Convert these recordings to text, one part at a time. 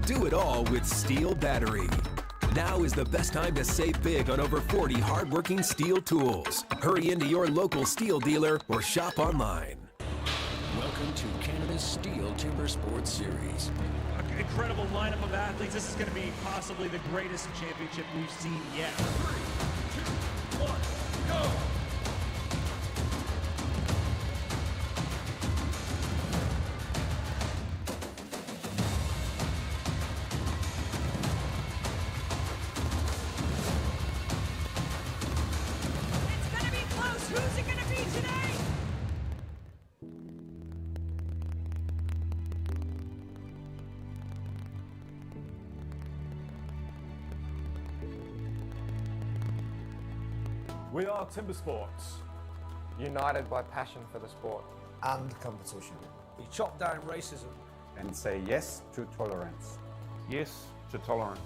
Do it all with STIHL battery. Now is the best time to save big on over 40 hardworking STIHL tools. Hurry into your local STIHL dealer or shop online. Welcome to Canada's STIHL Timbersports Series. Incredible lineup of athletes. This is going to be possibly the greatest championship we've seen yet. 3, 2, 1, go! It's going to be close. Who's it going to be today? We are Timbersports. United by passion for the sport. And competition. We chop down racism. And say yes to tolerance. Yes to tolerance.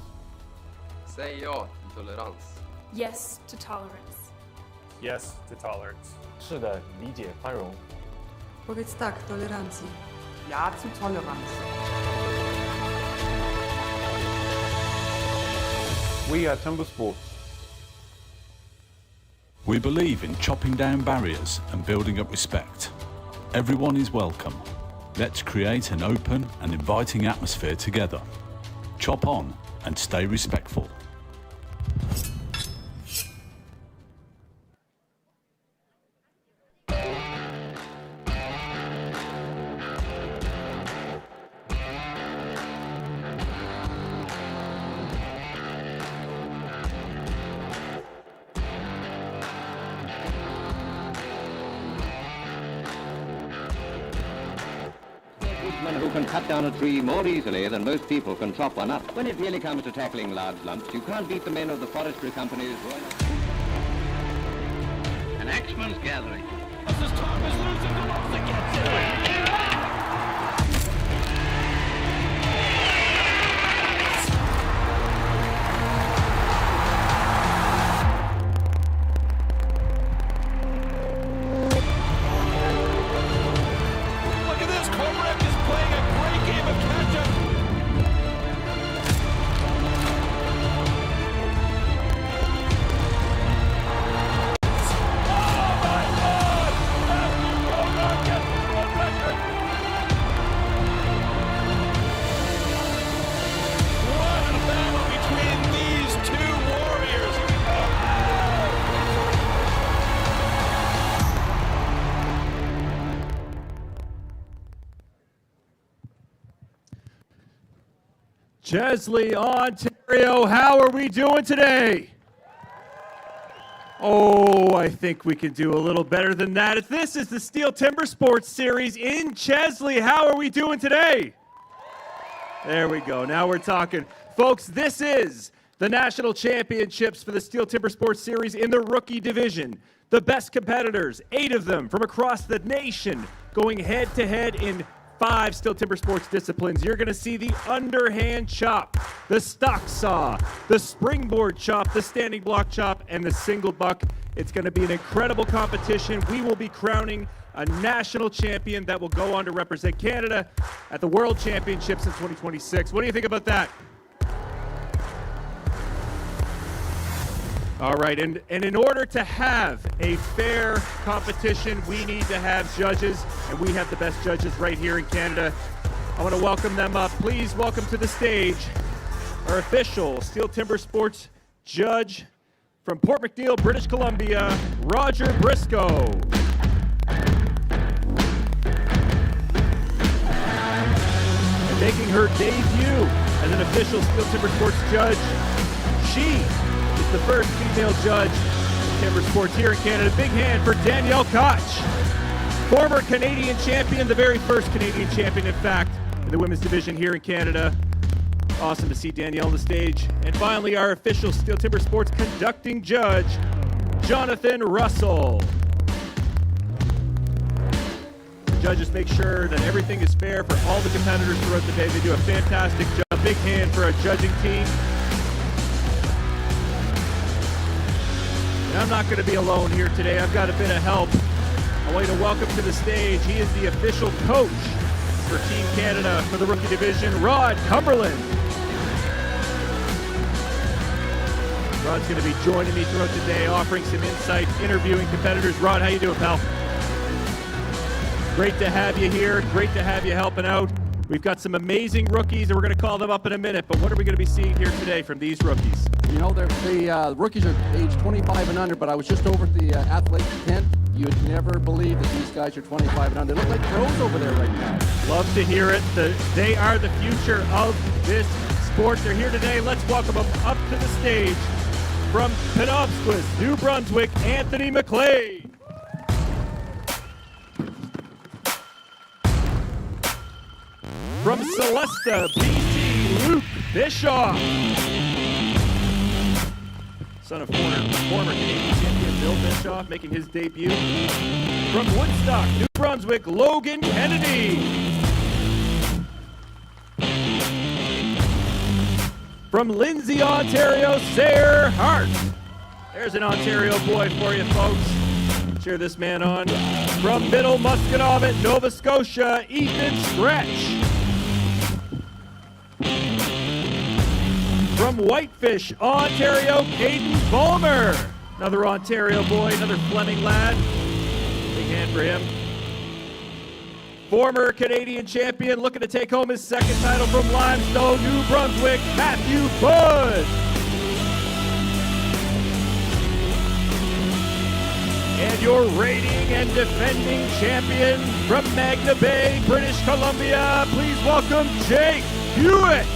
Säg ja till tolerans. Yes to tolerance. Yes to tolerance. 是的，理解宽容。 Powiedz tak tolerancji. Ja zu Toleranz. We are Timbersports. We believe in chopping down barriers and building up respect. Everyone is welcome. Let's create an open and inviting atmosphere together. Chop on and stay respectful. Who can cut down a tree more easily than most people can chop one up. When it really comes to tackling large lumps, you can't beat the men of the forestry companies. An axeman's gathering. This is Thomas losing the ball that gets it. Chesley, Ontario, how are we doing today? Oh, I think we can do a little better than that. This is the STIHL Timbersports Series in Chesley. How are we doing today? There we go. Now we're talking. Folks, this is the national championships for the STIHL Timbersports Series in the rookie division. The best competitors, 8 of them from across the nation, going head-to-head in 5 STIHL Timbersports disciplines. You're going to see the underhand chop, the stock saw, the springboard chop, the standing block chop, and the single buck. It's going to be an incredible competition. We will be crowning a national champion that will go on to represent Canada at the World Championships in 2026. What do you think about that? All right, and in order to have a fair competition, we need to have judges, and we have the best judges right here in Canada. I want to welcome them up. Please welcome to the stage our official STIHL Timbersports judge from Port McNeill, British Columbia, Roger Briscoe. And making her debut as an official STIHL Timbersports judge, she the first female judge in Timbersports here in Canada. Big hand for Danielle Koch, former Canadian champion, the very first Canadian champion, in fact, in the women's division here in Canada. Awesome to see Danielle on the stage. And finally, our official STIHL Timbersports conducting judge, Jonathan Russell. The judges make sure that everything is fair for all the competitors throughout the day. They do a fantastic job. Big hand for our judging team. And I'm not going to be alone here today. I've got a bit of help. I want to welcome to the stage. He is the official coach for Team Canada for the rookie division, Rod Cumberland. Rod's going to be joining me throughout the day, offering some insight, interviewing competitors. Rod, how you doing, pal? Great to have you here. Great to have you helping out. We've got some amazing rookies, and we're going to call them up in a minute. But what are we going to be seeing here today from these rookies? You know, the rookies are age 25 and under, but I was just over at the athlete tent. You'd never believe that these guys are 25 and under. They look like pros over there right now. Love to hear it. They are the future of this sport. They're here today. Let's welcome them up to the stage. From Penobscot, New Brunswick, Anthony McLean. From Celesta, BC, Luke Bischoff. Son of former Canadian champion Bill Bischoff making his debut. From Woodstock, New Brunswick, Logan Kennedy. From Lindsay, Ontario, Sayre Hart. There's an Ontario boy for you, folks. Cheer this man on. From Middle Musquenomit, Nova Scotia, Ethan Stretch. From Whitefish, Ontario, Caden Bulmer. Another Ontario boy, another Fleming lad. Big hand for him. Former Canadian champion looking to take home his second title from Limestone, New Brunswick, Matthew Budd. And your reigning and defending champion from Magna Bay, British Columbia, please welcome Jake Hewitt.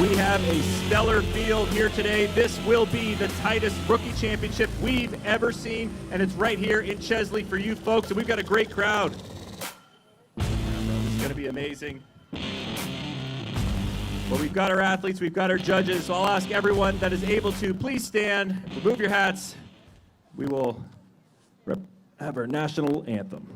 We have a stellar field here today. This will be the tightest rookie championship we've ever seen, and it's right here in Chesley for you folks, and we've got a great crowd. It's going to be amazing. Well, we've got our athletes, we've got our judges, so I'll ask everyone that is able to please stand, remove your hats. We will have our national anthem.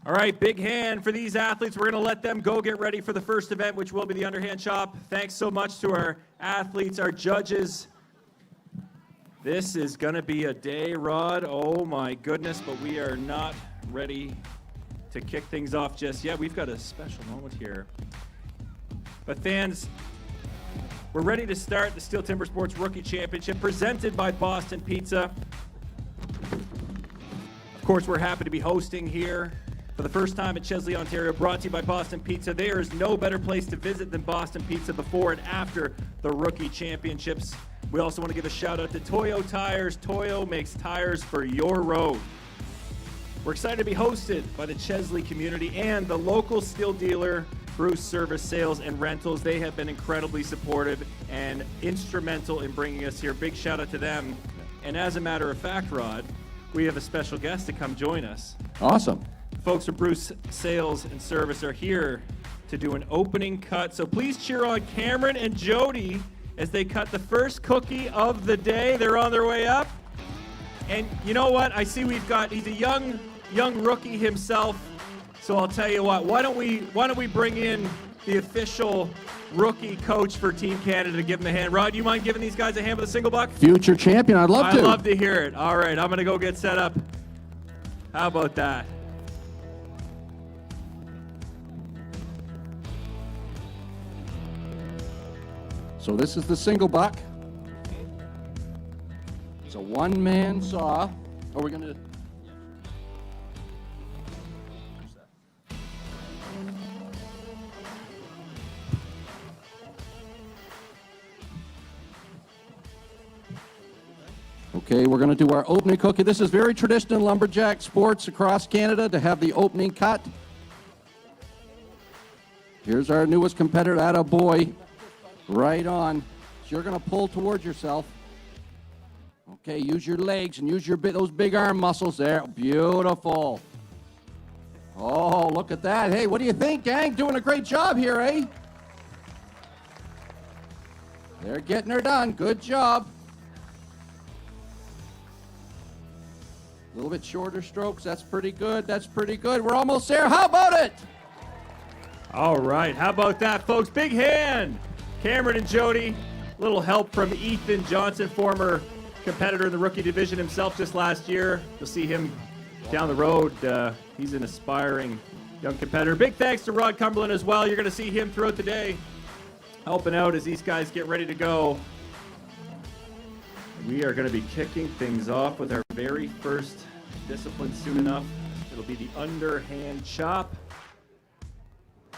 All right, big hand for these athletes. We're going to let them go get ready for the first event, which will be the underhand chop. Thanks so much to our athletes, our judges. This is going to be a day, Rod. Oh, my goodness, but we are not ready to kick things off just yet. We've got a special moment here. But fans, we're ready to start the STIHL Timbersports Rookie Championship presented by Boston Pizza. Of course, we're happy to be hosting here for the first time in Chesley, Ontario, brought to you by Boston Pizza. There is no better place to visit than Boston Pizza before and after the Rookie Championships. We also want to give a shout out to Toyo Tires. Toyo makes tires for your road. We're excited to be hosted by the Chesley community and the local steel dealer, Bruce Service Sales and Rentals. They have been incredibly supportive and instrumental in bringing us here. Big shout out to them. And as a matter of fact, Rod, we have a special guest to come join us. Awesome. Folks from Bruce Sales and Service are here to do an opening cut. So please cheer on Cameron and Jody as they cut the first cookie of the day. They're on their way up. And you know what? I see he's a young rookie himself. So I'll tell you what, why don't we bring in the official rookie coach for Team Canada to give them a hand. Rod, you mind giving these guys a hand with a single buck? Future champion, I'd love to. I'd love to hear it. All right, I'm going to go get set up. How about that? So this is the single buck. It's a one-man saw. Are we going to... Okay, we're going to do our opening cookie. This is very traditional in lumberjack sports across Canada to have the opening cut. Here's our newest competitor, atta boy. Right on. So you're going to pull towards yourself. Okay, use your legs and use your those big arm muscles there. Beautiful. Oh, look at that. Hey, what do you think, gang? Doing a great job here, eh? They're getting her done. Good job. A little bit shorter strokes. That's pretty good. That's pretty good. We're almost there. How about it? All right. How about that, folks? Big hand. Cameron and Jody. Little help from Ethan Johnson, former competitor in the rookie division himself just last year. You'll see him down the road. He's an aspiring young competitor. Big thanks to Rod Cumberland as well. You're going to see him throughout the day helping out as these guys get ready to go. We are going to be kicking things off with our very first discipline soon enough. It'll be the underhand chop.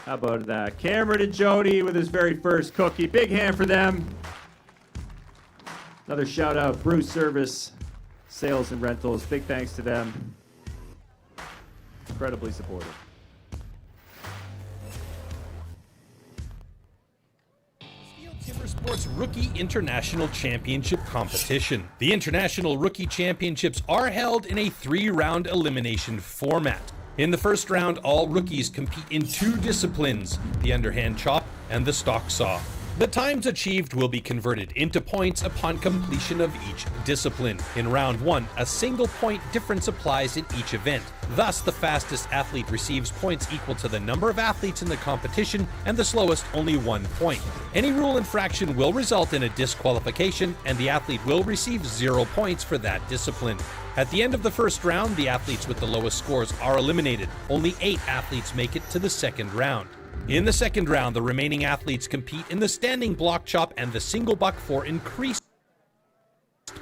How about that? Cameron and Jody with his very first cookie. Big hand for them. Another shout out, Bruce Service, Sales and Rentals. Big thanks to them. Incredibly supportive. Timbersports Rookie International Championship competition. The International Rookie Championships are held in a 3-round elimination format. In the first round, all rookies compete in 2 disciplines, the underhand chop and the stock saw. The times achieved will be converted into points upon completion of each discipline. In round 1, a single point difference applies in each event. Thus, the fastest athlete receives points equal to the number of athletes in the competition, and the slowest only 1 point. Any rule infraction will result in a disqualification, and the athlete will receive 0 points for that discipline. At the end of the first round, the athletes with the lowest scores are eliminated. Only 8 athletes make it to the second round. In the second round, the remaining athletes compete in the standing block chop and the single buck for increased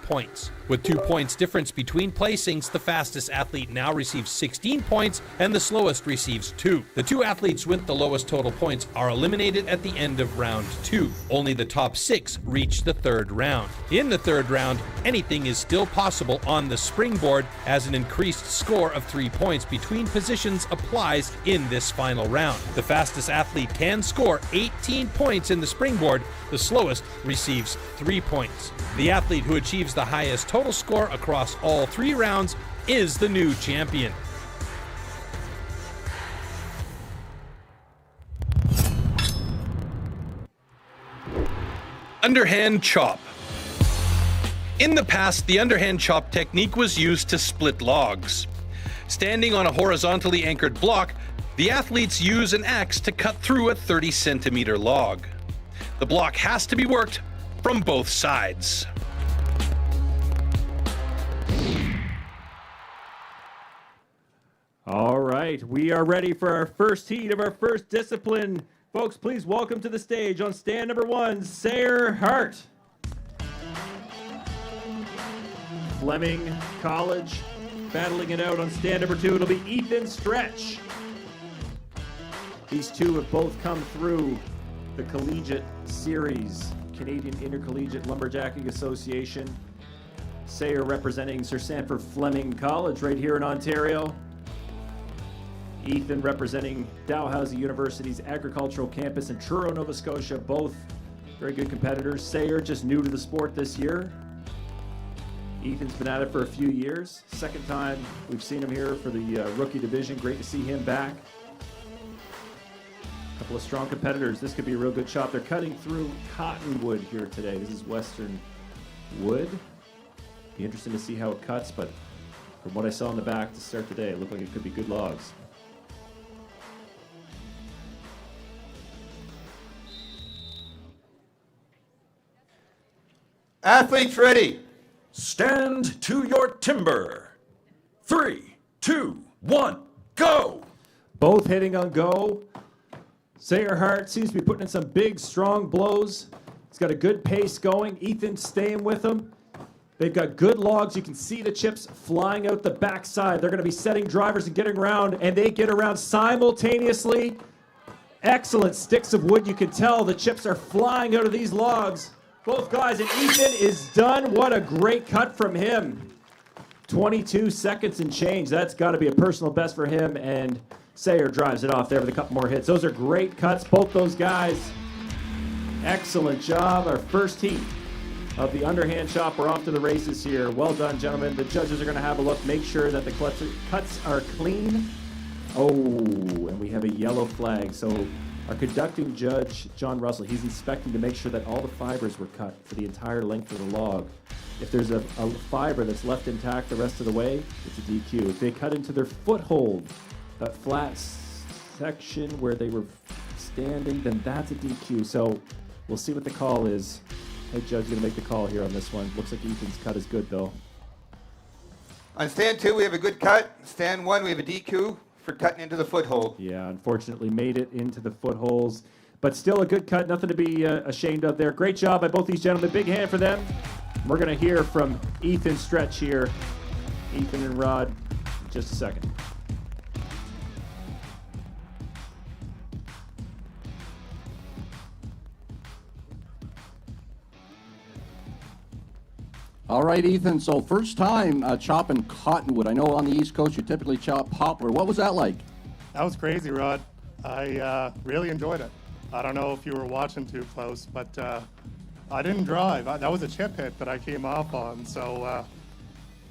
points. With 2 points difference between placings, the fastest athlete now receives 16 points and the slowest receives 2. The 2 athletes with the lowest total points are eliminated at the end of round 2. Only the top 6 reach the third round. In the third round, anything is still possible on the springboard as an increased score of 3 points between positions applies in this final round. The fastest athlete can score 18 points in the springboard. The slowest receives 3 points. The athlete who achieves the highest total score across all 3 rounds is the new champion. Underhand chop. In the past, the underhand chop technique was used to split logs. Standing on a horizontally anchored block, the athletes use an axe to cut through a 30-centimeter log. The block has to be worked from both sides. All right, we are ready for our first heat of our first discipline. Folks, please welcome to the stage on stand number 1, Sayre Hart. Fleming College, battling it out on stand number 2. It'll be Ethan Stretch. These two have both come through the Collegiate Series, Canadian Intercollegiate Lumberjacking Association. Sayre representing Sir Sanford Fleming College right here in Ontario. Ethan representing Dalhousie University's agricultural campus in Truro, Nova Scotia. Both very good competitors. Sayre just new to the sport this year. Ethan's been at it for a few years. Second time we've seen him here for the rookie division. Great to see him back. A couple of strong competitors. This could be a real good chop. They're cutting through cottonwood here today. This is Western wood. Be interesting to see how it cuts, but from what I saw in the back to start the day, it looked like it could be good logs. Athletes ready. Stand to your timber. 3, 2, 1, go! Both hitting on go. Sayer Hart seems to be putting in some big, strong blows. He's got a good pace going. Ethan's staying with him. They've got good logs. You can see the chips flying out the backside. They're going to be setting drivers and getting around, and they get around simultaneously. Excellent sticks of wood. You can tell the chips are flying out of these logs. Both guys, and Ethan is done. What a great cut from him. 22 seconds and change. That's got to be a personal best for him, and Sayer drives it off there with a couple more hits. Those are great cuts, both those guys. Excellent job. Our first heat of the underhand chop. We're off to the races here. Well done, gentlemen. The judges are going to have a look, make sure that the cuts are clean. Oh, and we have a yellow flag. So our conducting judge, John Russell, he's inspecting to make sure that all the fibers were cut for the entire length of the log. If there's a fiber that's left intact the rest of the way, it's a DQ. If they cut into their foothold, that flat section where they were standing, then that's a DQ. So we'll see what the call is. Head judge is going to make the call here on this one. Looks like Ethan's cut is good, though. On stand 2, we have a good cut. Stand 1, we have a DQ for cutting into the foothold. Yeah, unfortunately made it into the footholds, but still a good cut. Nothing to be ashamed of there. Great job by both these gentlemen. Big hand for them. We're going to hear from Ethan Stretch here. Ethan and Rod, in just a second. All right, Ethan, so first time chopping cottonwood. I know on the East Coast you typically chop poplar. What was that like? That was crazy, Rod. I really enjoyed it. I don't know if you were watching too close, but I didn't drive. That was a chip hit that I came off on, so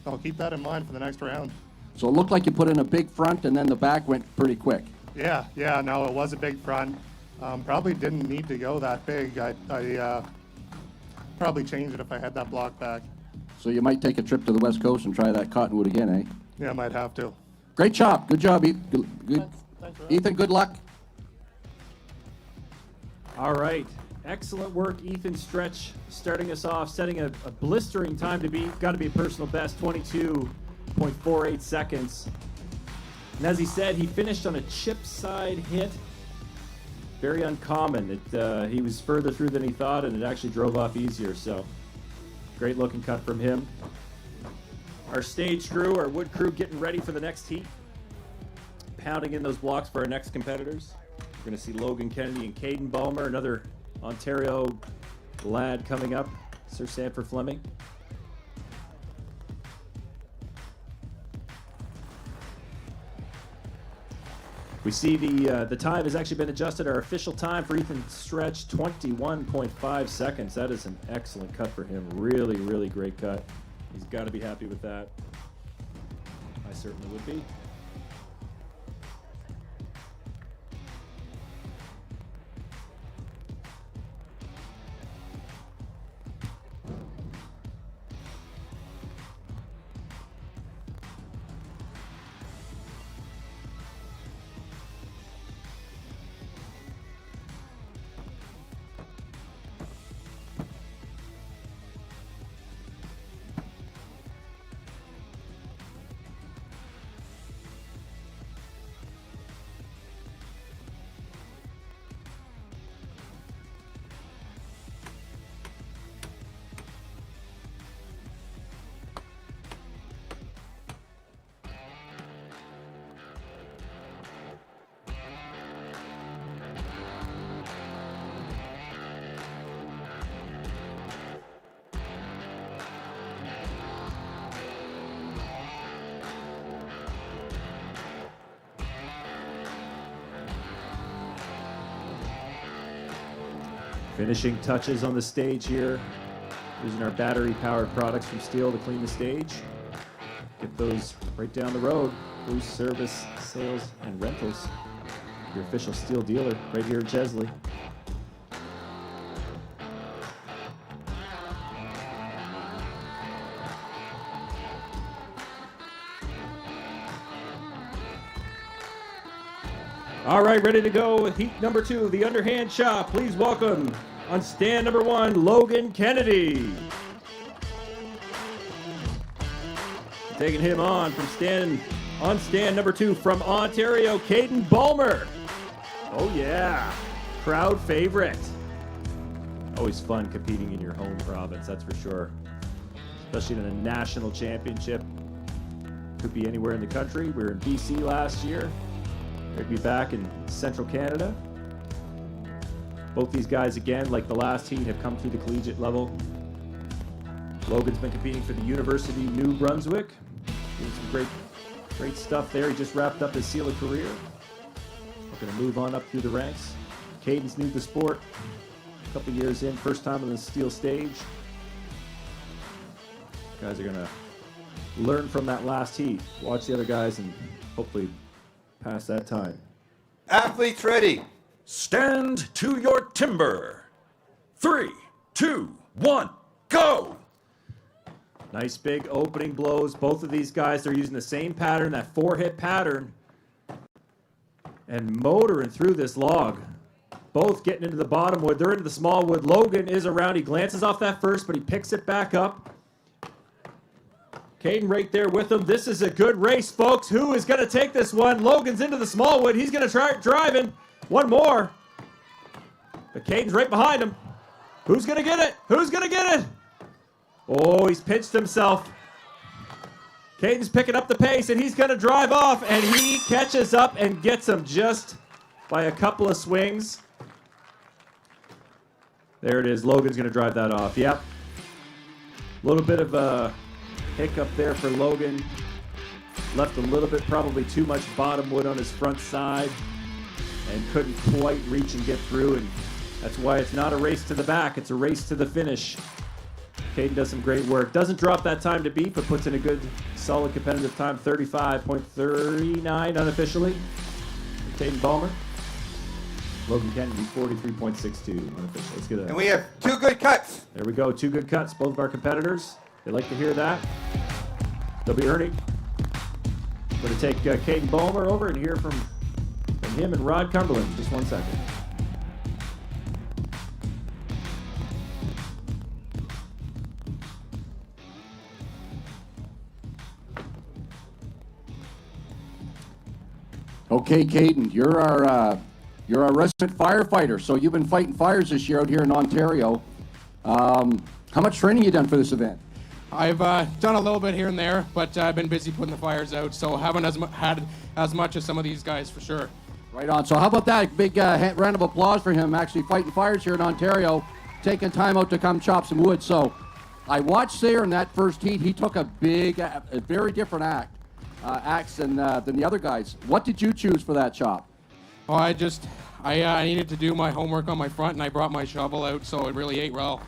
I'll keep that in mind for the next round. So it looked like you put in a big front and then the back went pretty quick. Yeah, no, it was a big front. Probably didn't need to go that big. I probably change it if I had that block back. So you might take a trip to the West Coast and try that cottonwood again, eh? Yeah, I might have to. Great chop. Good job, Ethan. Thanks, Ethan, good luck. All right. Excellent work, Ethan Stretch, starting us off, setting a blistering time to beat. Got to be a personal best, 22.48 seconds. And as he said, he finished on a chip side hit. Very uncommon. He was further through than he thought, and it actually drove off easier. So, great looking cut from him. Our stage crew, our wood crew, getting ready for the next heat. Pounding in those blocks for our next competitors. We're going to see Logan Kennedy and Caden Balmer, another Ontario lad coming up, Sir Sanford Fleming. We see the time has actually been adjusted. Our official time for Ethan Stretch, 21.5 seconds. That is an excellent cut for him. Really, really great cut. He's got to be happy with that. I certainly would be. Finishing touches on the stage here, using our battery-powered products from STIHL to clean the stage. Get those right down the road. Boost service, sales, and rentals. Your official STIHL dealer right here in Chesley. All right, ready to go with heat number 2, the underhand chop. Please welcome on stand number 1, Logan Kennedy. Taking him on from stand number 2 from Ontario, Caden Bulmer. Oh yeah, crowd favorite. Always fun competing in your home province, that's for sure. Especially in a national championship. Could be anywhere in the country. We were in BC last year. We'd be back in Central Canada. Both these guys, again, like the last heat, have come through the collegiate level. Logan's been competing for the University of New Brunswick. Doing some great stuff there. He just wrapped up his SEAL career. We're going to move on up through the ranks. Caden's new to the sport. A couple years in, first time on the steel stage. Guys are going to learn from that last heat. Watch the other guys and hopefully pass that time. Athletes ready. Stand to your timber. 3, 2, 1, go! Nice big opening blows. Both of these guys are using the same pattern, that 4-hit pattern, and motoring through this log. Both getting into the bottom wood. They're into the small wood. Logan is around. He glances off that first, but he picks it back up. Caden right there with him. This is a good race, folks. Who is going to take this one? Logan's into the small wood. He's going to try driving. One more. But Caden's right behind him. Who's going to get it? Who's going to get it? Oh, he's pinched himself. Caden's picking up the pace, and he's going to drive off, and he catches up and gets him just by a couple of swings. There it is. Logan's going to drive that off. Yep. A little bit of a hiccup there for Logan. Left a little bit, probably too much bottom wood on his front side, and couldn't quite reach and get through, and that's why it's not a race to the back. It's a race to the finish. Caden does some great work. Doesn't drop that time to beat, but puts in a good, solid competitive time. 35.39 unofficially. Caden Bulmer. Logan Kennedy, 43.62 unofficially. Let's get it. And we have 2 good cuts. There we go. 2 good cuts. Both of our competitors. They like to hear that. They'll be earning. We're going to take Caden Bulmer over and hear from him and Rod Cumberland. Just 1 second. Okay, Caden, you're our resident firefighter. So you've been fighting fires this year out here in Ontario. How much training you done for this event? I've done a little bit here and there, but I've been busy putting the fires out, so haven't had as much as some of these guys for sure. Right on. So how about that? Big round of applause for him actually fighting fires here in Ontario, taking time out to come chop some wood. So I watched there in that first heat. He took a very different axe than the other guys. What did you choose for that chop? Oh, I needed to do my homework on my front, and I brought my shovel out, so it really ate well.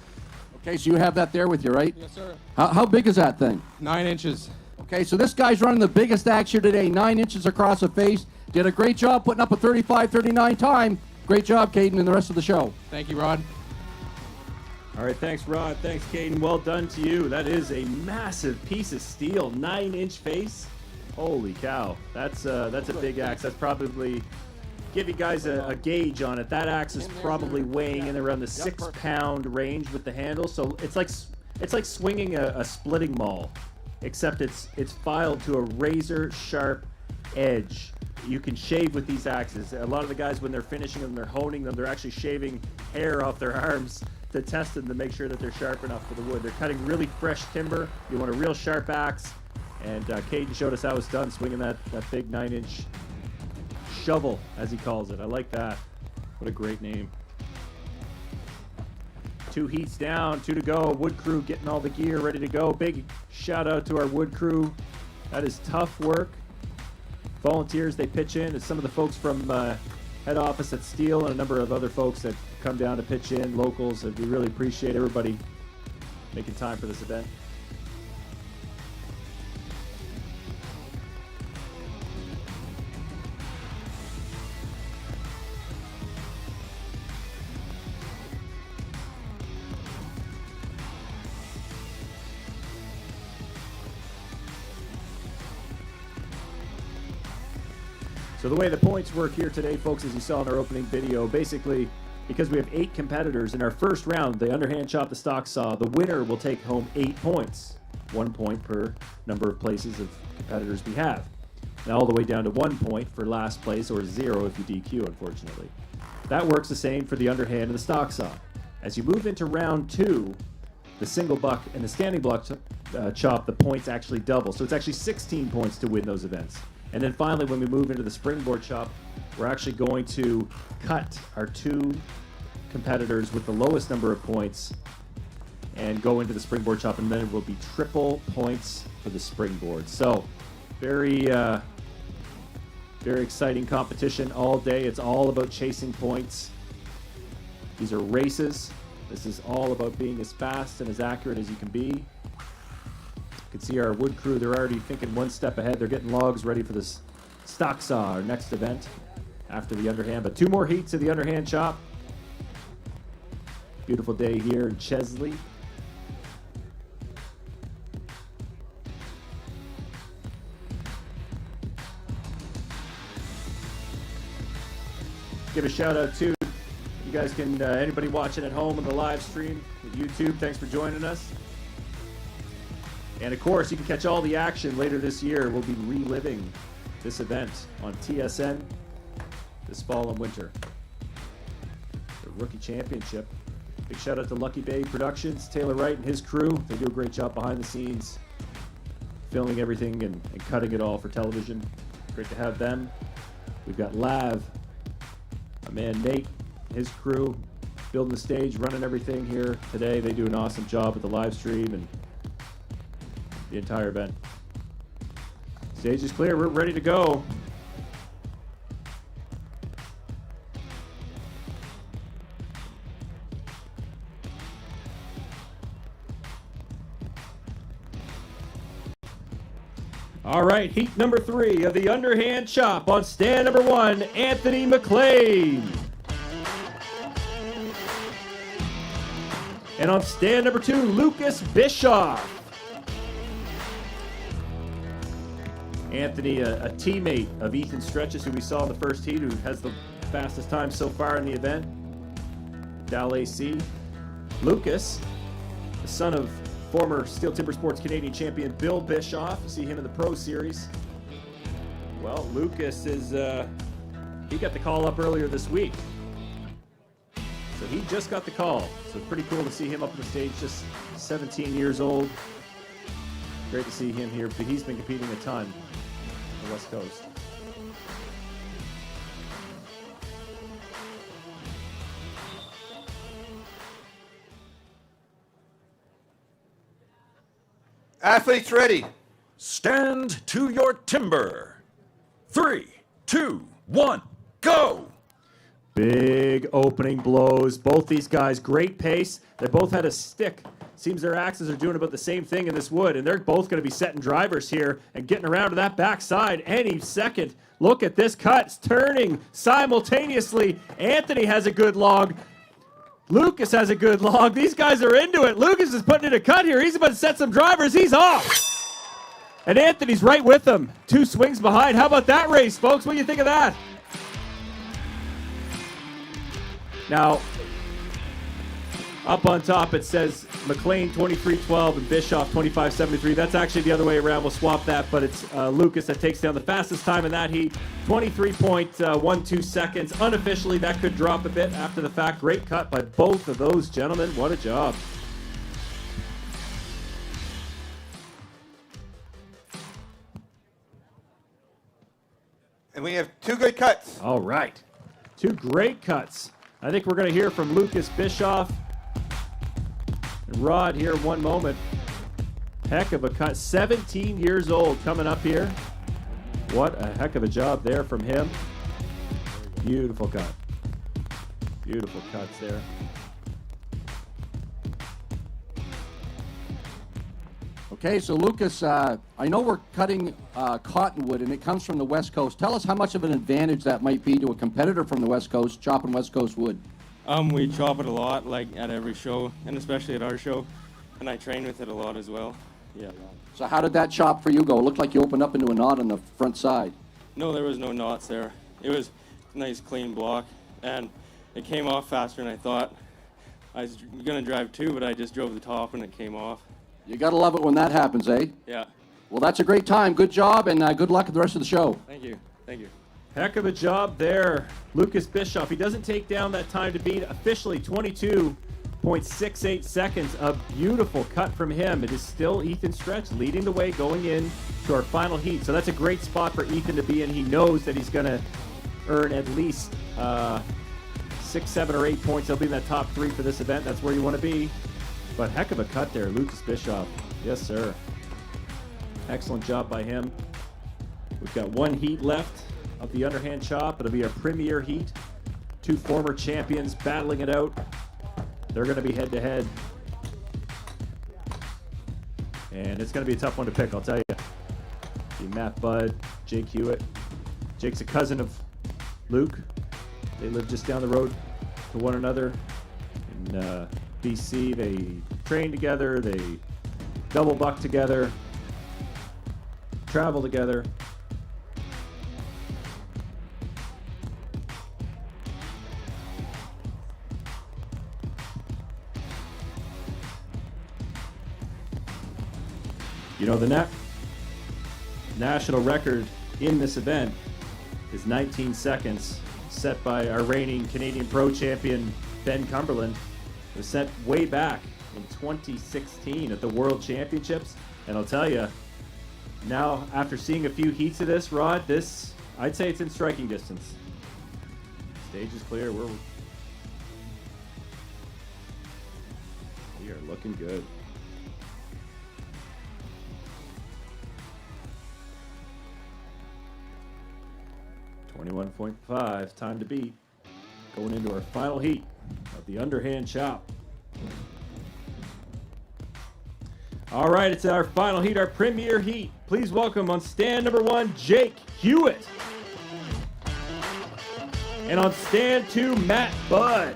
Okay, so you have that there with you, right? Yes, sir. How big is that thing? 9 inches. Okay, so this guy's running the biggest axe here today, 9 inches across the face. Did a great job putting up a 35-39 time. Great job, Caden, and the rest of the show. Thank you, Rod. All right, thanks, Rod. Thanks, Caden. Well done to you. That is a massive piece of steel, 9-inch face. Holy cow, that's a big axe. That's probably, give you guys a gauge on it. That axe is probably weighing in around the 6-pound range with the handle. So it's like swinging a splitting maul, except it's filed to a razor sharp edge. You can shave with these axes. A lot of the guys, when they're finishing them, they're honing them, they're actually shaving hair off their arms to test them to make sure that they're sharp enough for the wood. They're cutting really fresh timber. You want a real sharp axe. And Caden showed us how it's done, swinging that big 9-inch shovel, as he calls it. I like that. What a great name. 2 heats down, 2 to go. Wood crew getting all the gear ready to go. Big shout out to our wood crew. That is tough work. Volunteers, they pitch in. It's some of the folks from head office at STIHL and a number of other folks that come down to pitch in, locals. And we really appreciate everybody making time for this event. So the way the points work here today, folks, as you saw in our opening video, basically, because we have 8 competitors in our first round, the underhand chop, the stock saw, the winner will take home 8 points. 1 point per number of places of competitors we have. Now all the way down to 1 point for last place, or 0 if you DQ, unfortunately. That works the same for the underhand and the stock saw. As you move into round 2, the single buck and the standing block chop, the points actually double. So it's actually 16 points to win those events. And then finally, when we move into the springboard chop, we're actually going to cut our 2 competitors with the lowest number of points and go into the springboard chop, and then it will be triple points for the springboard. So very exciting competition all day. It's all about chasing points. These are races. This is all about being as fast and as accurate as you can be. You can see our wood crew, they're already thinking 1 step ahead. They're getting logs ready for this stock saw, our next event after the underhand. But 2 more heats of the underhand chop. Beautiful day here in Chesley. Give a shout out to you guys can anybody watching at home on the live stream at YouTube. Thanks for joining us. And of course, you can catch all the action later this year. We'll be reliving this event on TSN this fall and winter. The Rookie Championship. Big shout out to Lucky Bay Productions, Taylor Wright and his crew. They do a great job behind the scenes, filming everything and cutting it all for television. Great to have them. We've got Lav, my man Nate, his crew, building the stage, running everything here today. They do an awesome job with the live stream and the entire event. Stage is clear. We're ready to go. All right, heat number 3 of the underhand chop on stand number 1, Anthony McLean. And on stand number 2, Lucas Bischoff. Anthony, a teammate of Ethan Stretches, who we saw in the first heat, who has the fastest time so far in the event. Dal AC. Lucas, the son of former Steel Timber Sports Canadian champion Bill Bischoff. You see him in the Pro Series. Well, Lucas is, he got the call up earlier this week. So he just got the call. So pretty cool to see him up on the stage, just 17 years old. Great to see him here, but he's been competing a ton on the West Coast. Athletes ready. Stand to your timber. 3, 2, 1, go! Big opening blows. Both these guys, great pace. They both had a stick. Seems their axes are doing about the same thing in this wood, and they're both going to be setting drivers here and getting around to that backside any second. Look at this cut. It's turning simultaneously. Anthony has a good log. Lucas has a good log. These guys are into it. Lucas is putting in a cut here. He's about to set some drivers. He's off. And Anthony's right with him. 2 swings behind. How about that race, folks? What do you think of that? Now, up on top it says McLean 23.12 and Bischoff 25.73. That's actually the other way around. We'll swap that, but it's Lucas that takes down the fastest time in that heat. 23.12 seconds. Unofficially, that could drop a bit after the fact. Great cut by both of those gentlemen. What a job. And we have 2 good cuts. All right. 2 great cuts. I think we're going to hear from Lucas Bischoff and Rod here in one moment. Heck of a cut. 17 years old coming up here. What a heck of a job there from him. Beautiful cut. Beautiful cuts there. Okay, so Lucas, I know we're cutting cottonwood and it comes from the West Coast. Tell us how much of an advantage that might be to a competitor from the West Coast chopping West Coast wood. We chop it a lot, like at every show, and especially at our show, and I train with it a lot as well. Yeah. So how did that chop for you go? It looked like you opened up into a knot on the front side. No, there was no knots there. It was a nice clean block, and it came off faster than I thought. I was going to drive 2, but I just drove the top and it came off. You got to love it when that happens, eh? Yeah. Well, that's a great time. Good job, and good luck with the rest of the show. Thank you. Thank you. Heck of a job there, Lucas Bischoff. He doesn't take down that time to beat, officially 22.68 seconds. A beautiful cut from him. It is still Ethan Stretch leading the way going in to our final heat. So that's a great spot for Ethan to be in. He knows that he's going to earn at least 6, 7, or 8 points. He'll be in that top 3 for this event. That's where you want to be. But heck of a cut there, Lucas Bischoff. Yes, sir. Excellent job by him. We've got 1 heat left of the underhand chop. It'll be our premier heat. 2 former champions battling it out. They're going to be head-to-head. And it's going to be a tough one to pick, I'll tell you. Be Matt Budd, Jake Hewitt. Jake's a cousin of Luke. They live just down the road to one another in BC. They train together. They double buck together. Travel together. You know, the national record in this event is 19 seconds, set by our reigning Canadian Pro Champion, Ben Cumberland. It was set way back in 2016 at the World Championships. And I'll tell you, now, after seeing a few heats of this, Rod, I'd say it's in striking distance. Stage is clear. We are looking good. .5, time to beat. Going into our final heat of the underhand chop. All right, it's our final heat, our premier heat. Please welcome on stand number 1, Jake Hewitt. And on stand 2, Matt Budd.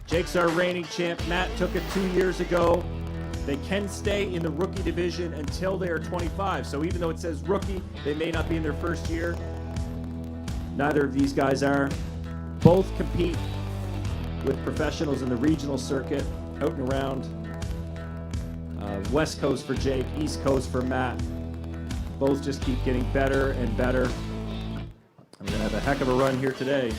Jake's our reigning champ. Matt took it 2 years ago. They can stay in the rookie division until they are 25. So even though it says rookie, they may not be in their first year. Neither of these guys are. Both compete with professionals in the regional circuit, out and around. West Coast for Jake, East Coast for Matt. Both just keep getting better and better. I'm going to have a heck of a run here today.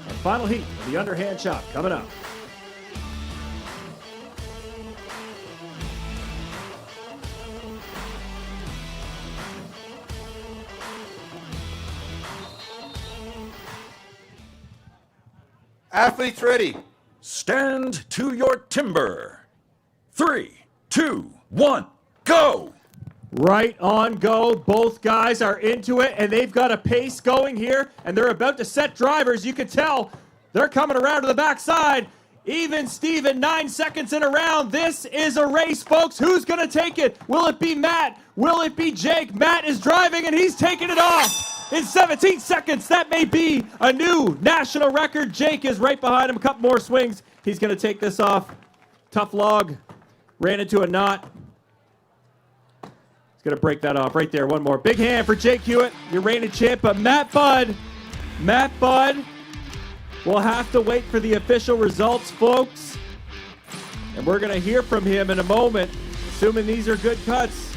Our final heat of the underhand chop coming up. Athletes ready. Stand to your timber. 3, 2, 1, go! Right on go. Both guys are into it, and they've got a pace going here, and they're about to set drivers. You can tell they're coming around to the backside. Even Steven, 9 seconds in a round. This is a race, folks. Who's going to take it? Will it be Matt? Will it be Jake? Matt is driving, and he's taking it off in 17 seconds. That may be a new national record. Jake is right behind him. A couple more swings. He's going to take this off. Tough log. Ran into a knot. He's going to break that off right there. One more. Big hand for Jake Hewitt, your reigning champ. But Matt Budd will have to wait for the official results, folks. And we're going to hear from him in a moment, assuming these are good cuts.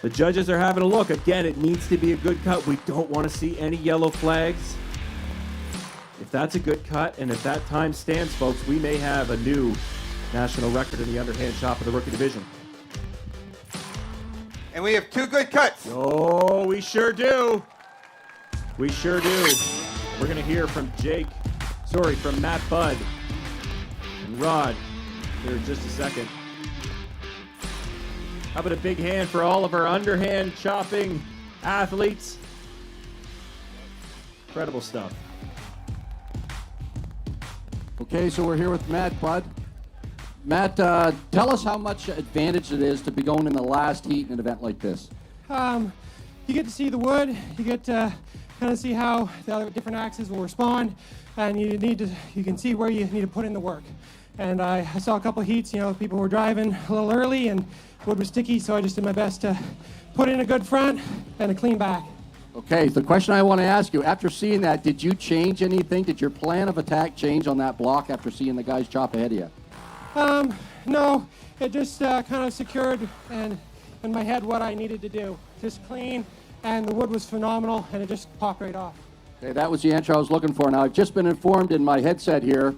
The judges are having a look. Again, it needs to be a good cut. We don't want to see any yellow flags. If that's a good cut, and if that time stands, folks, we may have a new national record in the underhand chop of the rookie division. And we have 2 good cuts. Oh, we sure do. We sure do. We're going to hear from from Matt Budd and Rod here in just a second. How about a big hand for all of our underhand chopping athletes? Incredible stuff. Okay, so we're here with Matt Budd. Matt, tell us how much advantage it is to be going in the last heat in an event like this. You get to see the wood. You get to kind of see how the other different axes will respond, and you can see where you need to put in the work. And I saw a couple heats. People were driving a little early, and wood was sticky, so I just did my best to put in a good front and a clean back. Okay, the question I want to ask you, after seeing that, did you change anything? Did your plan of attack change on that block after seeing the guys chop ahead of you? No, it just kind of secured and in my head what I needed to do. Just clean, and the wood was phenomenal, and it just popped right off. Okay, that was the answer I was looking for. Now, I've just been informed in my headset here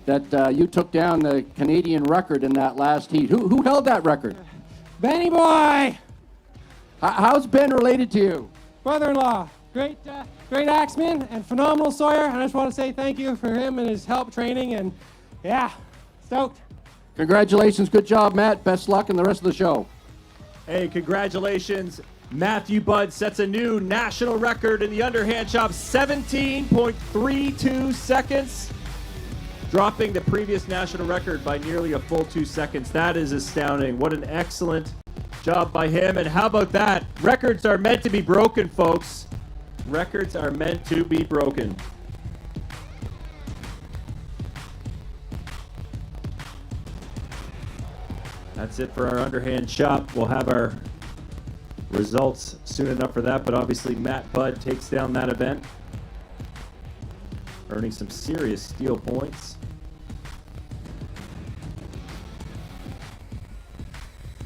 that you took down the Canadian record in that last heat. Who held that record? Benny boy! How's Ben related to you? Brother-in-law. Great axeman and phenomenal sawyer, and I just want to say thank you for him and his help training, and yeah, stoked. Congratulations, good job, Matt. Best luck in the rest of the show. Hey, congratulations. Matthew Budd sets a new national record in the underhand chop, 17.32 seconds, dropping the previous national record by nearly a full 2 seconds. That is astounding. What an excellent job by him. And how about that? Records are meant to be broken, folks. Records are meant to be broken. That's it for our underhand chop. We'll have our results soon enough for that, but obviously Matt Budd takes down that event, earning some serious steel points.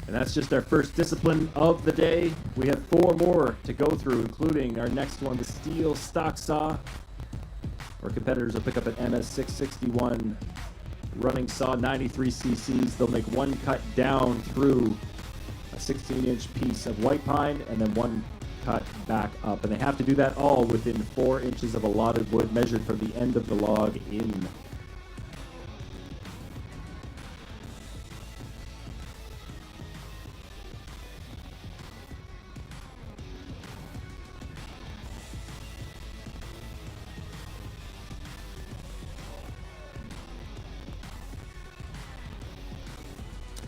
And that's just our first discipline of the day. We have 4 more to go through, including our next one, the steel stock saw, where competitors will pick up an MS661 running saw, 93 cc's. They'll make one cut down through a 16-inch piece of white pine and then one cut back up. And they have to do that all within 4 inches of allotted wood measured from the end of the log in.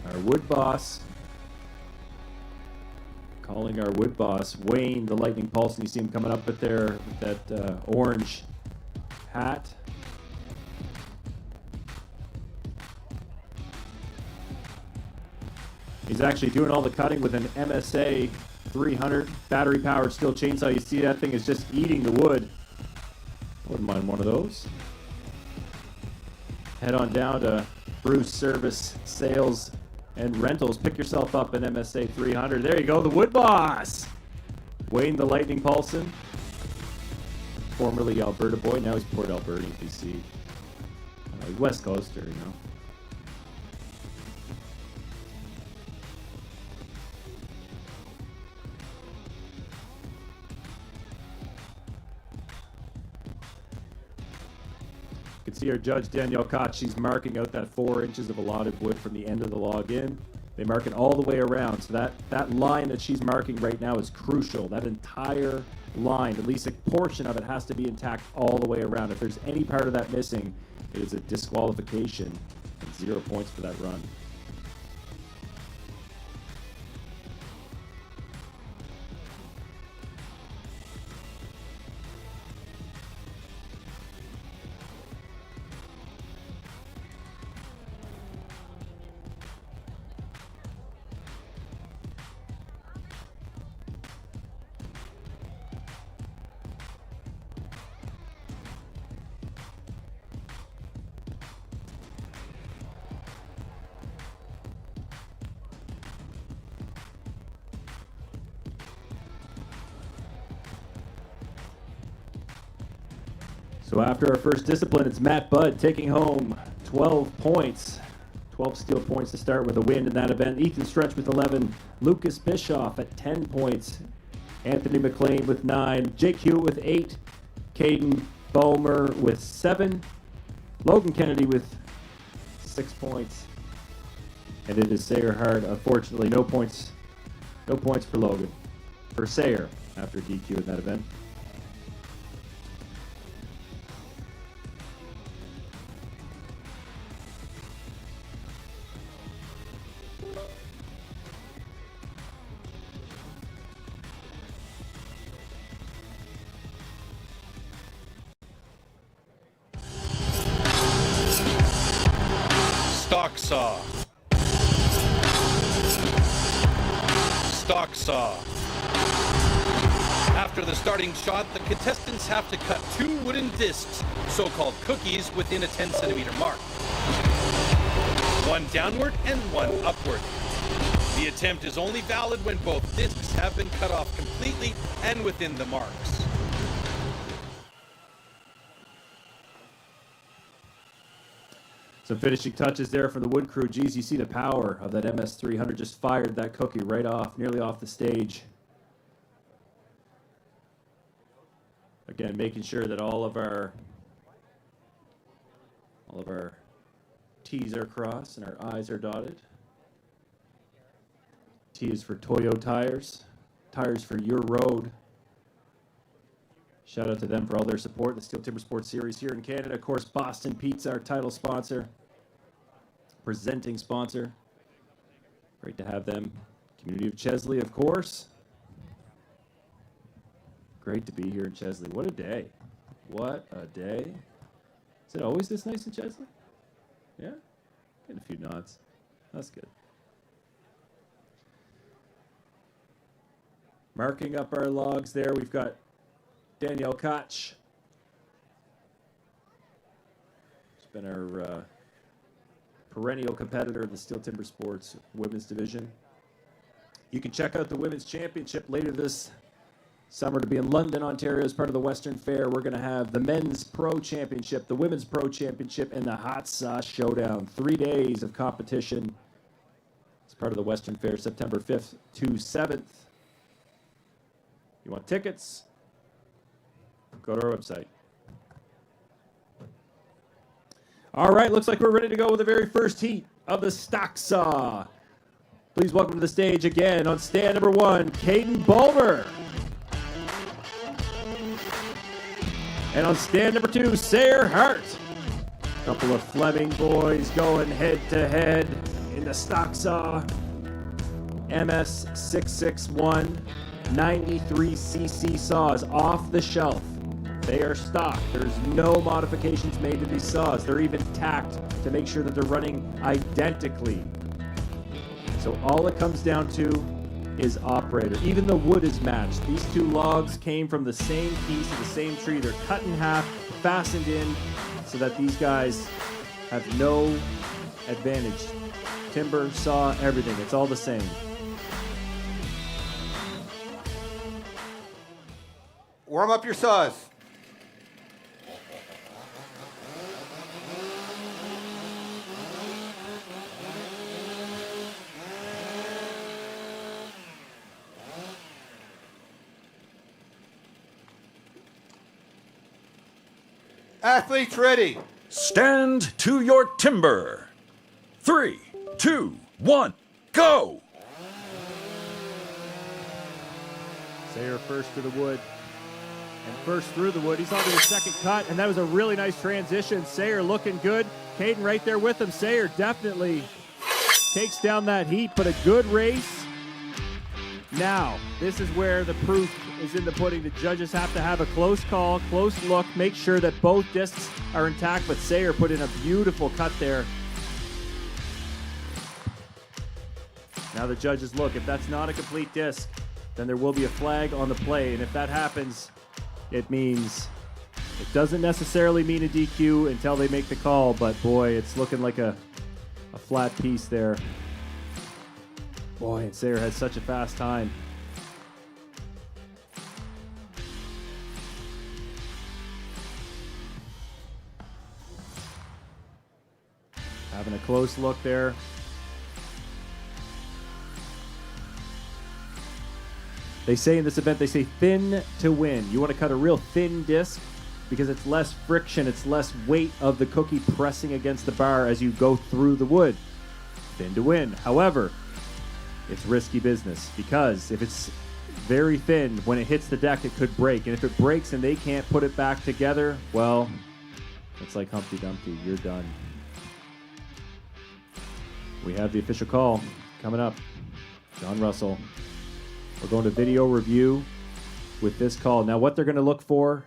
Our wood boss, calling our wood boss, Wayne the Lightning Pulse, and you see him coming up with there with that orange hat. He's actually doing all the cutting with an MSA 300 battery powered steel chainsaw. You see that thing is just eating the wood. Wouldn't mind one of those. Head on down to Bruce Service Sales and Rentals. Pick yourself up an MSA 300. There you go, the wood boss. Wayne the Lightning Paulson, formerly Alberta boy, now he's Port Alberta, BC. West Coaster, you know. You can see our judge, Danielle Koch, she's marking out that 4 inches of allotted wood from the end of the log in. They mark it all the way around. So that line that she's marking right now is crucial. That entire line, at least a portion of it, has to be intact all the way around. If there's any part of that missing, it is a disqualification and 0 points for that run. So after our first discipline, it's Matt Budd taking home 12 points. 12 steel points to start with a win in that event. Ethan Stretch with 11. Lucas Bischoff at 10 points. Anthony McLean with 9. Jake Hewitt with 8. Caden Bowmer with 7. Logan Kennedy with 6 points. And it is Sayer Hart. Unfortunately, no points for Logan. For Sayer after DQ in that event. Stock saw. Stock saw. After the starting shot, the contestants have to cut 2 wooden discs, so-called cookies, within a 10-centimeter mark. one downward and one upward. The attempt is only valid when both discs have been cut off completely and within the marks. Some finishing touches there from the wood crew. Geez, you see the power of that MS300. Just fired that cookie right off, nearly off the stage. Again, making sure that all of our T's are crossed and our I's are dotted. T is for Toyo Tires. Tires for your road. Shout out to them for all their support. The Steel Timber Sports Series here in Canada. Of course, Boston Pizza, our title sponsor. Presenting sponsor. Great to have them. Community of Chesley, of course. Great to be here in Chesley. What a day. What a day. Is it always this nice in Chesley? Yeah? Getting a few nods. That's good. Marking up our logs there, we've got Danielle Koch. She's been our perennial competitor in the Steel Timber Sports Women's Division. You can check out the Women's Championship later this summer to be in London, Ontario as part of the Western Fair. We're going to have the Men's Pro Championship, the Women's Pro Championship, and the Hot Sauce Showdown. 3 days of competition as part of the Western Fair, September 5th to 7th. You want tickets? Go to our website. All right, looks like we're ready to go with the very first heat of the stock saw. Please welcome to the stage again on stand number 1, Caden Bulmer. And on stand number 2, Sayer Hart. A couple of Fleming boys going head to head in the stock saw. MS661 93cc saws off the shelf. They are stock. There's no modifications made to these saws. They're even tacked to make sure that they're running identically. So all it comes down to is operator. Even the wood is matched. These two logs came from the same piece of the same tree. They're cut in half, fastened in, so that these guys have no advantage. Timber, saw, everything. It's all the same. Warm up your saws. Athletes ready. Stand to your timber. 3, 2, 1, go! Sayer first to the wood. And first through the wood. He's on to his second cut, and that was a really nice transition. Sayer looking good. Caden right there with him. Sayer definitely takes down that heat, but a good race. Now, this is where the proof is in the pudding. The judges have to have a close call, close look, make sure that both discs are intact, but Sayer put in a beautiful cut there. Now the judges look. If that's not a complete disc, then there will be a flag on the play, and if that happens, it means it doesn't necessarily mean a DQ until they make the call, but boy, it's looking like a flat piece there. Boy, and Sayer had such a fast time. Having a close look there. They say in this event, they say thin to win. You want to cut a real thin disc because it's less friction, it's less weight of the cookie pressing against the bar as you go through the wood. Thin to win. However, it's risky business because if it's very thin, when it hits the deck, it could break. And if it breaks and they can't put it back together, well, it's like Humpty Dumpty. You're done. We have the official call coming up. John Russell. We're going to video review with this call. Now, what they're going to look for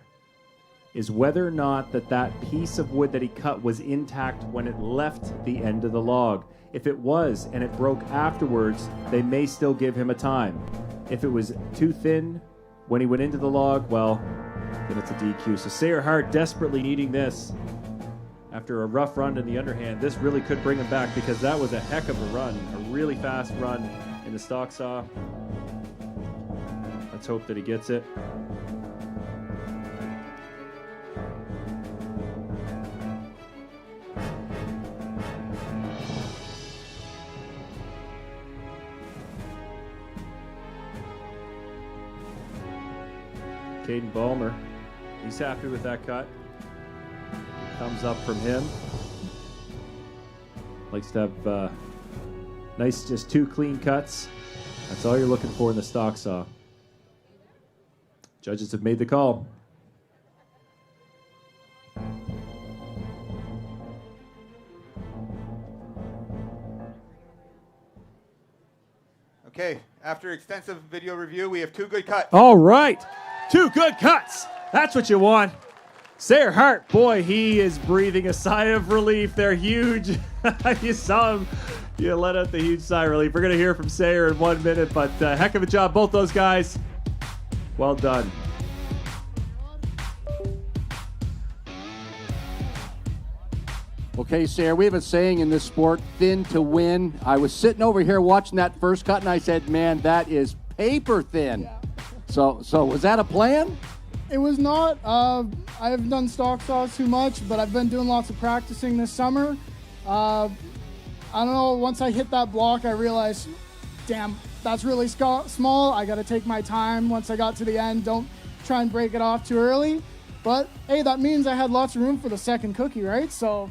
is whether or not that piece of wood that he cut was intact when it left the end of the log. If it was and it broke afterwards, they may still give him a time. If it was too thin when he went into the log, well, then it's a DQ. So Sayer Hart desperately needing this after after a rough run in the underhand, this really could bring him back because that was a heck of a run, a really fast run in the stock saw. Let's hope that he gets it. Caden Ballmer, he's happy with that cut. Thumbs up from him. Likes to have nice, just 2 clean cuts. That's all you're looking for in the stock saw. Judges have made the call. Okay, after extensive video review, we have 2 good cuts. All right, 2 good cuts. That's what you want. Sayer Hart, boy, he is breathing a sigh of relief. They're huge. You saw him. You let out the huge sigh of relief. We're going to hear from Sayer in 1 minute, but heck of a job, both those guys. Well done. Okay, Sarah, we have a saying in this sport, thin to win. I was sitting over here watching that first cut, and I said, man, that is paper thin. Yeah. So was that a plan? It was not. I haven't done stock saws too much, but I've been doing lots of practicing this summer. I don't know, once I hit that block, I realized, damn, that's really small. I got to take my time once I got to the end. Don't try and break it off too early. But, hey, that means I had lots of room for the second cookie, right? So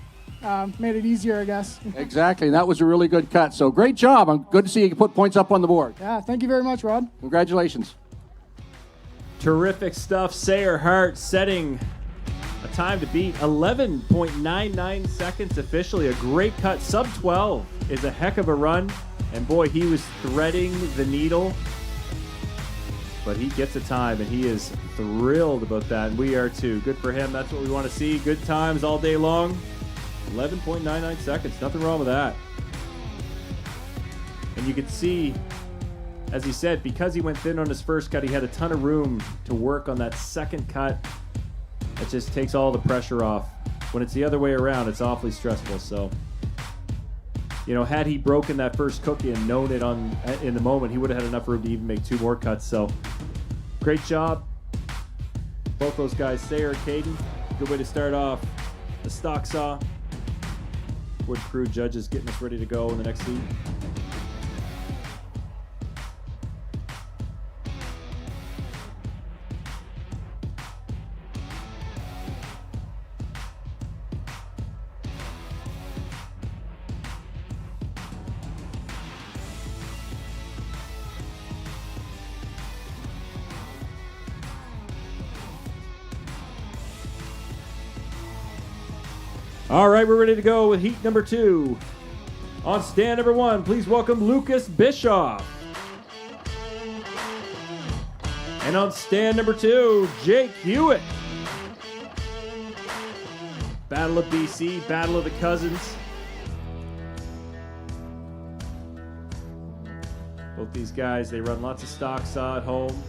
made it easier, I guess. Exactly, and that was a really good cut. So great job. I'm good to see you put points up on the board. Yeah, thank you very much, Rod. Congratulations. Terrific stuff. Sayer Hart setting a time to beat 11.99 seconds officially. A great cut. Sub 12 is a heck of a run. And boy, he was threading the needle. But he gets a time, and he is thrilled about that. And we are too. Good for him. That's what we want to see. Good times all day long. 11.99 seconds. Nothing wrong with that. And you can see, as he said, because he went thin on his first cut, he had a ton of room to work on that second cut. It just takes all the pressure off. When it's the other way around, it's awfully stressful. So, you know, had he broken that first cookie and known it in the moment, he would have had enough room to even make 2 more cuts. So, great job. Both those guys, Sayer and Caden. Good way to start off the stock saw. Wood crew judges getting us ready to go in the next heat. All right, we're ready to go with heat number 2. On stand number 1, please welcome Lucas Bischoff. And on stand number 2, Jake Hewitt. Battle of BC, Battle of the Cousins. Both these guys, they run lots of stock saw at home.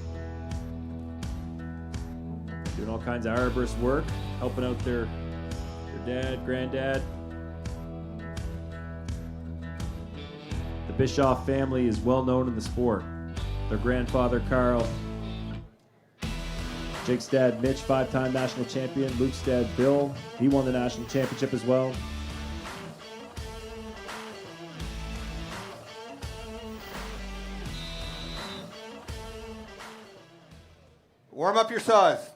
Doing all kinds of arborist work, helping out their dad, granddad. The Bischoff family is well known in the sport. Their grandfather, Carl. Jake's dad, Mitch, 5-time national champion. Luke's dad, Bill, he won the national championship as well. Warm up your saws.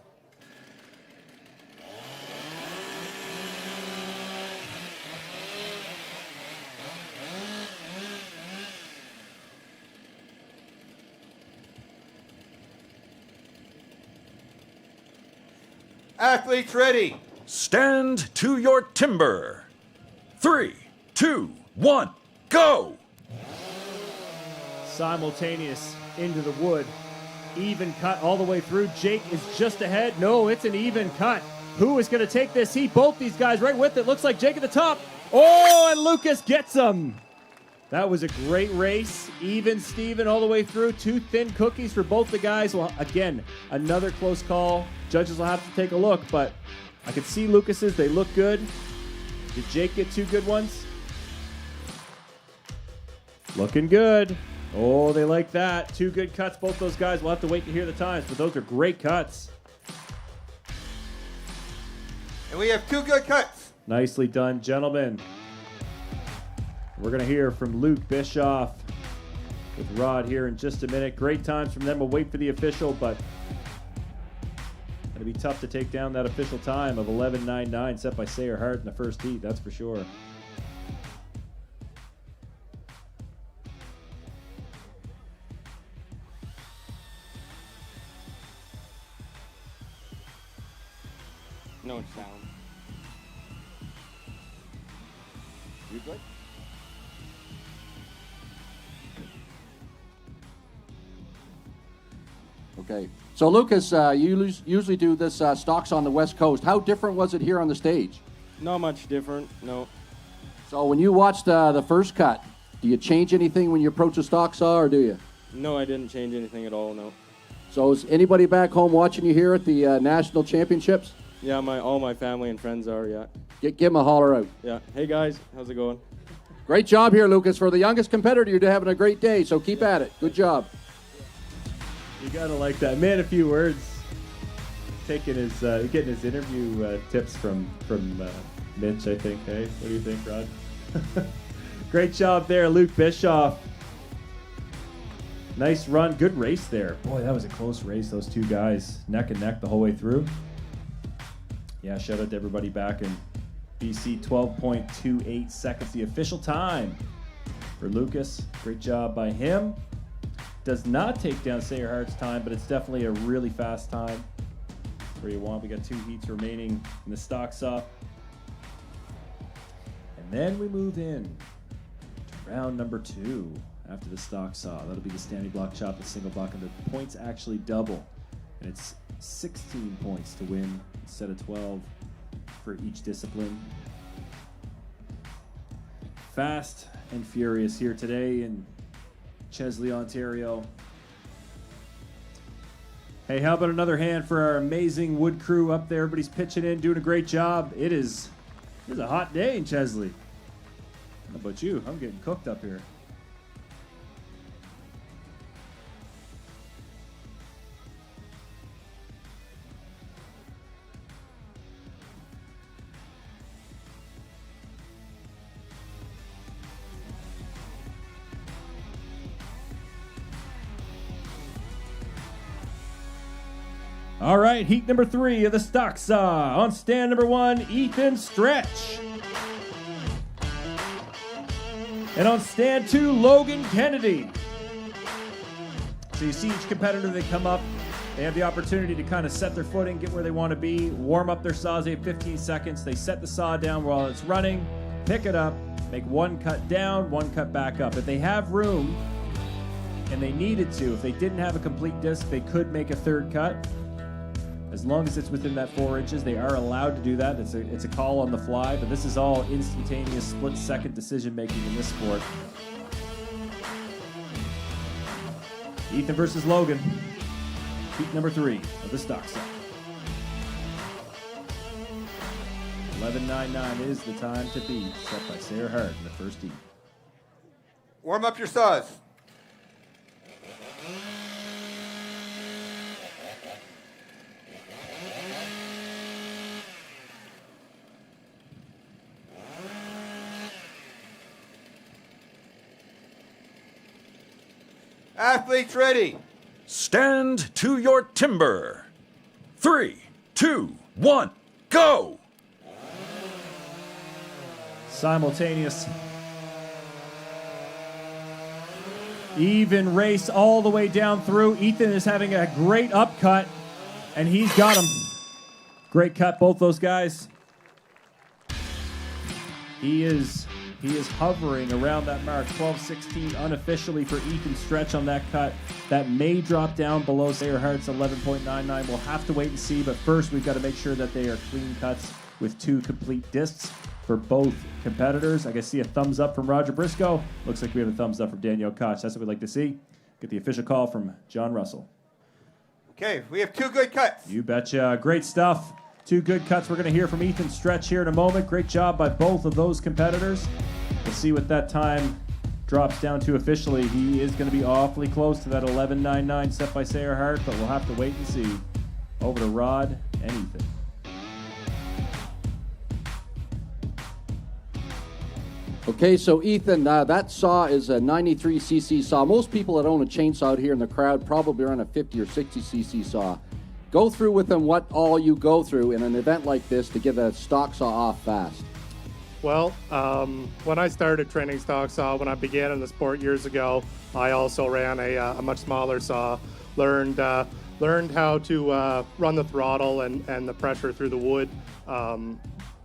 Athletes ready. Stand to your timber. 3, 2, 1, go! Simultaneous into the wood. Even cut all the way through. Jake is just ahead. No, it's an even cut. Who is going to take this heat? Both these guys right with it. Looks like Jake at the top. Oh, and Lucas gets him. That was a great race. Even Steven all the way through. 2 thin cookies for both the guys. Well, again, another close call. Judges will have to take a look, but I can see Lucas's. They look good. Did Jake get 2 good ones? Looking good. Oh, they like that. 2 good cuts. Both those guys. We'll have to wait to hear the times, but those are great cuts. And we have 2 good cuts. Nicely done, gentlemen. We're going to hear from Luke Bischoff with Rod here in just a minute. Great times from them. We'll wait for the official, but it'll be tough to take down that official time of 11.99 set by Sayer Hart in the first heat, that's for sure. No sound. You good? Okay. So, Lucas, you usually do this stocks on the West Coast. How different was it here on the stage? Not much different, no. So, when you watched the first cut, do you change anything when you approach a stock saw, or do you? No, I didn't change anything at all, no. So, is anybody back home watching you here at the National Championships? Yeah, all my family and friends are, yeah. Give them a holler out. Yeah. Hey, guys, how's it going? Great job here, Lucas. For the youngest competitor, you're having a great day, so keep at it. Good job. You gotta like that. Man, a few words. Taking his, getting his interview tips from Mitch, I think. Hey, what do you think, Rod? Great job there, Luke Bischoff. Nice run, good race there. Boy, that was a close race. Those 2 guys neck and neck the whole way through. Yeah, shout out to everybody back in BC. 12.28 seconds, the official time for Lucas. Great job by him. Does not take down Sayer Hart's time, but it's definitely a really fast time where you want. We got 2 heats remaining in the stock saw. And then we move in to round number 2 after the stock saw. That'll be the standing block chop, the single block, and the points actually double. And it's 16 points to win instead of 12 for each discipline. Fast and furious here today in Chesley, Ontario. Hey, how about another hand for our amazing wood crew up there? Everybody's pitching in, doing a great job. It's a hot day in Chesley. How about you? I'm getting cooked up here. All right, heat number 3 of the stock saw. On stand number 1, Ethan Stretch. And on stand 2, Logan Kennedy. So you see each competitor, they come up, they have the opportunity to kind of set their footing, get where they want to be, warm up their saws. They have 15 seconds. They set the saw down while it's running, pick it up, make 1 cut down, 1 cut back up. If they have room, and they needed to, if they didn't have a complete disc, they could make a 3rd cut. As long as it's within that 4 inches, they are allowed to do that. It's a call on the fly, but this is all instantaneous, split-second decision-making in this sport. Ethan versus Logan. Heat number 3 of the stock saw. 11.99 is the time to beat, set by Sayer Hart in the first heat. Warm up your saws. Athletes ready. Stand to your timber. 3, 2, 1, go! Simultaneous. Even race all the way down through. Ethan is having a great upcut, and he's got him. Great cut, both those guys. He is hovering around that mark, 12.16 unofficially for Ethan Stretch on that cut. That may drop down below Sayer Hart's 11.99. We'll have to wait and see, but first we've got to make sure that they are clean cuts with 2 complete discs for both competitors. I can see a thumbs up from Roger Briscoe. Looks like we have a thumbs up from Danielle Koch. That's what we'd like to see. Get the official call from John Russell. Okay, we have 2 good cuts. You betcha. Great stuff. Two good cuts we're going to hear from Ethan Stretch here in a moment. Great job by both of those competitors. We'll see what that time drops down to officially. He is going to be awfully close to that 11.99 set by Sayer Hart, but we'll have to wait and see. Over to Rod and Ethan. Okay, so Ethan, that saw is a 93cc saw. Most people that own a chainsaw out here in the crowd probably run a 50 or 60cc saw. Go through with them what all you go through in an event like this to get a stock saw off fast. Well, when I started training stock saw, when I began in the sport years ago, I also ran a much smaller saw. Learned how to run the throttle and the pressure through the wood,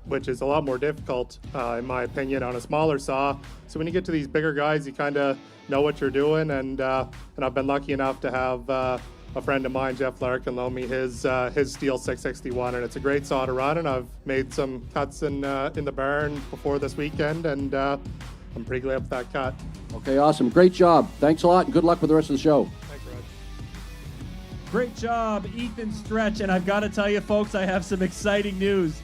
which is a lot more difficult, in my opinion, on a smaller saw. So when you get to these bigger guys, you kind of know what you're doing. And I've been lucky enough to have a friend of mine, Jeff Larkin, loan me his STIHL 661, and it's a great saw to run. And I've made some cuts in the barn before this weekend, and I'm pretty glad with that cut. Okay, awesome. Great job. Thanks a lot, and good luck with the rest of the show. Thanks, Rod. Great job, Ethan Stretch. And I've got to tell you, folks, I have some exciting news.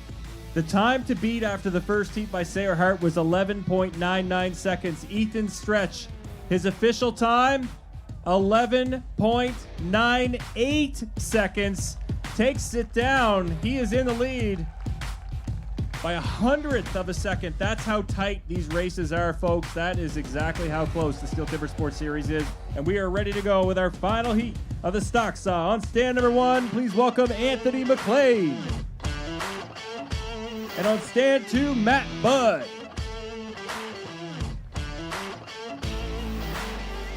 The time to beat after the first heat by Sayer Hart was 11.99 seconds. Ethan Stretch, his official time, 11.98 seconds. Takes it down. He is in the lead by 100th of a second. That's how tight these races are, folks. That is exactly how close the STIHL Timbersports Series is. And we are ready to go with our final heat of the stock saw. On stand number 1, please welcome Anthony McLean. And on stand 2, Matt Budd.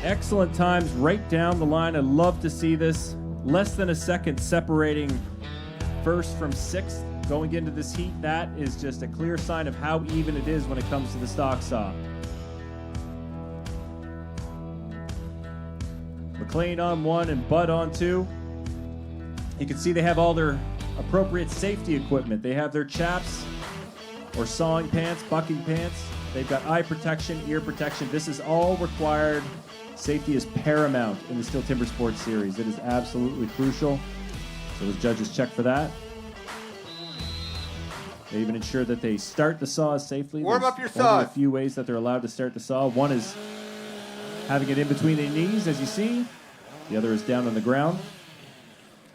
Excellent times right down the line. I love to see this. Less than a second separating first from sixth going into this heat. That is just a clear sign of how even it is when it comes to the stock saw. McLean on 1 and Budd on 2. You can see they have all their appropriate safety equipment. They have their chaps or sawing pants, bucking pants. They've got eye protection, ear protection. This is all required. Safety is paramount in the STIHL Timbersports Series. It is absolutely crucial. So those judges check for that. They even ensure that they start the saws safely. Warm up your saws. Only a few ways that they're allowed to start the saw. One is having it in between their knees, as you see. The other is down on the ground.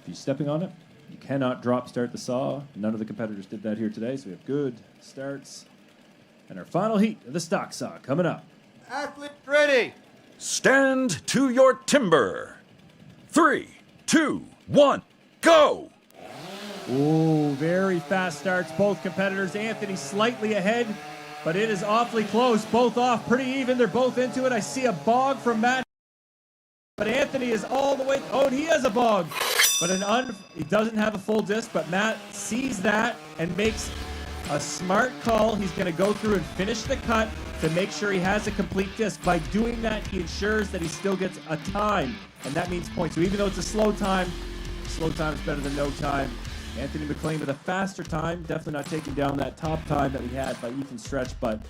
If you're stepping on it, you cannot drop start the saw. None of the competitors did that here today, so we have good starts. And our final heat of the stock saw coming up. Athletes ready. Stand to your timber. 3, 2, 1, go! Ooh, very fast starts. Both competitors. Anthony slightly ahead, but it is awfully close. Both off pretty even. They're both into it. I see a bog from Matt, but Anthony is all the way. Oh, and he has a bog, but he doesn't have a full disc, but Matt sees that and makes a smart call. He's going to go through and finish the cut to make sure he has a complete disc. By doing that, he ensures that he still gets a time, and that means points. So even though it's a slow time is better than no time. Anthony McLean with a faster time, definitely not taking down that top time that we had by Ethan Stretch, but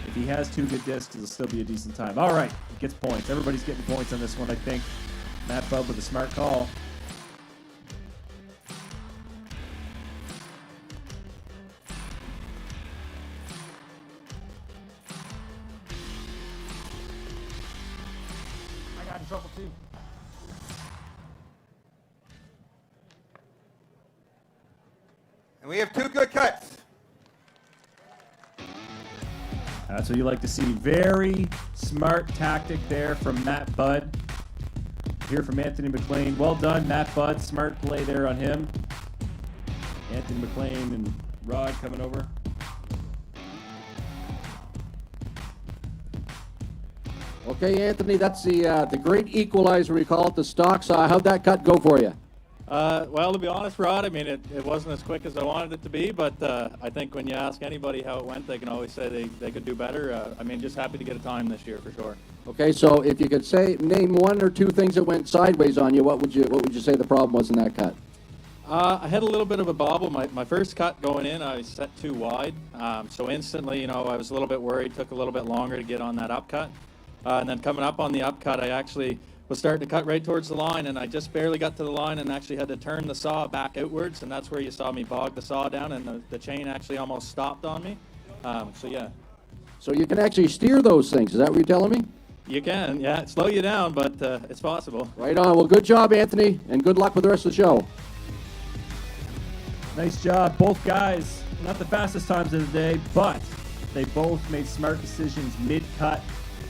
if he has 2 good discs, it'll still be a decent time. All right, he gets points. Everybody's getting points on this one, I think. Matt Budd with a smart call. I got in trouble too. And we have 2 good cuts. That's what you like to see. Very smart tactic there from Matt Budd. Here from Anthony McLean. Well done, Matt Budd. Smart play there on him. Anthony McLean and Rod coming over. Okay, Anthony, that's the great equalizer, we call it, the stock saw. How'd that cut go for you? Well, to be honest, Rod, I mean, it wasn't as quick as I wanted it to be, but I think when you ask anybody how it went, they can always say they could do better. I mean, just happy to get a time this year for sure. Okay, so if you could name 1 or 2 things that went sideways on you, what would you say the problem was in that cut? I had a little bit of a bobble. My first cut going in, I set too wide, so instantly, I was a little bit worried. Took a little bit longer to get on that upcut, and then coming up on the upcut, I actually was starting to cut right towards the line, and I just barely got to the line and actually had to turn the saw back outwards, and that's where you saw me bog the saw down, and the chain actually almost stopped on me. So yeah. So you can actually steer those things. Is that what you're telling me? You can, yeah. Slow you down, but it's possible. Right on. Well, good job, Anthony, and good luck with the rest of the show. Nice job. Both guys, not the fastest times of the day, but they both made smart decisions mid-cut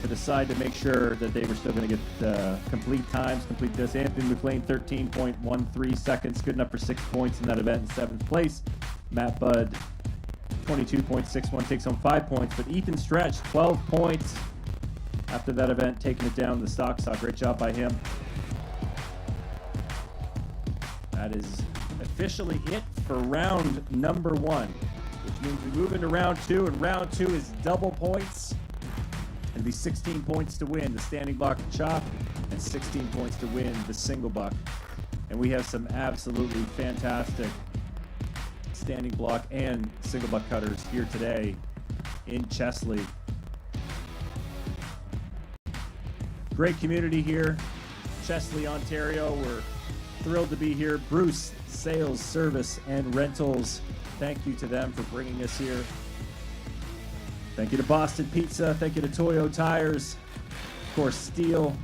to decide to make sure that they were still going to get complete times, complete this. Anthony McLean, 13.13 seconds, good enough for 6 points in that event in 7th place. Matt Budd, 22.61, takes home 5 points, but Ethan Stretch, 12 points after that event, taking it down the stock saw. Great job by him. That is officially it for round number 1, which means we move into round 2, and round 2 is double points. It'll be 16 points to win the standing block chop and 16 points to win the single buck. And we have some absolutely fantastic standing block and single buck cutters here today in Chesley. Great community here, Chesley, Ontario. We're thrilled to be here. Bruce Sales, Service, and Rentals. Thank you to them for bringing us here. Thank you to Boston Pizza. Thank you to Toyo Tires. Of course, STIHL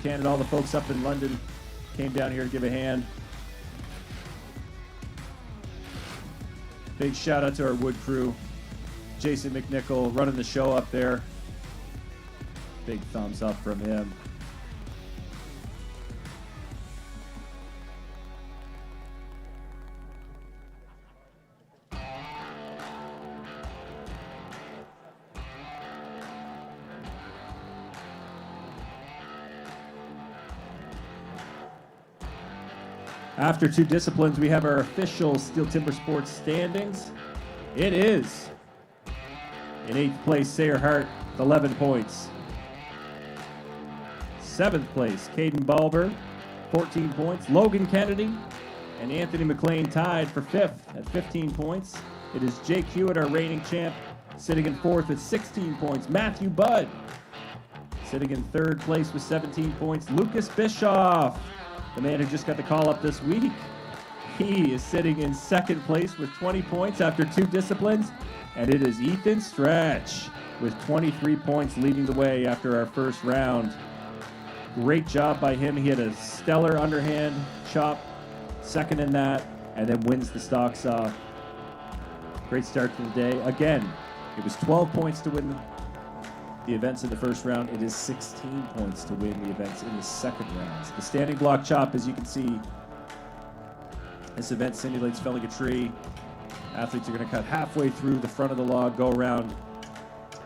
Canada. All the folks up in London came down here to give a hand. Big shout out to our wood crew. Jason McNichol running the show up there. Big thumbs up from him. After 2 disciplines, we have our official STIHL Timbersports standings. It is in 8th place, Sayer Hart with 11 points. 7th place, Caden Balber, 14 points. Logan Kennedy and Anthony McLean tied for 5th at 15 points. It is Jake Hewitt, our reigning champ, sitting in 4th at 16 points. Matthew Budd sitting in 3rd place with 17 points. Lucas Bischoff, the man who just got the call up this week, he is sitting in 2nd place with 20 points after 2 disciplines. And it is Ethan Stretch with 23 points leading the way after our first round. Great job by him. He had a stellar underhand chop, 2nd in that, and then wins the stock saw. Great start to the day. Again, it was 12 points to win the events in the first round. It is 16 points to win the events in the second round. The standing block chop, as you can see, this event simulates felling a tree. Athletes are going to cut halfway through the front of the log, go around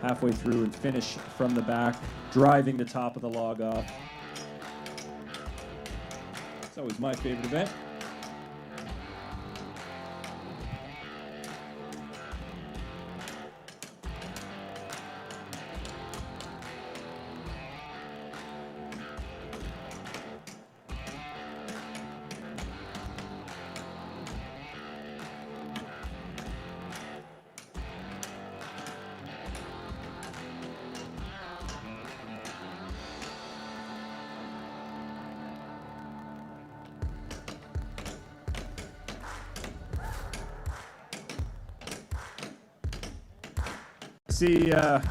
halfway through and finish from the back, driving the top of the log off. It's always my favorite event. I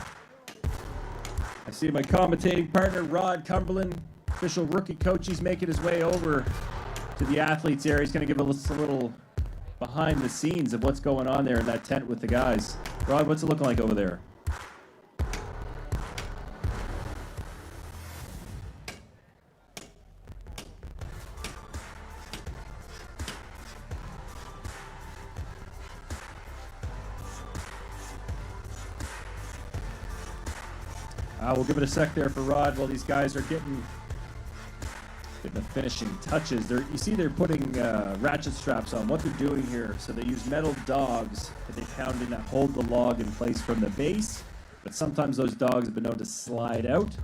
see my commentating partner, Rod Cumberland, official rookie coach. He's making his way over to the athletes area. He's going to give us a little behind the scenes of what's going on there in that tent with the guys. Rod, what's it looking like over there? We'll give it a sec there for Rod while these guys are getting the finishing touches. You see they're putting ratchet straps on. What they're doing here, so they use metal dogs that they pound in that hold the log in place from the base, but sometimes those dogs have been known to slide out.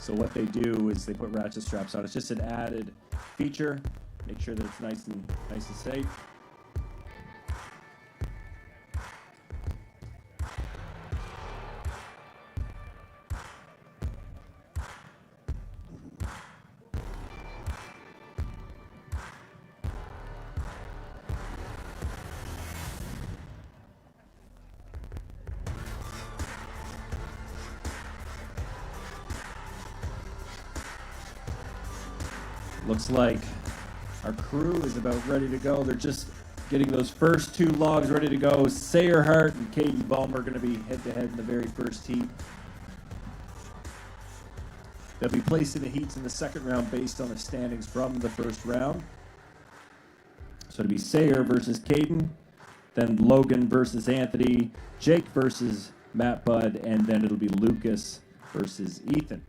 So what they do is they put ratchet straps on. It's just an added feature. Make sure that it's nice and safe. Looks like our crew is about ready to go. They're just getting those first 2 logs ready to go. Sayer Hart and Caden Balmer are going to be head-to-head in the very first heat. They'll be placing the heats in the second round based on the standings from the first round. So it'll be Sayer versus Caden, then Logan versus Anthony, Jake versus Matt Budd, and then it'll be Lucas versus Ethan,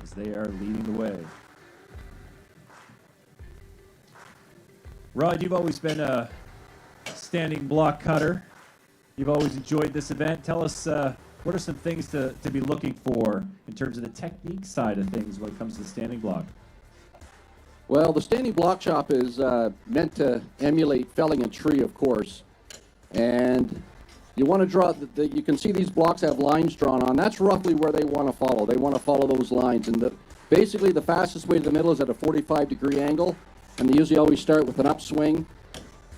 as they are leading the way. Rod, you've always been a standing block cutter. You've always enjoyed this event. Tell us, what are some things to be looking for in terms of the technique side of things when it comes to the standing block? Well, the standing block chop is meant to emulate felling a tree, of course. And you want to draw, you can see these blocks have lines drawn on. That's roughly where they want to follow. They want to follow those lines. And basically the fastest way to the middle is at a 45-degree angle. And they usually always start with an upswing.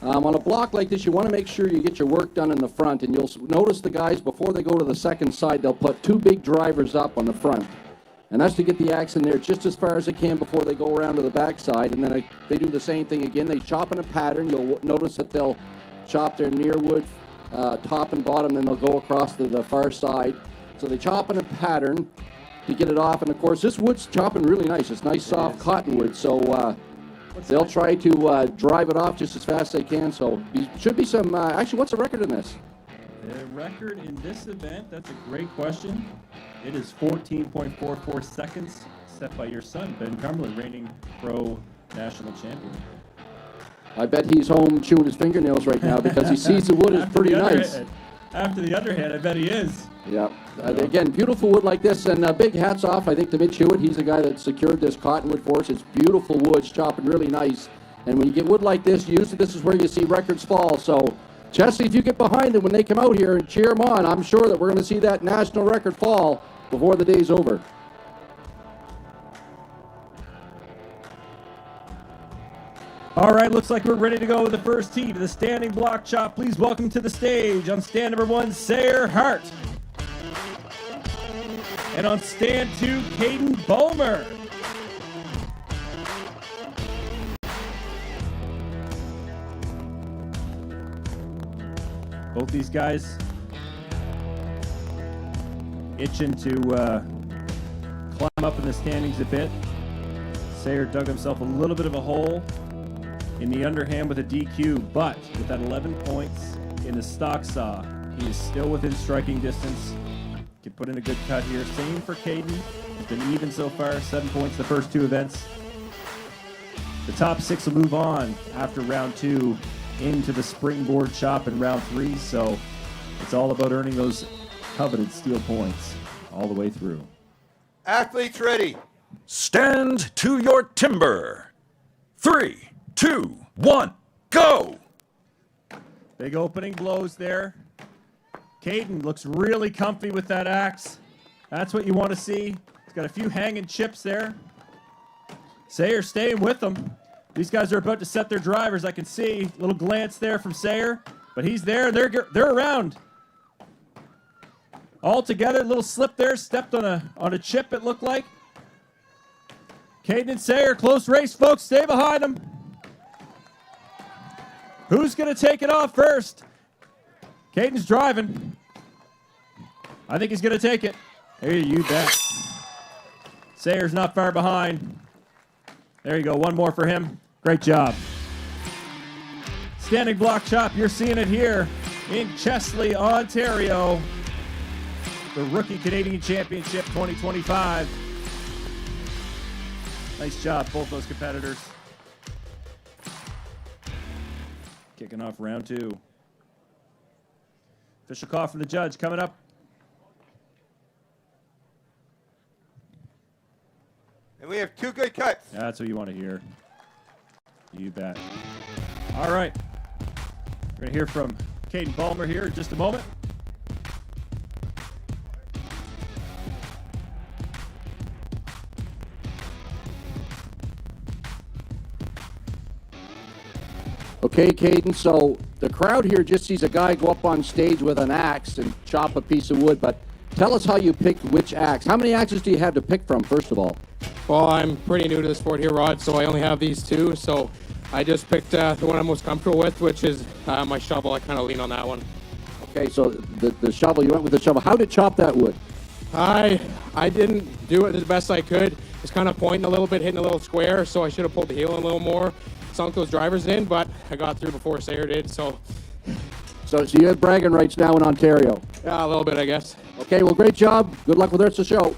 On a block like this, you want to make sure you get your work done in the front. And you'll notice the guys, before they go to the second side, they'll put 2 big drivers up on the front. And that's to get the axe in there just as far as they can before they go around to the back side. And then they do the same thing again. They chop in a pattern. You'll notice that they'll chop their near wood, top and bottom, then they'll go across to the far side. So they chop in a pattern to get it off. And of course, this wood's chopping really nice. It's nice, soft cottonwood. So they'll try to drive it off just as fast as they can. So should be some, actually, what's the record in this? The record in this event, that's a great question. It is 14.44 seconds, set by your son, Ben Cumberland, reigning pro national champion. I bet he's home chewing his fingernails right now because he sees the wood is pretty nice. After the underhand, I bet he is. Yeah. Again, beautiful wood like this, and big hats off, I think, to Mitch Hewitt. He's the guy that secured this cottonwood for us. It's beautiful wood, it's chopping really nice. And when you get wood like this, usually this is where you see records fall. So, Chesley, if you get behind them when they come out here and cheer them on, I'm sure that we're going to see that national record fall before the day's over. All right, looks like we're ready to go with the first heat of the standing block chop. Please welcome to the stage on stand number 1, Sayer Hart. And on stand 2, Caden Balmer. Both these guys itching to climb up in the standings a bit. Sayer dug himself a little bit of a hole in the underhand with a DQ, but with that 11 points in the stock saw, he is still within striking distance. Can put in a good cut here. Same for Caden. It's been even so far, 7 points the first 2 events. The top 6 will move on after round 2 into the springboard chop in round 3, so it's all about earning those coveted steel points all the way through. Athletes ready. Stand to your timber. 3, 2, 1, go! Big opening blows there. Caden looks really comfy with that axe. That's what you want to see. He's got a few hanging chips there. Sayer staying with them. These guys are about to set their drivers. I can see a little glance there from Sayer, but he's there. They're around. All together, little slip there. Stepped on a chip, it looked like. Caden and Sayer, close race, folks. Stay behind them. Who's going to take it off first? Caden's driving. I think he's going to take it. There you bet. Sayer's not far behind. There you go. One more for him. Great job. Standing block chop. You're seeing it here in Chesley, Ontario. The Rookie Canadian Championship 2025. Nice job, both those competitors. Kicking off round 2. Official call from the judge coming up. And we have 2 good cuts. That's what you want to hear. You bet. All right. We're going to hear from Caden Balmer here in just a moment. Okay, Caden, so the crowd here just sees a guy go up on stage with an axe and chop a piece of wood, but tell us how you picked which axe. How many axes do you have to pick from, first of all? Well, I'm pretty new to the sport here, Rod, so I only have these two. So I just picked the one I'm most comfortable with, which is my shovel. I kind of lean on that one. Okay, so the shovel, you went with the shovel. How to chop that wood? I didn't do it the best I could. It's kind of pointing a little bit, hitting a little square, so I should have pulled the heel in a little more, sunk those drivers in, but I got through before Sayer did, so. So you have bragging rights now in Ontario? Yeah, a little bit, I guess. Okay, well, great job. Good luck with the rest of the show.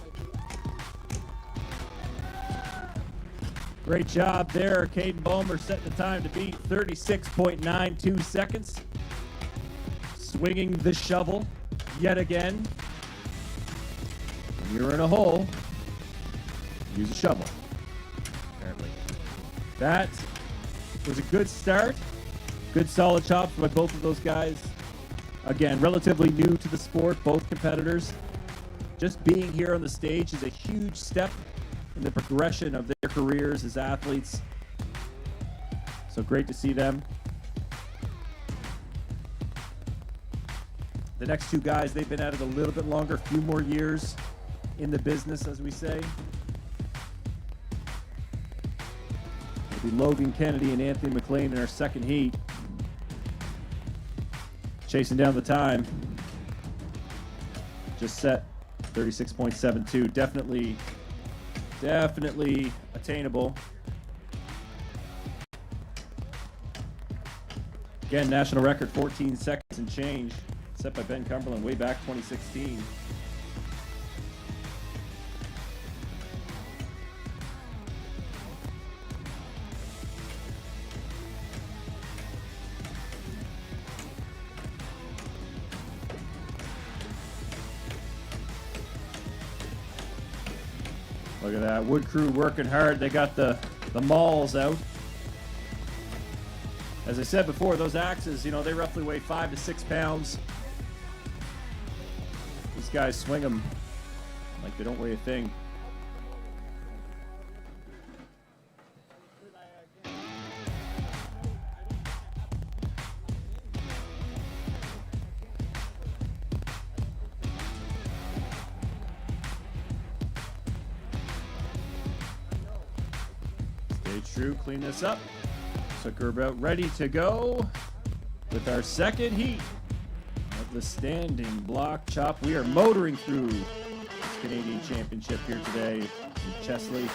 Great job there. Caden Bulmer set the time to beat 36.92 seconds. Swinging the shovel yet again. When you're in a hole, use a shovel, apparently. That was a good start. Good solid chops by both of those guys. Again, relatively new to the sport, both competitors. Just being here on the stage is a huge step in the progression of their careers as athletes. So great to see them. The next two guys, they've been at it a little bit longer, a few more years in the business, as we say. It'll be Logan Kennedy and Anthony McLean in our second heat. Chasing down the time. Just set 36.72. Definitely attainable. Again, national record 14 seconds and change, set by Ben Cumberland way back 2016. Look at that, wood crew working hard. They got the mauls out. As I said before, those axes, you know, they roughly weigh 5 to 6 pounds. These guys swing them like they don't weigh a thing. Stay true, clean this up. So we're about ready to go with our second heat of the standing block chop. We are motoring through this Canadian Championship here today in Chesley.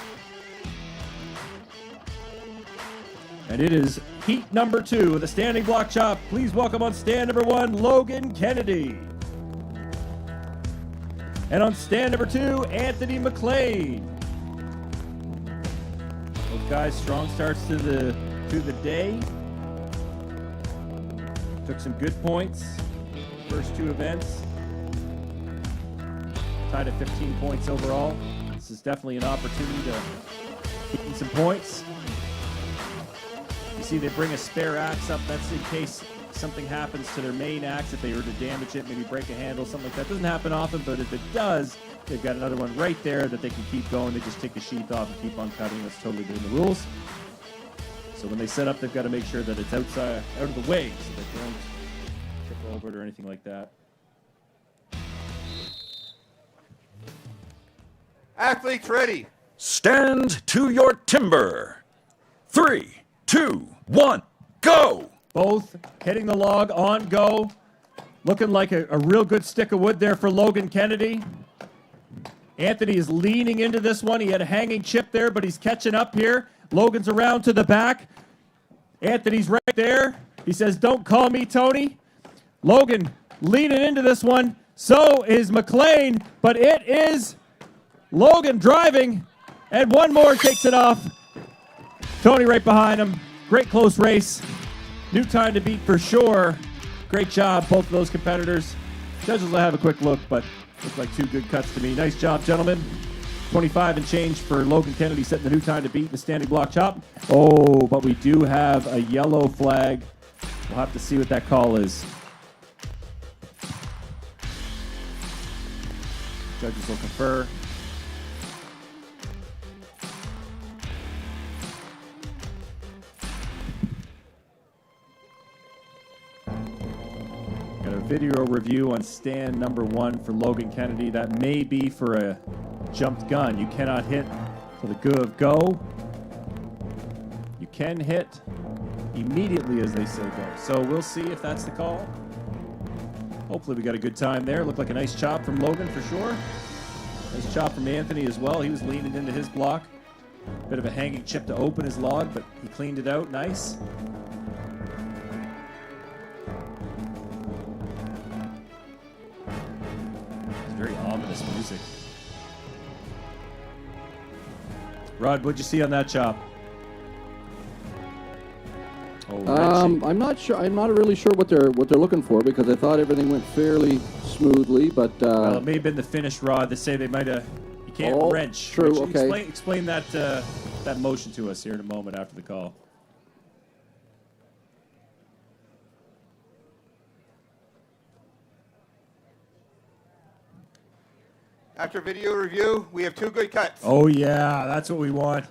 And it is heat number 2 of the standing block chop. Please welcome on stand number 1, Logan Kennedy. And on stand number 2, Anthony McLean. Both guys, strong starts to the day. Took some good points first 2 events. Tied at 15 points overall. This is definitely an opportunity to keep in some points. You see they bring a spare axe up. That's in case something happens to their main axe, if they were to damage it, maybe break a handle, something like that. Doesn't happen often, but if it does, they've got another one right there that they can keep going. They just take the sheath off and keep on cutting. That's totally within the rules. So when they set up, they've got to make sure that it's out of the way so they don't trip over it or anything like that. Athletes ready. Stand to your timber. 3, 2, 1, go! Both hitting the log on go. Looking like a real good stick of wood there for Logan Kennedy. Anthony is leaning into this one. He had a hanging chip there, but he's catching up here. Logan's around to the back. Anthony's right there. He says, "Don't call me Tony." Logan leaning into this one. So is McLean, but it is Logan driving, and one more takes it off. Tony right behind him. Great close race. New time to beat for sure. Great job, both of those competitors. Judges will have a quick look, but look like 2 good cuts to me. Nice job, gentlemen. 25 and change for Logan Kennedy, setting the new time to beat the standing block chop. Oh, but we do have a yellow flag. We'll have to see what that call is. Judges will confer. Got a video review on stand number 1 for Logan Kennedy. That may be for a jumped gun. You cannot hit So the go. You can hit immediately as they say go. So we'll see if that's the call. Hopefully we got a good time there. Looked like a nice chop from Logan for sure. Nice chop from Anthony as well. He was leaning into his block. Bit of a hanging chip to open his log, but he cleaned it out. Nice. It's very ominous music. Rod, what'd you see on that chop? Oh, I'm not sure. I'm not really sure what they're looking for because I thought everything went fairly smoothly, but well, it may have been the finished rod. They say they might have. You can't wrench. True. Wrench. Okay. Explain that that motion to us here in a moment after the call. After video review, we have 2 good cuts. Oh yeah, that's what we want.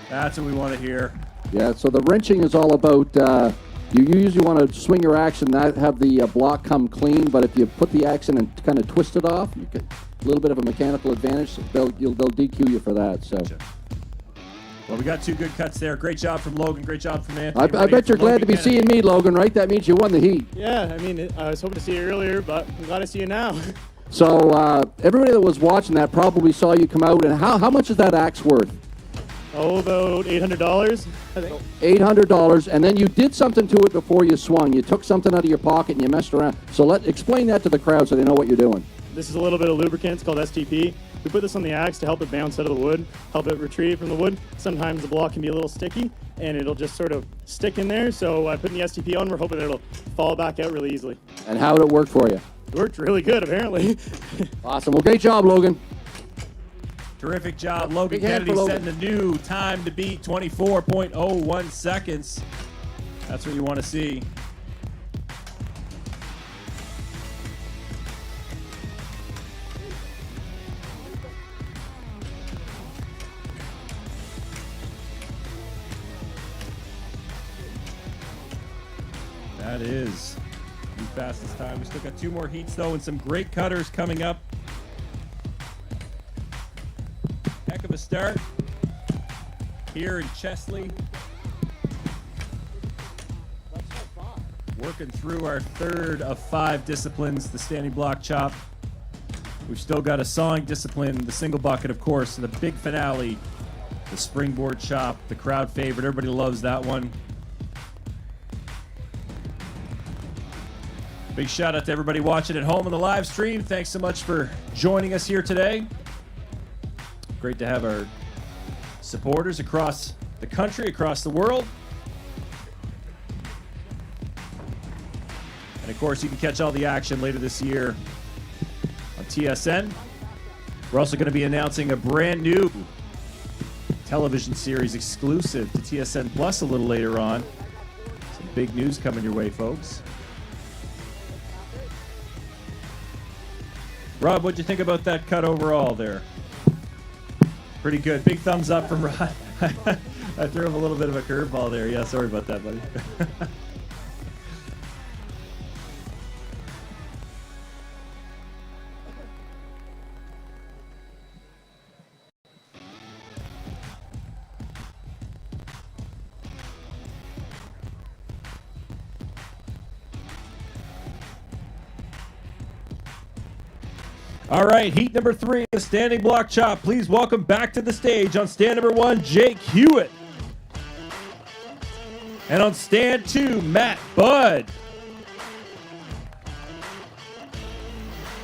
That's what we want to hear. yeah. So the wrenching is all about. You usually want to swing your axe and not have the block come clean, but if you put the axe in and kind of twist it off, you get a little bit of a mechanical advantage. So they'll DQ you for that. So. Gotcha. Well, we got 2 good cuts there. Great job from Logan. Great job from Anthony. I bet you're glad to be seeing me, Logan, right? That means you won the heat. Yeah, I mean, I was hoping to see you earlier, but I'm glad to see you now. So everybody that was watching that probably saw you come out. And how much is that axe worth? Oh, about $800, I think. $800, and then you did something to it before you swung. You took something out of your pocket and you messed around. So explain that to the crowd so they know what you're doing. This is a little bit of lubricant. It's called STP. We put this on the axe to help it bounce out of the wood, help it retrieve from the wood. Sometimes the block can be a little sticky, and it'll just sort of stick in there. So I put the STP on. We're hoping that it'll fall back out really easily. And how did it work for you? It worked really good, apparently. Awesome. Well, great job, Logan. Terrific job. Logan Big hand Kennedy for setting a new time to beat, 24.01 seconds. That's what you want to see. That is the fastest time. We still got 2 more heats though, and some great cutters coming up. Heck of a start here in Chesley. Working through our 3rd of 5 disciplines, the standing block chop. We've still got a sawing discipline, the single bucket, of course, and the big finale, the springboard chop, the crowd favorite. Everybody loves that one. Big shout out to everybody watching at home on the live stream. Thanks so much for joining us here today. Great to have our supporters across the country, across the world. And of course, you can catch all the action later this year on TSN. We're also going to be announcing a brand new television series exclusive to TSN Plus a little later on. Some big news coming your way, folks. Rob, what'd you think about that cut overall there? Pretty good. Big thumbs up from Rod. I threw him a little bit of a curveball there. Yeah, sorry about that, buddy. All right, heat number 3, the standing block chop. Please welcome back to the stage on stand number 1, Jake Hewitt. And on stand 2, Matt Budd.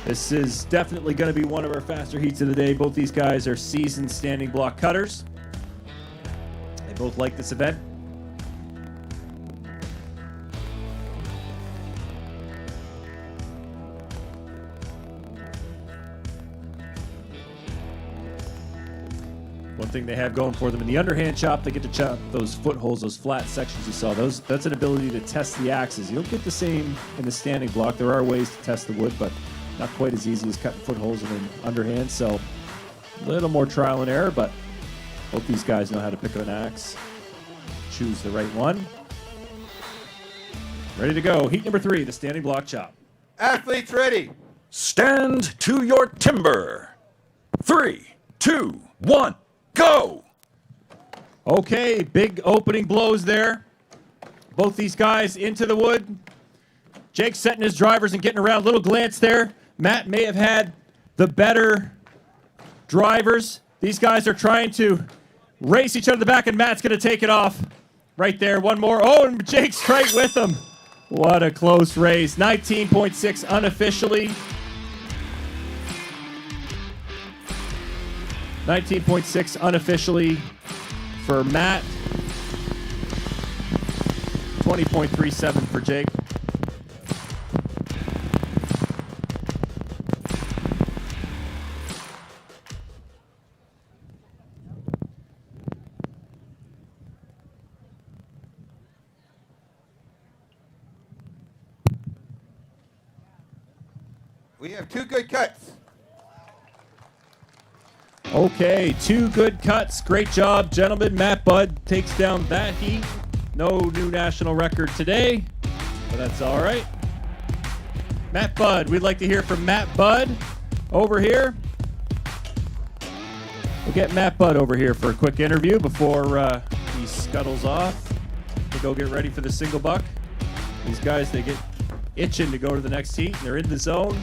This is definitely going to be one of our faster heats of the day. Both these guys are seasoned standing block cutters. They both like this event. One thing they have going for them in the underhand chop, they get to chop those footholds, those flat sections you saw. That's an ability to test the axes. You don't get the same in the standing block. There are ways to test the wood, but not quite as easy as cutting footholds in an underhand. So a little more trial and error, but both these guys know how to pick up an axe, choose the right one. Ready to go. Heat number 3, the standing block chop. Athletes ready. Stand to your timber. 3, 2, 1, go! Okay, big opening blows there. Both these guys into the wood. Jake setting his drivers and getting around. Little glance there. Matt may have had the better drivers. These guys are trying to race each other in the back, and Matt's going to take it off. Right there, one more. Oh, and Jake's right with him. What a close race. 19.6 unofficially. 19.6 unofficially for Matt. 20.37 for Jake. We have 2 good cuts. Okay, 2 good cuts. Great job, gentlemen. Matt Budd takes down that heat. No new national record today, but that's all right. Matt Budd, we'd like to hear from Matt Budd over here. We'll get Matt Budd over here for a quick interview before he scuttles off to go get ready for the single buck. These guys, they get itching to go to the next heat, and they're in the zone.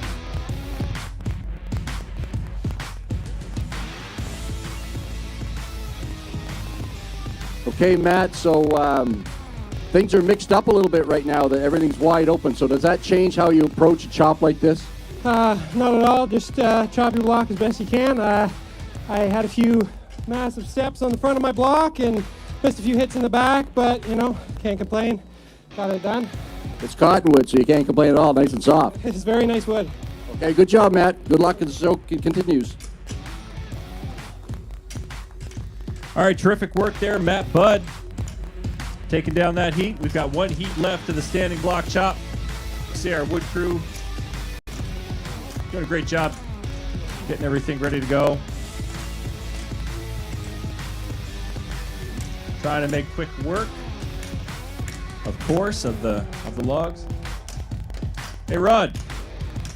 Okay, Matt, so things are mixed up a little bit right now, that everything's wide open. So does that change how you approach a chop like this? Not at all. Just chop your block as best you can. I had a few massive steps on the front of my block and missed a few hits in the back, but, you know, can't complain. Got it done. It's cottonwood, so you can't complain at all. Nice and soft. It's very nice wood. Okay, good job, Matt. Good luck as the show continues. All right, terrific work there, Matt Budd. Taking down that heat. We've got 1 heat left to the standing block chop. See our wood crew doing a great job getting everything ready to go. Trying to make quick work, of course, of the logs. Hey, Rod,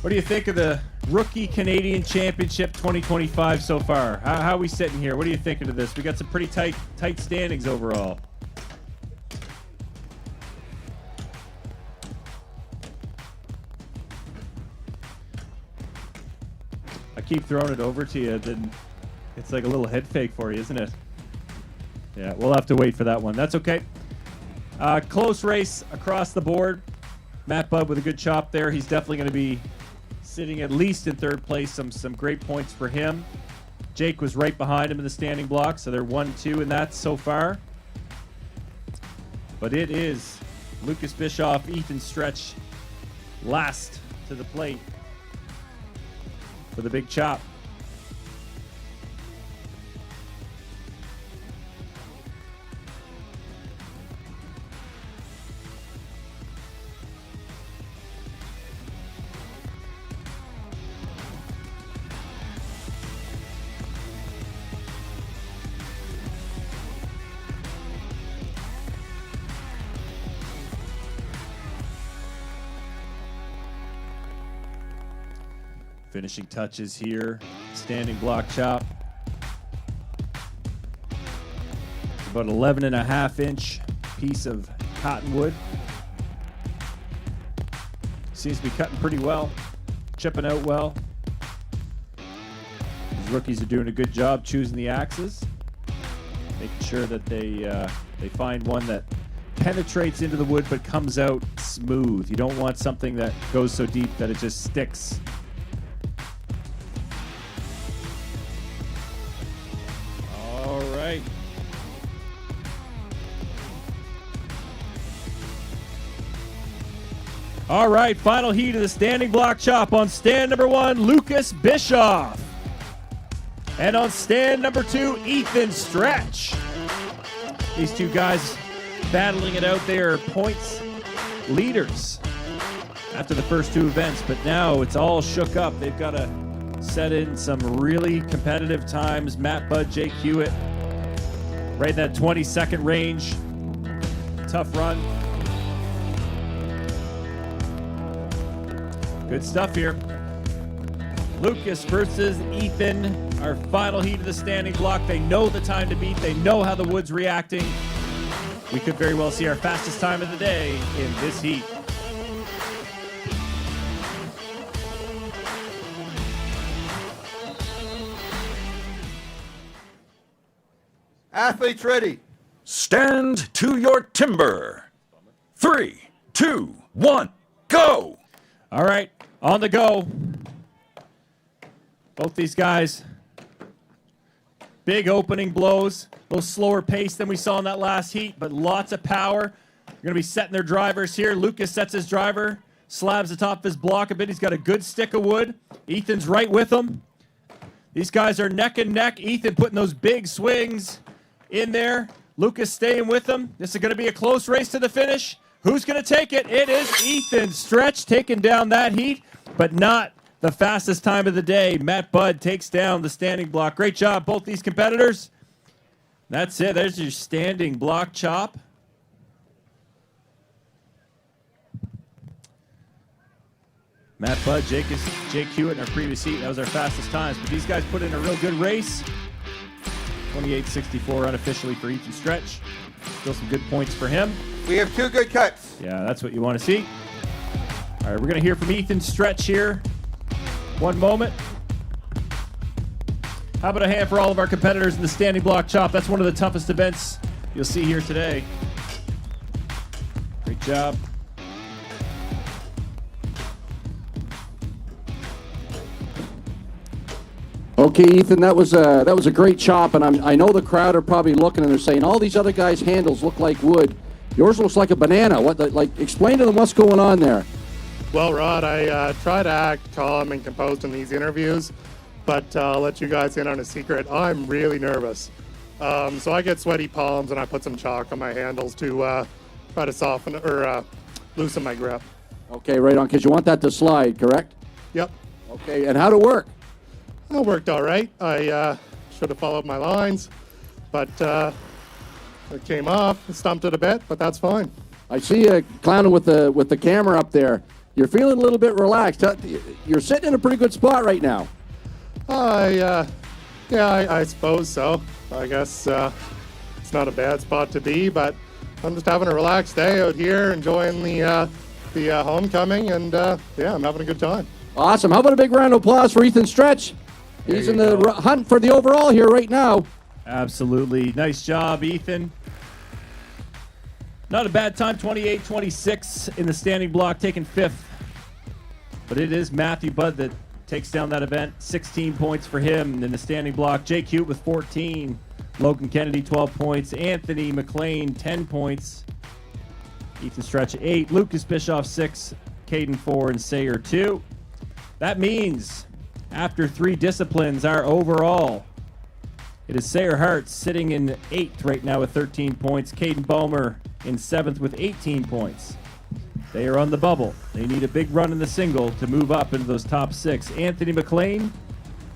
what do you think of the Rookie Canadian Championship 2025 so far? How are we sitting here? What are you thinking of this? We got some pretty tight standings overall. I keep throwing it over to you, then it's like a little head fake for you, isn't it? Yeah, we'll have to wait for that one. That's okay. Close race across the board. Matt Budd with a good chop there. He's definitely going to be sitting at least in 3rd place. Some great points for him. Jake was right behind him in the standing block, so they're 1-2 in that so far. But it is Lucas Bischoff, Ethan Stretch last to the plate for the big chop. Finishing touches here, standing block chop. About 11.5-inch piece of cottonwood. Seems to be cutting pretty well, chipping out well. These rookies are doing a good job choosing the axes, making sure that they find one that penetrates into the wood but comes out smooth. You don't want something that goes so deep that it just sticks. All right. All right, final heat of the standing block chop. On stand number 1, Lucas Bischoff. And on stand number 2, Ethan Stretch. These two guys battling it out there, points leaders after the first 2 events, but now it's all shook up. They've got to set in some really competitive times. Matt Budd, Jake Hewitt, right in that 20-second range. Tough run. Good stuff here. Lucas versus Ethan, our final heat of the standing block. They know the time to beat. They know how the wood's reacting. We could very well see our fastest time of the day in this heat. Athletes ready. Stand to your timber. 3, 2, 1, go! All right, on the go. Both these guys, big opening blows, a little slower pace than we saw in that last heat, but lots of power. They're going to be setting their drivers here. Lucas sets his driver, slabs the top of his block a bit. He's got a good stick of wood. Ethan's right with him. These guys are neck and neck. Ethan putting those big swings in there. Lucas staying with him. This is going to be a close race to the finish. Who's going to take it? It is Ethan Stretch taking down that heat, but not the fastest time of the day. Matt Budd takes down the standing block. Great job, both these competitors. That's it. There's your standing block chop. Matt Budd, Jake Hewitt in our previous heat. That was our fastest times. But these guys put in a real good race. 28-64 unofficially for Ethan Stretch. Still some good points for him. We have 2 good cuts. Yeah, that's what you want to see. All right, we're going to hear from Ethan Stretch here. One moment. How about a hand for all of our competitors in the standing block chop? That's one of the toughest events you'll see here today. Great job. Okay, Ethan, that was a great chop, and I know the crowd are probably looking and they're saying all these other guys' handles look like wood. Yours looks like a banana. Explain to them what's going on there. Well, Rod, I try to act calm and composed in these interviews, but I'll let you guys in on a secret. I'm really nervous. So I get sweaty palms and I put some chalk on my handles to try to soften or loosen my grip. Okay, right on, because you want that to slide, correct? Yep. Okay, and how'd it work? It worked all right. I should have followed my lines, but it came off, stumped it a bit, but that's fine. I see you clowning with the camera up there. You're feeling a little bit relaxed. You're sitting in a pretty good spot right now. I suppose so. I guess it's not a bad spot to be, but I'm just having a relaxed day out here, enjoying the homecoming, and yeah, I'm having a good time. Awesome. How about a big round of applause for Ethan Stretch? He's in the hunt for the overall here right now. Absolutely. Nice job, Ethan. Not a bad time, 28-26 in the standing block, taking 5th. But it is Matthew Budd that takes down that event. 16 points for him in the standing block. Jake Hewitt with 14. Logan Kennedy, 12 points. Anthony McLean, 10 points. Ethan Stretch, 8. Lucas Bischoff, 6. Caden, 4. And Sayer, 2. That means after 3 disciplines, our overall, it is Sayer Hart sitting in 8th right now with 13 points. Caden Bomer in 7th with 18 points. They are on the bubble. They need a big run in the single to move up into those top 6. Anthony McLean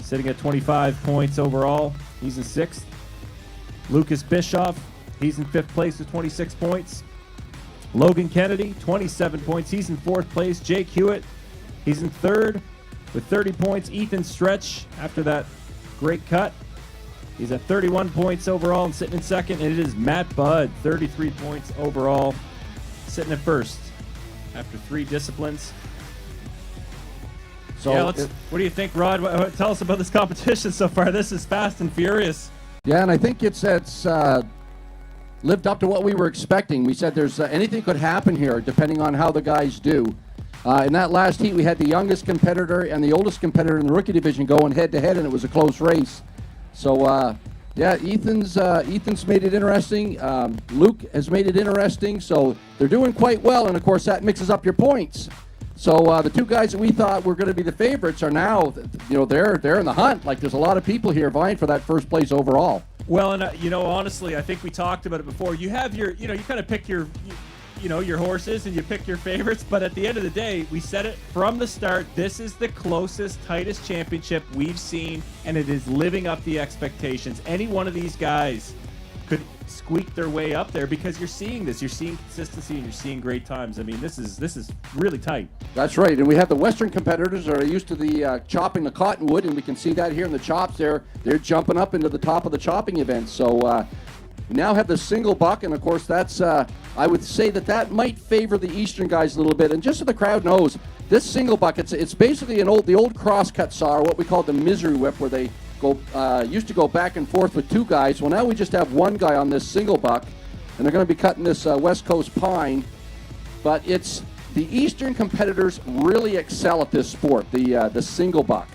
sitting at 25 points overall. He's in 6th. Lucas Bischoff, he's in 5th place with 26 points. Logan Kennedy, 27 points. He's in 4th place. Jake Hewitt, he's in 3rd with 30 points. Ethan Stretch, after that great cut, he's at 31 points overall and sitting in 2nd. And it is Matt Budd, 33 points overall, sitting at 1st after 3 disciplines. So, yeah, what do you think, Rod? Tell us about this competition so far. This is fast and furious. Yeah, and I think it's lived up to what we were expecting. We said there's anything could happen here depending on how the guys do. In that last heat, we had the youngest competitor and the oldest competitor in the rookie division going head-to-head, and it was a close race. So, yeah, Ethan's made it interesting. Luke has made it interesting. So they're doing quite well, and of course that mixes up your points. So the 2 guys that we thought were going to be the favorites are now, they're in the hunt. Like, there's a lot of people here vying for that 1st place overall. Well, and honestly, I think we talked about it before. You have your, you kind of pick your horses and you pick your favorites, but at the end of the day, we said it from the start, this is the closest, tightest championship we've seen, and it is living up the expectations. Any one of these guys could squeak their way up there because you're seeing this. You're seeing consistency and you're seeing great times. I mean, this is really tight. That's right, and we have the Western competitors that are used to the chopping the cottonwood, and we can see that here in the chops. They're jumping up into the top of the chopping event. So we now have the single buck, and of course that's I would say that might favor the Eastern guys a little bit. And just so the crowd knows, this single buck, it's basically the old crosscut saw, or what we call the misery whip, where they used to go back and forth with two guys. Well, now we just have one guy on this single buck, and they're going to be cutting this West Coast pine. But it's the Eastern competitors really excel at this sport, the single buck.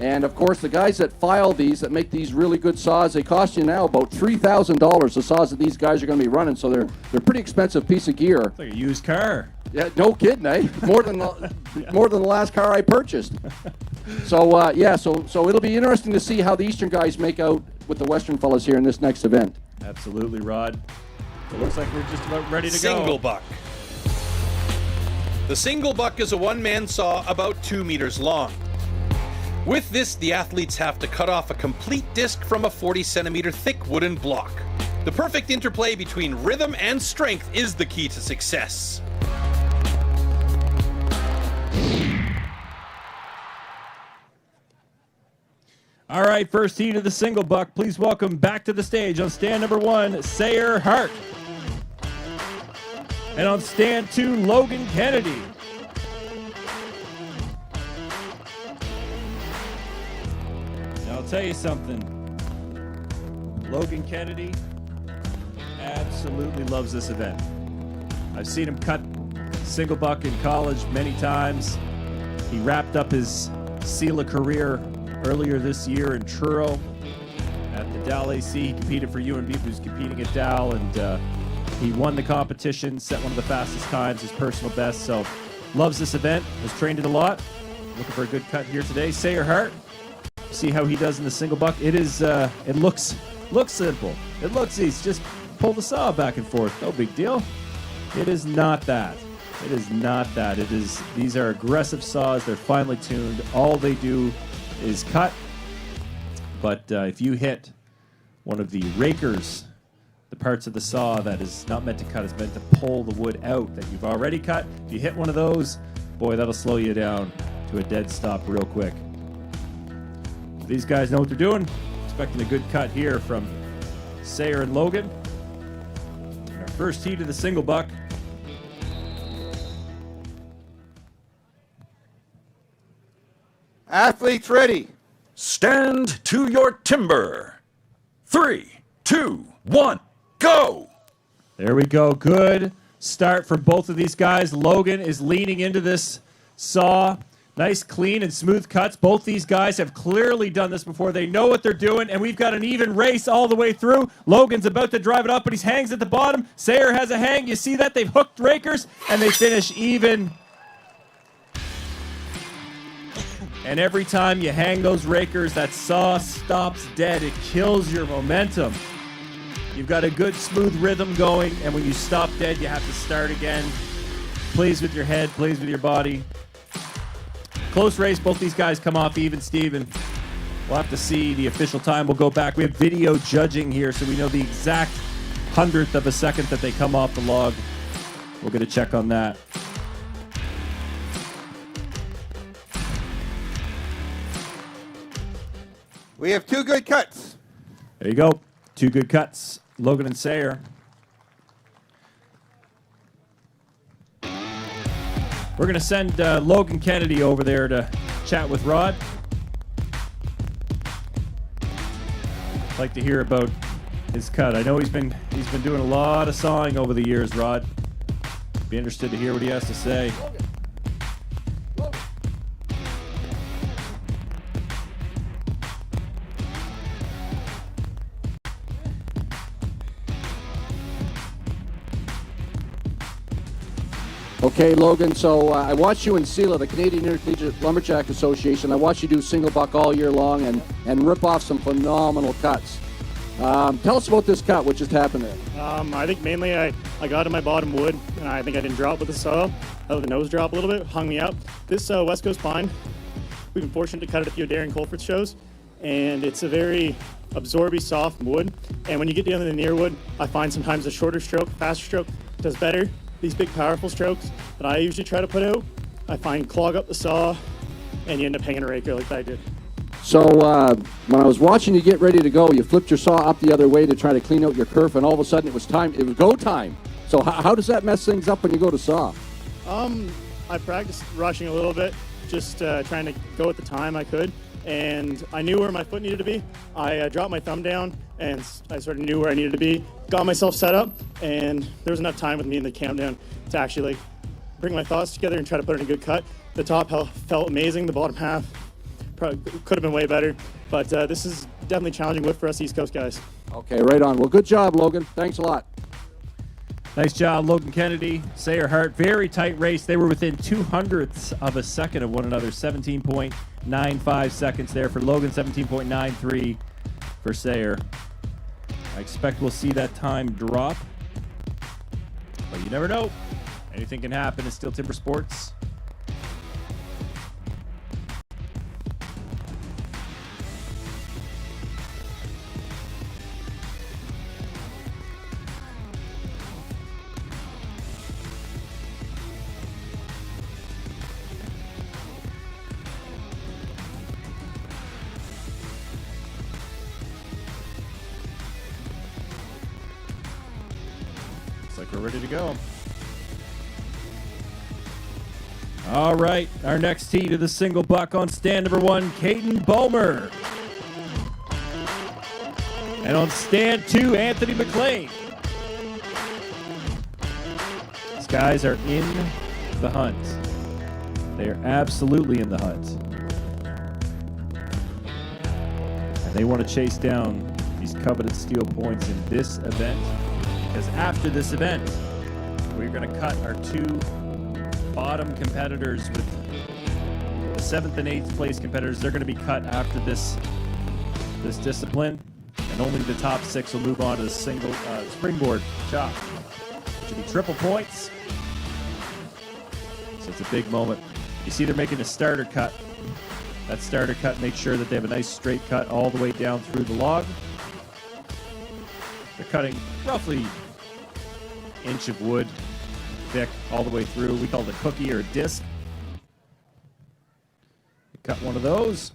And of course, the guys that file these, that make these really good saws, they cost you now about $3,000. The saws that these guys are going to be running, so they're a pretty expensive piece of gear. It's like a used car. Yeah, no kidding, eh? More than the last car I purchased. So so it'll be interesting to see how the Eastern guys make out with the Western fellas here in this next event. Absolutely, Rod. It looks like we're just about ready to Single go. buck. The single buck is a one-man saw about 2 meters long. With this, the athletes have to cut off a complete disc from a 40-centimeter thick wooden block. The perfect interplay between rhythm and strength is the key to success. All right, first heat of the single buck. Please welcome back to the stage on stand number 1, Sayer Hart. And on stand 2, Logan Kennedy. Now, I'll tell you something. Logan Kennedy absolutely loves this event. I've seen him cut single buck in college many times. He wrapped up his SELA career earlier this year in Truro at the Dow AC. He competed for UNB, he was competing at Dow, and he won the competition, set one of the fastest times, his personal best. So loves this event, has trained it a lot. Looking for a good cut here today. Sayer Hart, see how he does in the single buck. It is, it looks simple. It looks easy. Just pull the saw back and forth. No big deal. It is not that. It is not that. It is. These are aggressive saws. They're finely tuned. All they do is cut. But if you hit one of the rakers, the parts of the saw that is not meant to cut, is meant to pull the wood out that you've already cut. If you hit one of those, boy, that'll slow you down to a dead stop real quick. These guys know what they're doing. Expecting a good cut here from Sayer and Logan. Our first heat of the single buck. Athletes ready. Stand to your timber. 3, 2, 1, go! There we go. Good start for both of these guys. Logan is leaning into this saw. Nice, clean, and smooth cuts. Both these guys have clearly done this before. They know what they're doing, and we've got an even race all the way through. Logan's about to drive it up, but he hangs at the bottom. Sayer has a hang. You see that? They've hooked rakers, and they finish even. And every time you hang those rakers, that saw stops dead. It kills your momentum. You've got a good, smooth rhythm going, and when you stop dead, you have to start again. Plays with your head, plays with your body. Close race. Both these guys come off even, Steven. We'll have to see the official time. We'll go back. We have video judging here, so we know the exact 100th of a second that they come off the log. We're going to check on that. We have 2 good cuts. There you go. 2 good cuts. Logan and Sayer. We're going to send Logan Kennedy over there to chat with Rod. I'd like to hear about his cut. I know he's been doing a lot of sawing over the years, Rod. Be interested to hear what he has to say. Okay, Logan, so I watched you in SELA, the Canadian Intercollegiate Lumberjack Association. I watched you do single buck all year long and rip off some phenomenal cuts. Tell us about this cut, what just happened there. I think mainly I got in my bottom wood, and I think I didn't drop with the saw. I let the nose drop a little bit, hung me up. This West Coast pine, we've been fortunate to cut it at a few Darren Colford shows, and it's a very absorby, soft wood. And when you get down to the near wood, I find sometimes a shorter stroke, faster stroke does better. These big, powerful strokes that I usually try to put out, I find clog up the saw, and you end up hanging a raker like I did. So when I was watching you get ready to go, you flipped your saw up the other way to try to clean out your kerf, and all of a sudden it was go time. So how does that mess things up when you go to saw? I practiced rushing a little bit, just trying to go at the time I could, and I knew where my foot needed to be. I dropped my thumb down, and I sort of knew where I needed to be, got myself set up, and there was enough time with me in the countdown to actually bring my thoughts together and try to put in a good cut. The top felt amazing, the bottom half probably could have been way better, but this is definitely challenging wood for us East Coast guys. Okay, right on. Well, good job, Logan. Thanks a lot. Nice job, Logan Kennedy, Sayer Hart. Very tight race. They were within 0.02 of a second of one another. 17.95 seconds there for Logan, 17.93 for Sayer. I expect we'll see that time drop, but you never know. Anything can happen in Steel Timber Sports. We're ready to go. All right, our next tee to the single buck on stand number 1, Caden Bulmer. And on stand 2, Anthony McLean. These guys are in the hunt. They are absolutely in the hunt. And they want to chase down these coveted steel points in this event. Because after this event, we're going to cut our 2 bottom competitors with the 7th and 8th place competitors. They're going to be cut after this discipline, and only the top 6 will move on to the single springboard chop, which will be triple points. So it's a big moment. You see they're making a starter cut. That starter cut makes sure that they have a nice straight cut all the way down through the log. They're cutting roughly inch of wood thick all the way through. We call it a cookie or a disc. Cut one of those.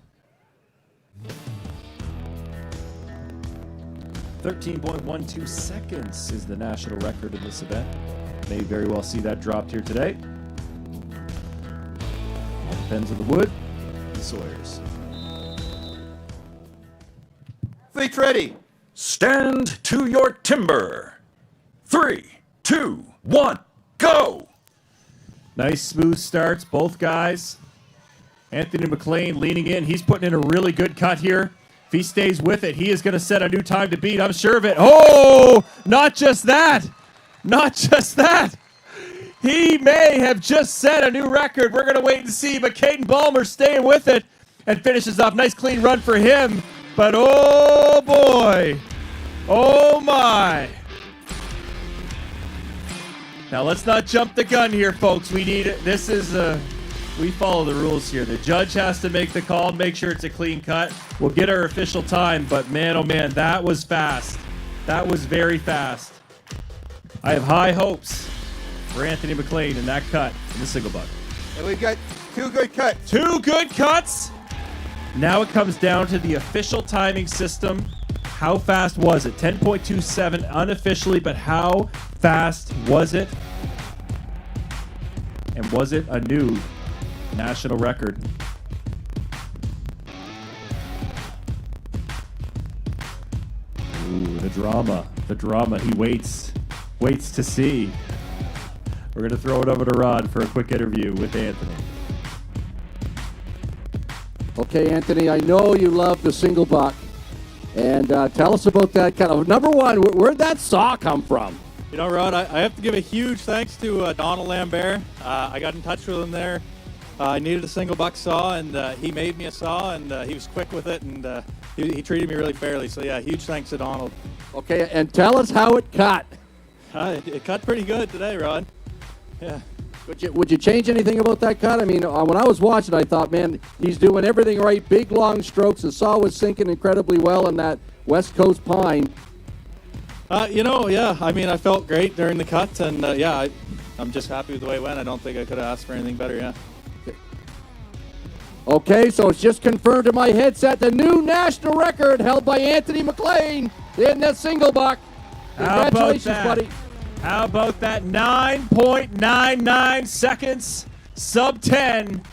13.12 seconds is the national record in this event. May very well see that dropped here today. All depends on the wood and Sawyers. Fleet's ready. Stand to your timber. 3, 2, 1, go! Nice smooth starts, both guys. Anthony McLean leaning in. He's putting in a really good cut here. If he stays with it, he is going to set a new time to beat. I'm sure of it. Oh, not just that. Not just that. He may have just set a new record. We're going to wait and see. But Caden Bulmer staying with it and finishes off. Nice clean run for him. But oh boy, oh my. Now let's not jump the gun here, folks. We need it. This is we follow the rules here. The judge has to make the call, make sure it's a clean cut. We'll get our official time, but man, oh man, that was fast. That was very fast. I have high hopes for Anthony McLean in that cut in the single buck. And we've got 2 good cuts. 2 good cuts. Now it comes down to the official timing system. How fast was it? 10.27 unofficially, but how fast was it? And was it a new national record? Ooh, the drama. The drama. He waits to see. We're going to throw it over to Rod for a quick interview with Anthony. Okay, Anthony, I know you love the single buck. And tell us about that kind of, number one, where'd that saw come from? You know, Rod, I have to give a huge thanks to Donald Lambert. I got in touch with him there. I needed a single buck saw, and he made me a saw, and he was quick with it, and he treated me really fairly. So, yeah, huge thanks to Donald. Okay, and tell us how it cut. It cut pretty good today, Rod. Yeah. Would you change anything about that cut? I mean, when I was watching, I thought, man, he's doing everything right. Big, long strokes. The saw was sinking incredibly well in that West Coast Pine. Yeah. I mean, I felt great during the cut, and I'm just happy with the way it went. I don't think I could have asked for anything better, yeah. Okay, so it's just confirmed in my headset the new national record held by Anthony McLean in the single buck. Congratulations, buddy. How about that? 9.99 seconds, sub 10.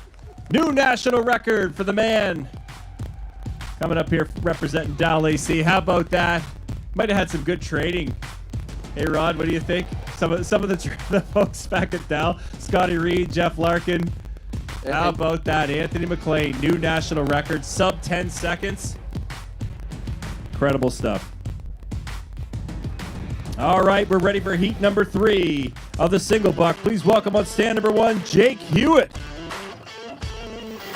New national record for the man. Coming up here representing Down AC. How about that? Might have had some good trading. Hey, Rod, what do you think? Some of the folks back at Dow, Scotty Reed, Jeff Larkin. How about that? Anthony McLean, new national record, sub 10 seconds. Incredible stuff. All right, we're ready for heat number 3 of the single buck. Please welcome on stand number 1, Jake Hewitt.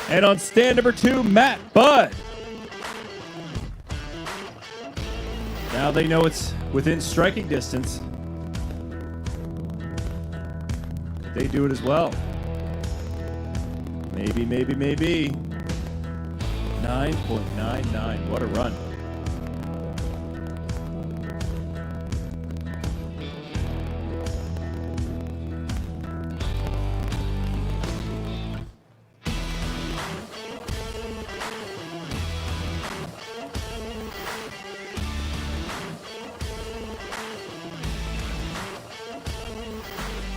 And on stand number 2, Matt Budd. Now they know it's within striking distance. They do it as well. Maybe. 9.99. What a run.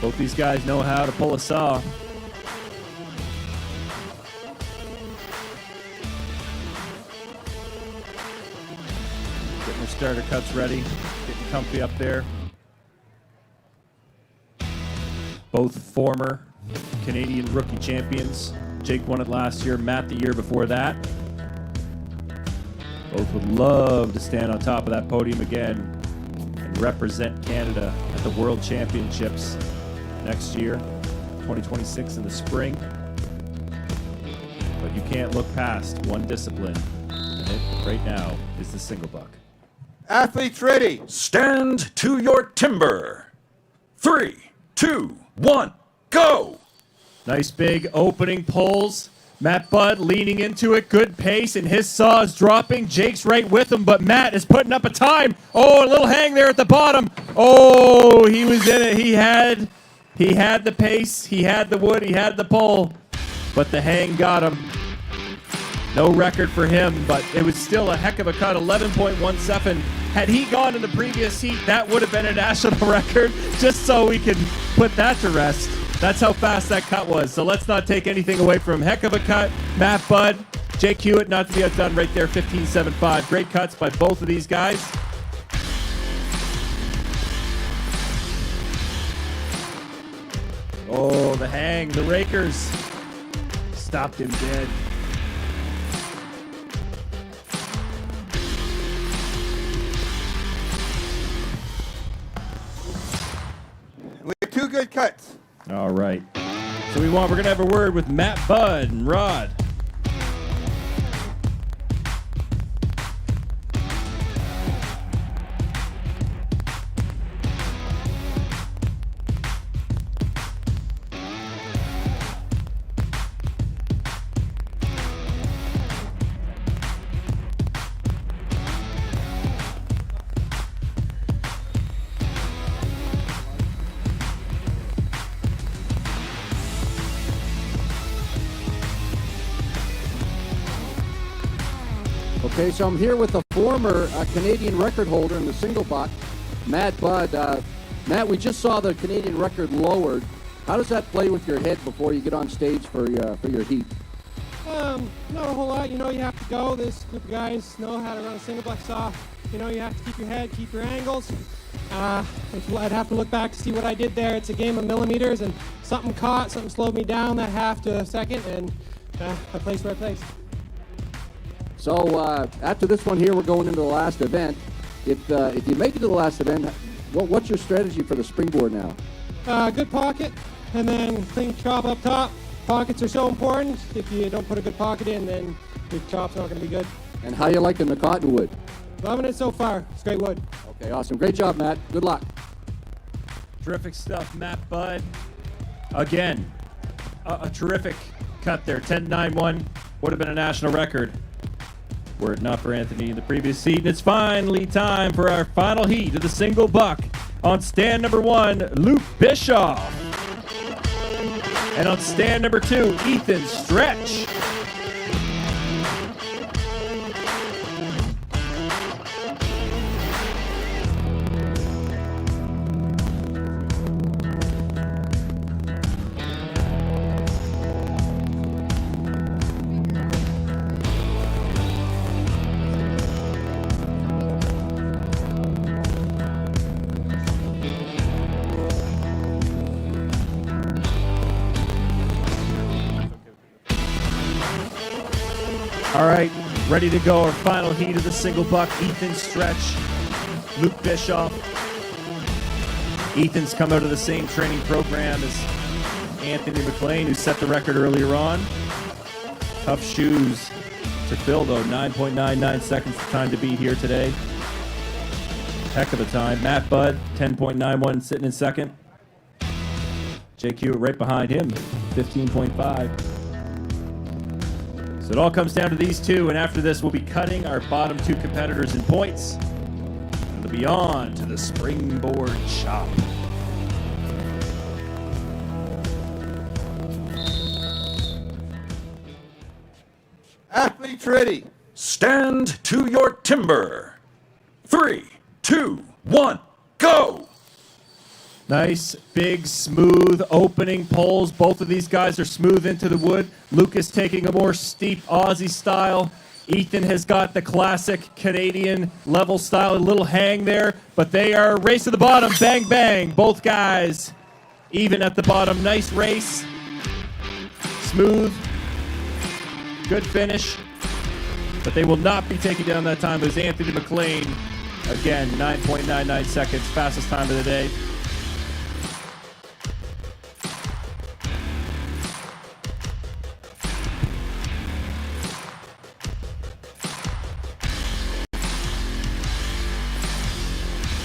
Both these guys know how to pull a saw. Getting their starter cuts ready, getting comfy up there. Both former Canadian rookie champions. Jake won it last year, Matt the year before that. Both would love to stand on top of that podium again and represent Canada at the World Championships next year, 2026 in the spring. But you can't look past one discipline, and it right now is the single buck. Athletes ready. Stand to your timber. 3, 2, 1, go! Nice big opening pulls. Matt Budd leaning into it, good pace, and his saw is dropping. Jake's right with him, but Matt is putting up a time. Oh, a little hang there at the bottom. Oh, he was in it. He had the pace, he had the wood, he had the pull, but the hang got him. No record for him, but it was still a heck of a cut, 11.17. Had he gone in the previous heat, that would have been a national record, just so we can put that to rest. That's how fast that cut was, so let's not take anything away from him. Heck of a cut, Matt Budd, Jake Hewitt, not to be outdone right there, 15.75. Great cuts by both of these guys. Oh, the hang, the rakers stopped him dead. We have 2 good cuts. All right. So we're going to have a word with Matt Budd and Rod. Okay, so I'm here with the former Canadian record holder in the single buck, Matt Budd. Matt, we just saw the Canadian record lowered. How does that play with your head before you get on stage for your heat? Not a whole lot. You have to go. This group of guys know how to run a single buck saw. You have to keep your head, keep your angles. I'd have to look back to see what I did there. It's a game of millimeters, and something slowed me down that half to a second, and I placed where I placed. So after this one here, we're going into the last event. If you make it to the last event, what's your strategy for the springboard now? Good pocket, and then clean chop up top. Pockets are so important. If you don't put a good pocket in, then your chop's not going to be good. And how you liking the cottonwood? Loving it so far. It's great wood. Okay, awesome. Great job, Matt. Good luck. Terrific stuff, Matt Budd. Again, a terrific cut there. 10.91 would have been a national record. Were it not for Anthony in the previous seat. And it's finally time for our final heat of the single buck. On stand number 1, Luke Bischoff. And on stand number 2, Ethan Stretch. All right, ready to go. Our final heat of the single buck. Ethan Stretch, Luke Bischoff. Ethan's come out of the same training program as Anthony McLean, who set the record earlier on. Tough shoes to fill, though. 9.99 seconds the time to beat here today. Heck of a time. Matt Budd, 10.91, sitting in second. JQ right behind him, 15.5. So it all comes down to these two, and after this, we'll be cutting our bottom 2 competitors in points. And it'll be on to the springboard chop. Athletes ready. Stand to your timber. 3, 2, 1, go! Nice, big, smooth opening poles. Both of these guys are smooth into the wood. Lucas taking a more steep Aussie style. Ethan has got the classic Canadian level style, a little hang there, but they are race to the bottom. Bang, bang. Both guys even at the bottom. Nice race. Smooth. Good finish. But they will not be taking down that time. It was Anthony McLean. Again, 9.99 seconds, fastest time of the day.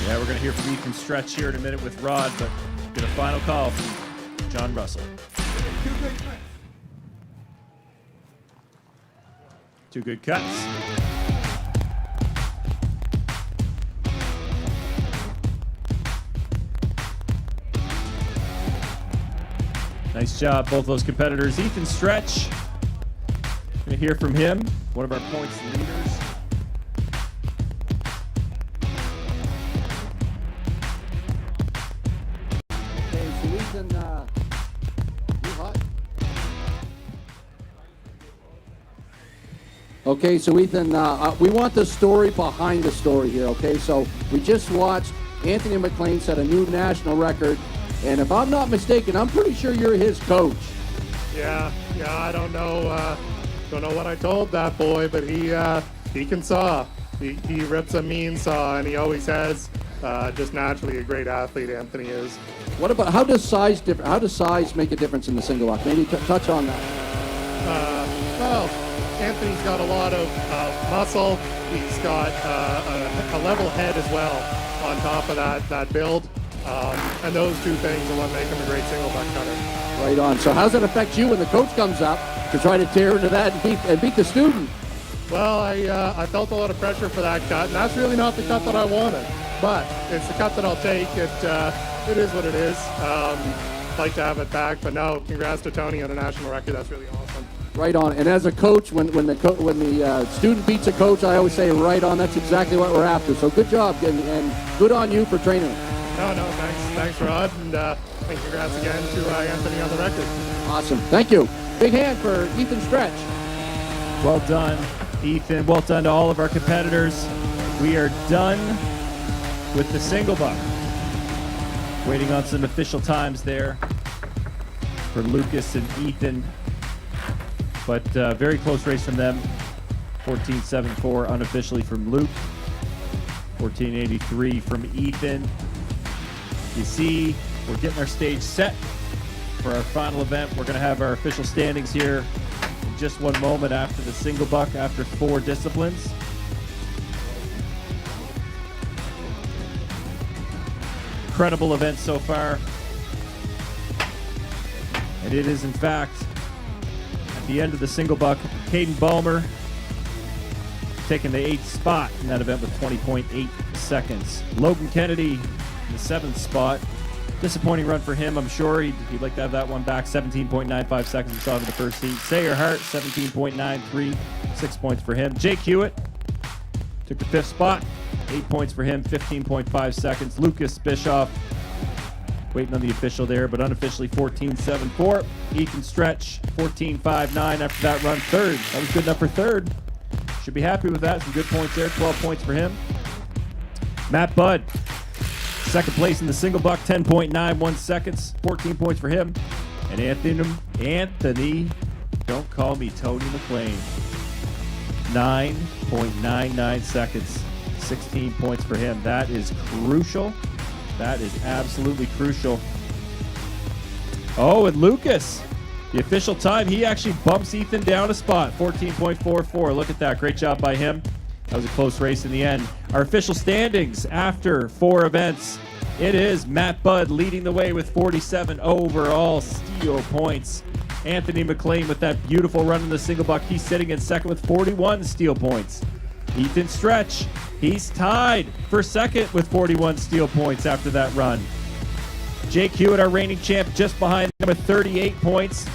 Yeah, we're going to hear from Ethan Stretch here in a minute with Rod, but get a final call from John Russell. Two good cuts. Nice job, both those competitors. Ethan Stretch, going to hear from him, one of our points leaders. Okay, so Ethan, we want the story behind the story here, okay? So we just watched Anthony McLean set a new national record, and if I'm not mistaken, I'm pretty sure you're his coach. Yeah, I don't know what I told that boy, but he can saw. He rips a mean saw, and he always has. Just naturally a great athlete, Anthony is. What about, how does size make a difference in the single buck? Maybe touch on that. Well, Anthony's got a lot of muscle. He's got a level head as well on top of that build. And those two things are what make him a great single buck cutter. Right on. So how does it affect you when the coach comes up to try to tear into that and beat the student? Well, I felt a lot of pressure for that cut, and that's really not the cut that I wanted. But it's the cut that I'll take. It is what it is. Like to have it back, but no, congrats to Tony on a national record. That's really awesome. Right on. And as a coach, when the student beats a coach, I always say, right on. That's exactly what we're after. So good job, and good on you for training. No, thanks, Rod, and congrats again to Anthony on the record. Awesome. Thank you. Big hand for Ethan Stretch. Well done, Ethan. Well done to all of our competitors. We are done with the single buck. Waiting on some official times there for Lucas and Ethan. But very close race from them. 14.74 unofficially from Luke. 14.83 from Ethan. You see, we're getting our stage set for our final event. We're going to have our official standings here in just one moment after the single buck, after 4 disciplines. Incredible event so far. And it is, in fact, at the end of the single buck, Caden Balmer taking the 8th spot in that event with 20.8 seconds. Logan Kennedy in the 7th spot. Disappointing run for him, I'm sure. He'd like to have that one back. 17.95 seconds we saw in the first heat. Sayer Hart, 17.93, 6 points for him. Jake Hewitt took the 5th spot, 8 points for him, 15.5 seconds. Lucas Bischoff, waiting on the official there, but unofficially 14.74. Ethan Stretch, 14.59 after that run, 3rd. That was good enough for 3rd. Should be happy with that. Some good points there, 12 points for him. Matt Budd, 2nd place in the single buck, 10.91 seconds, 14 points for him. And Anthony, don't call me Tony McLean, 9.99 seconds, 16 points for him. That is crucial. That is absolutely crucial. Oh, and Lucas, the official time, he actually bumps Ethan down a spot, 14.44. Look at that. Great job by him. That was a close race in the end. Our official standings after 4 events. It is Matt Budd leading the way with 47 overall steel points. Anthony McLean with that beautiful run in the single buck. He's sitting in 2nd with 41 steel points. Ethan Stretch, he's tied for 2nd with 41 steel points after that run. Jake Hewitt, our reigning champ, just behind him with 38 points.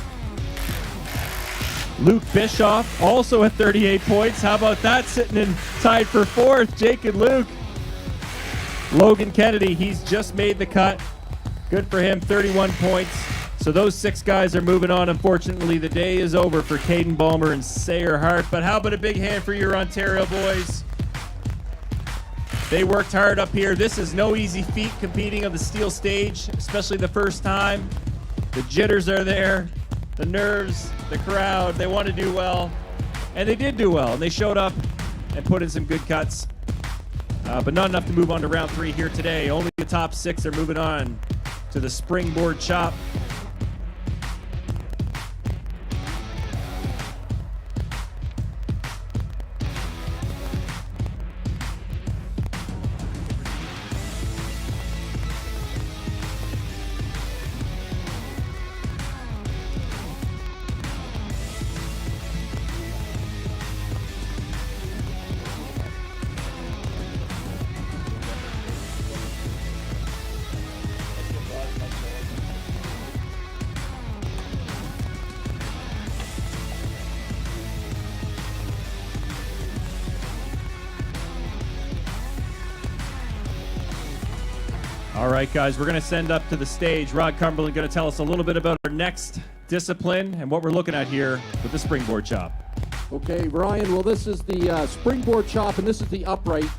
Luke Bischoff also at 38 points. How about that, sitting in tied for 4th, Jake and Luke. Logan Kennedy, he's just made the cut. Good for him, 31 points. So those 6 guys are moving on. Unfortunately, the day is over for Caden Balmer and Sayer Hart. But how about a big hand for your Ontario boys? They worked hard up here. This is no easy feat competing on the steel stage, especially the first time. The jitters are there, the nerves, the crowd. They want to do well, and they did do well. And they showed up and put in some good cuts, but not enough to move on to round 3 here today. Only the top 6 are moving on to the springboard chop. All right, guys, we're going to send up to the stage. Rod Cumberland going to tell us a little bit about our next discipline and what we're looking at here with the springboard chop. Okay, Ryan, well, this is the springboard chop, and this is the upright.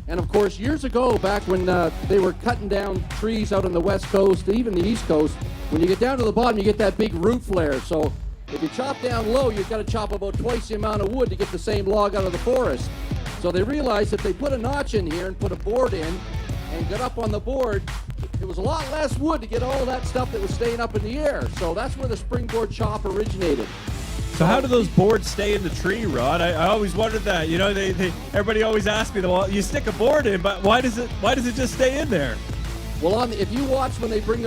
And, of course, years ago, back when they were cutting down trees out on the West Coast, even the East Coast, when you get down to the bottom, you get that big root flare. So if you chop down low, you've got to chop about twice the amount of wood to get the same log out of the forest. So they realized if they put a notch in here and put a board in, and got up on the board, it was a lot less wood to get all that stuff that was staying up in the air. So that's where the springboard chop originated. So how do those boards stay in the tree, Rod? I always wondered that. You know, everybody always asks me, well, you stick a board in, but why does it just stay in there? Well, if you watch when they bring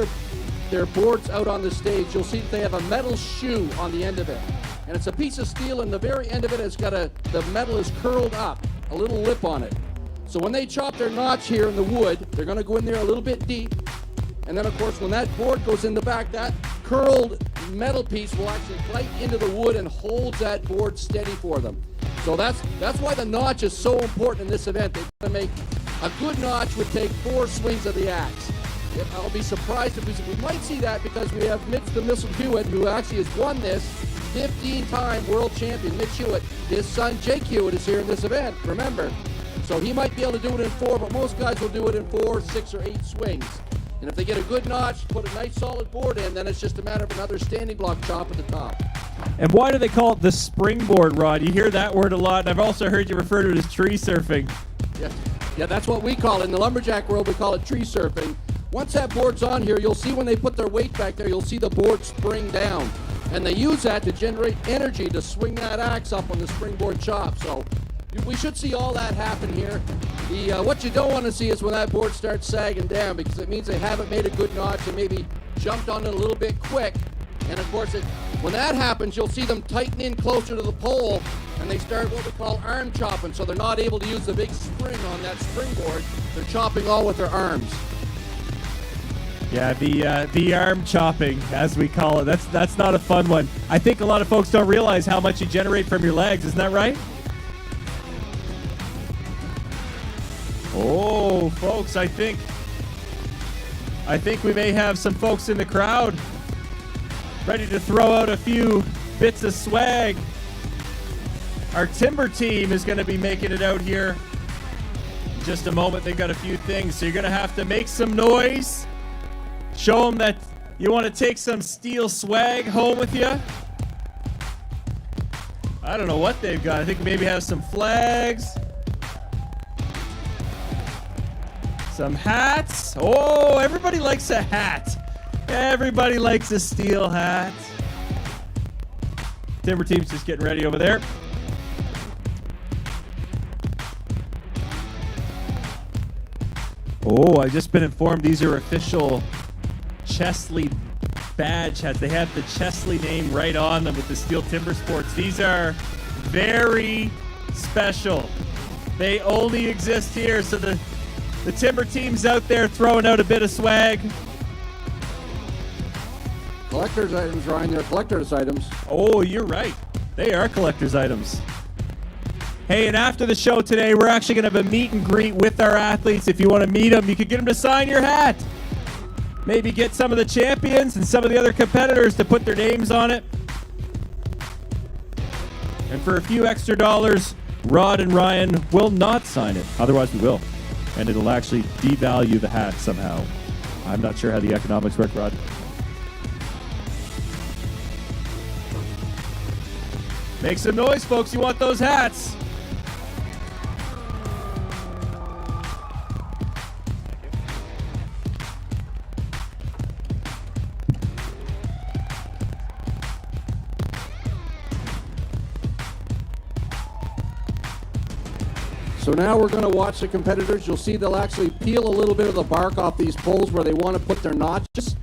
their boards out on the stage, you'll see that they have a metal shoe on the end of it. And it's a piece of steel, and the very end of it has got the metal is curled up, a little lip on it. So when they chop their notch here in the wood, they're going to go in there a little bit deep. And then, of course, when that board goes in the back, that curled metal piece will actually bite into the wood and holds that board steady for them. So that's why the notch is so important in this event. They're going to make a good notch would take 4 swings of the axe. I'll be surprised if we might see that because we have Mitch the Missile Hewitt, who actually has won this 15-time world champion. Mitch Hewitt, his son Jake Hewitt is here in this event, remember. So he might be able to do it in 4, but most guys will do it in 4, 6, or 8 swings. And if they get a good notch, put a nice solid board in, then it's just a matter of another standing block chop at the top. And why do they call it the springboard, Rod? You hear that word a lot, and I've also heard you refer to it as tree surfing. Yeah, that's what we call it. In the lumberjack world, we call it tree surfing. Once that board's on here, you'll see when they put their weight back there, you'll see the board spring down. And they use that to generate energy to swing that axe up on the springboard chop. So we should see all that happen here. What you don't want to see is when that board starts sagging down, because it means they haven't made a good notch and maybe jumped on it a little bit quick. And of course, it When that happens, you'll see them tighten in closer to the pole, and they start what we call arm chopping, so they're not able to use the big spring on that springboard. They're chopping all with their arms. Yeah, the arm chopping, as we call it, that's not a fun one. I think a lot of folks don't realize how much you generate from your legs. Isn't that right? Oh, folks, I think we may have some folks in the crowd ready to throw out a few bits of swag. Our timber team is going to be making it out here in just a moment. They've got a few things, so you're going to have to make some noise. Show them that you want to take some STIHL swag home with you. I don't know what they've got. I think maybe have some flags. Some hats. Oh, everybody likes a hat. Everybody likes a STIHL hat. Timber team's just getting ready over there. Oh, I've just been informed these are official Chesley badge hats. They have the Chesley name right on them with the STIHL Timbersports. These are very special. They only exist here, so the timber team's out there throwing out a bit of swag. Collector's items, Ryan. They're collector's items. Oh, you're right. They are collector's items. Hey, and after the show today, we're actually going to have a meet and greet with our athletes. If you want to meet them, you can get them to sign your hat. Maybe get some of the champions and some of the other competitors to put their names on it. And for a few extra dollars, Rod and Ryan will not sign it. Otherwise, we will. And it'll actually devalue the hat somehow. I'm not sure how the economics work, Rod. Make some noise, folks. You want those hats. So now we're going to watch the competitors. You'll see they'll actually peel a little bit of the bark off these poles where they want to put their notches.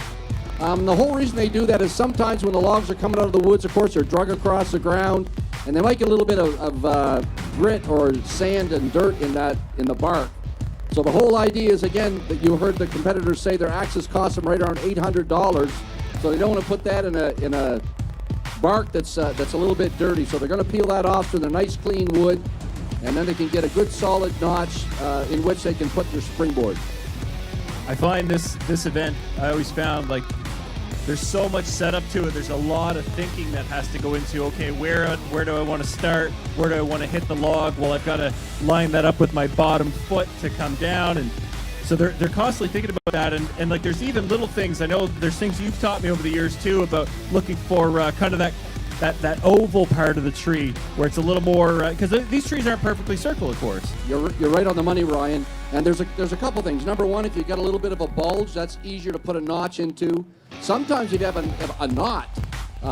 The whole reason they do that is sometimes when the logs are coming out of the woods, of course, they're drug across the ground, and they might get a little bit of grit or sand and dirt in the bark. So the whole idea is, again, that you heard the competitors say their axes cost them right around $800. So they don't want to put that in a bark that's a little bit dirty. So they're going to peel that off so they're nice, clean wood, and then they can get a good solid notch in which they can put their springboard. I find this event, I always found, like, there's so much setup to it. There's a lot of thinking that has to go into, okay, where do I want to start? Where do I want to hit the log? Well, I've got to line that up with my bottom foot to come down. And so they're constantly thinking about that. And like, there's even little things. I know there's things you've taught me over the years, too, about looking for kind of that oval part of the tree where it's a little more, because these trees aren't perfectly circle, of course. You're right on the money, Ryan. And there's a couple things. Number one, if you got a little bit of a bulge, that's easier to put a notch into. Sometimes if you have a knot,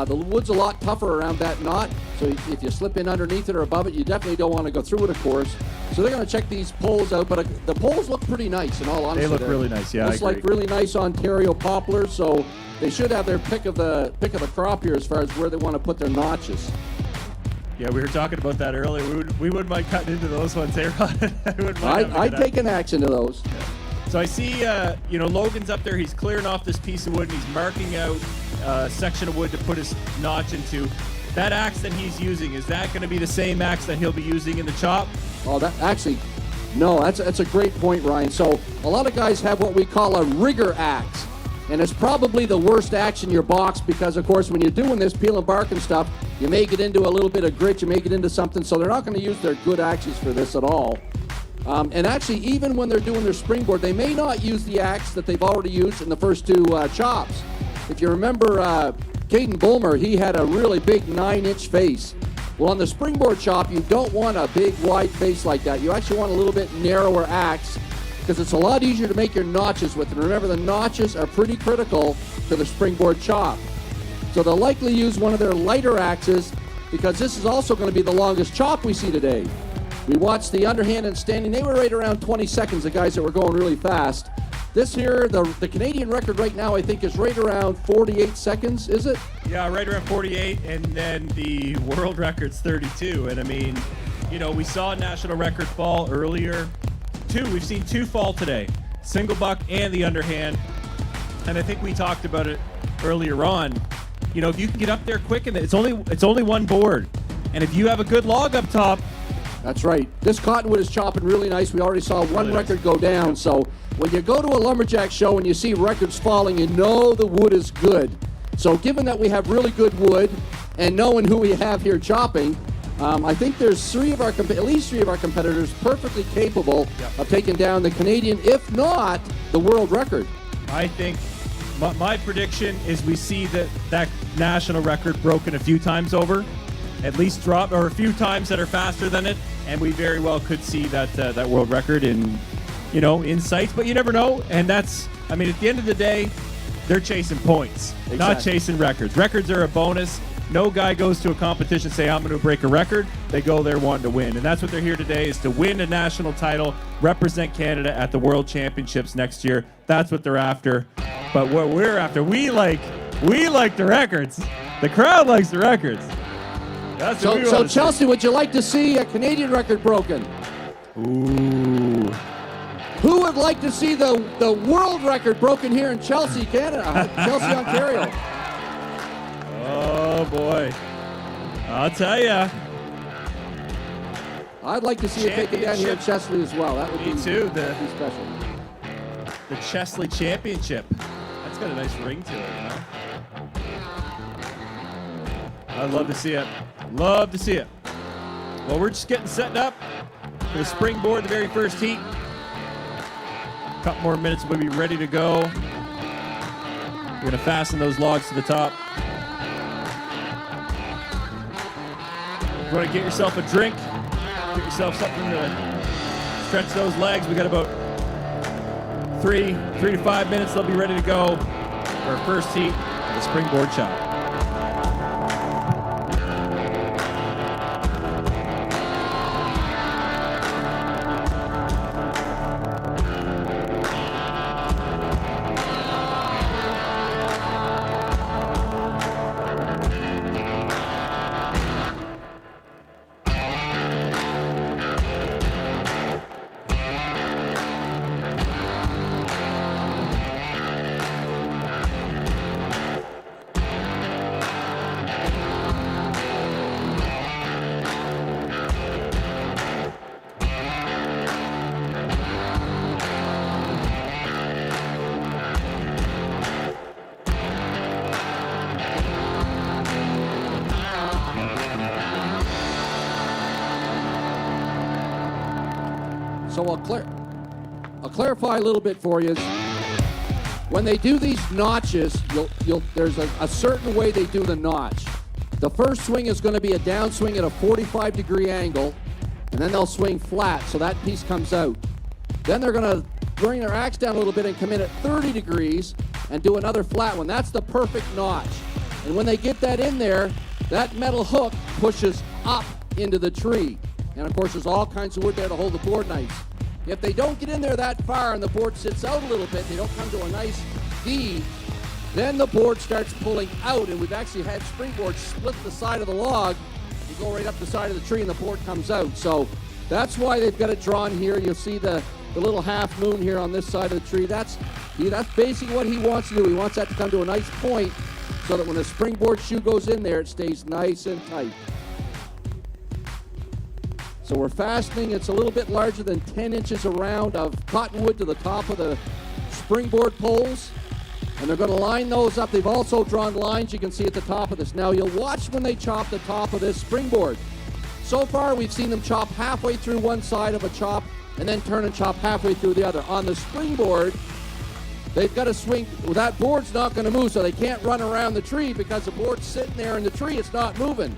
the wood's a lot tougher around that knot. So if you slip in underneath it or above it, you definitely don't want to go through it, of course. So they're going to check these poles out. But the poles look pretty nice, in all honesty. They look really nice, yeah. Looks like really nice Ontario poplars. So they should have their pick of the crop here as far as where they want to put their notches. Yeah, we were talking about that earlier. We wouldn't mind cutting into those ones, eh, Ron? I'd take an axe into those. Yeah. So I see, Logan's up there. He's clearing off this piece of wood, and he's marking out a section of wood to put his notch into. That axe that he's using, is that going to be the same axe that he'll be using in the chop? Oh, that's a great point, Ryan. So a lot of guys have what we call a rigger axe. And it's probably the worst axe in your box because, of course, when you're doing this, peeling bark and stuff, you may get into a little bit of grit, you may get into something, so they're not going to use their good axes for this at all. And actually, even when they're doing their springboard, they may not use the axe that they've already used in the first two chops. If you remember, Caden Bulmer, he had a really big 9-inch face. Well, on the springboard chop, you don't want a big, wide face like that. You actually want a little bit narrower axe, because it's a lot easier to make your notches with. And remember, the notches are pretty critical to the springboard chop. So they'll likely use one of their lighter axes because this is also going to be the longest chop we see today. We watched the underhand and standing. They were right around 20 seconds, the guys that were going really fast. This here, the Canadian record right now, I think, is right around 48 seconds, is it? Yeah, right around 48, and then the world record's 32. And I mean, you know, we saw a national record fall earlier. We've seen two fall today, single buck and the underhand. And I think we talked about it earlier on. You know, if you can get up there quick, and it's only one board, and if you have a good log up top. That's right. This cottonwood is chopping really nice. We already saw one record go down. So when you go to a lumberjack show and you see records falling, you know the wood is good. So given that we have really good wood and knowing who we have here chopping, I think there's at least three of our competitors perfectly capable of taking down the Canadian, if not the world record. I think my prediction is we see that national record broken a few times over, at least drop, or a few times that are faster than it, and we very well could see that world record in sight, but you never know. And that's, I mean, at the end of the day, they're chasing points, not chasing records. Records are a bonus. No guy goes to a competition say, I'm going to break a record. They go there wanting to win, and that's what they're here today, is to win a national title, represent Canada at the World Championships next year. That's what they're after. But what we're after, we like the records. The crowd likes the records. That's what we want to Chesley, would you like to see a Canadian record broken? Ooh. Who would like to see the world record broken here in Chelsea, Canada? Chelsea, Ontario. Oh boy, I'll tell ya. I'd like to see it taken down here in Chesley as well. That would be too. Be special. The Chesley Championship. That's got a nice ring to it, you know? I'd love to see it. Love to see it. Well, we're just getting set up for the springboard, the very first heat. A couple more minutes, we'll be ready to go. We're gonna fasten those logs to the top. If you want to get yourself a drink, get yourself something to stretch those legs. We got about 3 to 5 minutes. They'll be ready to go for our first heat of the springboard chop. So I'll clarify a little bit for you. When they do these notches, there's a certain way they do the notch. The first swing is going to be a downswing at a 45-degree angle, and then they'll swing flat, so that piece comes out. Then they're going to bring their axe down a little bit and come in at 30 degrees and do another flat one. That's the perfect notch. And when they get that in there, that metal hook pushes up into the tree. And of course, there's all kinds of wood there to hold the board nice. If they don't get in there that far and the board sits out a little bit, they don't come to a nice V, then the board starts pulling out, and we've actually had springboards split the side of the log. You go right up the side of the tree and the board comes out. So that's why they've got it drawn here. You'll see the little half moon here on this side of the tree. That's basically what he wants to do. He wants that to come to a nice point so that when the springboard shoe goes in there, it stays nice and tight. So we're fastening. It's a little bit larger than 10 inches around of cottonwood to the top of the springboard poles. And they're going to line those up. They've also drawn lines you can see at the top of this. Now you'll watch when they chop the top of this springboard. So far we've seen them chop halfway through one side of a chop and then turn and chop halfway through the other. On the springboard, they've got to swing. Well, that board's not going to move, so they can't run around the tree because the board's sitting there in the tree. It's not moving.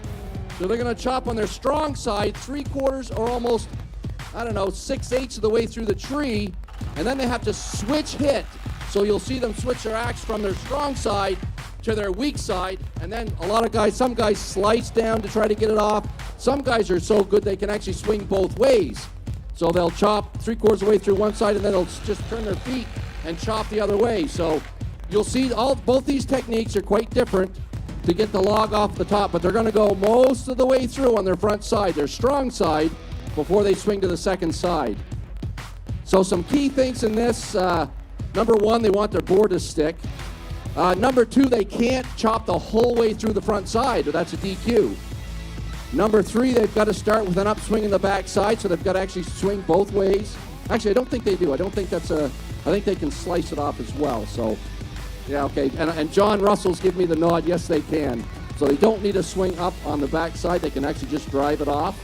So they're going to chop on their strong side 3/4 or almost, 6/8 of the way through the tree, and then they have to switch hit. So you'll see them switch their axe from their strong side to their weak side, and then some guys slice down to try to get it off. Some guys are so good they can actually swing both ways. So they'll chop 3/4 of the way through one side, and then they'll just turn their feet and chop the other way. So you'll see both these techniques are quite different to get the log off the top, but they're going to go most of the way through on their front side, their strong side, before they swing to the second side. So some key things in this, number one, they want their board to stick. Number two, they can't chop the whole way through the front side, or that's a DQ. Number three, they've got to start with an upswing in the back side, so they've got to actually swing both ways. Actually, I don't think they do. I don't think that's I think they can slice it off as well. So, yeah, okay. And John Russell's giving me the nod. Yes, they can. So they don't need to swing up on the back side. They can actually just drive it off.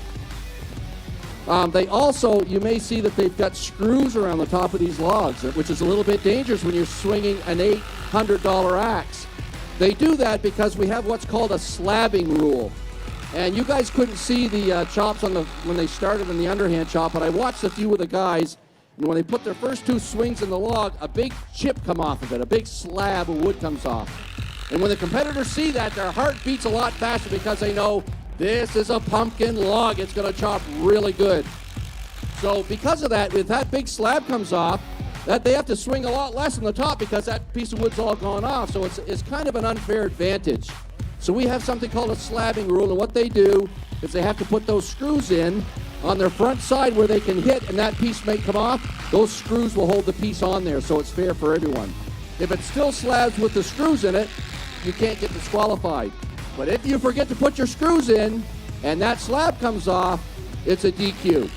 They also, you may see that they've got screws around the top of these logs, which is a little bit dangerous when you're swinging an $800 axe. They do that because we have what's called a slabbing rule. And you guys couldn't see the chops when they started in the underhand chop, but I watched a few of the guys, and when they put their first two swings in the log, a big chip come off of it, a big slab of wood comes off. And when the competitors see that, their heart beats a lot faster because they know this is a pumpkin log. It's going to chop really good. So because of that, if that big slab comes off, that they have to swing a lot less on the top because that piece of wood's all gone off. So it's kind of an unfair advantage. So we have something called a slabbing rule, and what they do is they have to put those screws in on their front side where they can hit, and that piece may come off. Those screws will hold the piece on there, so it's fair for everyone. If it still slabs with the screws in it, you can't get disqualified. But if you forget to put your screws in and that slab comes off, it's a DQ.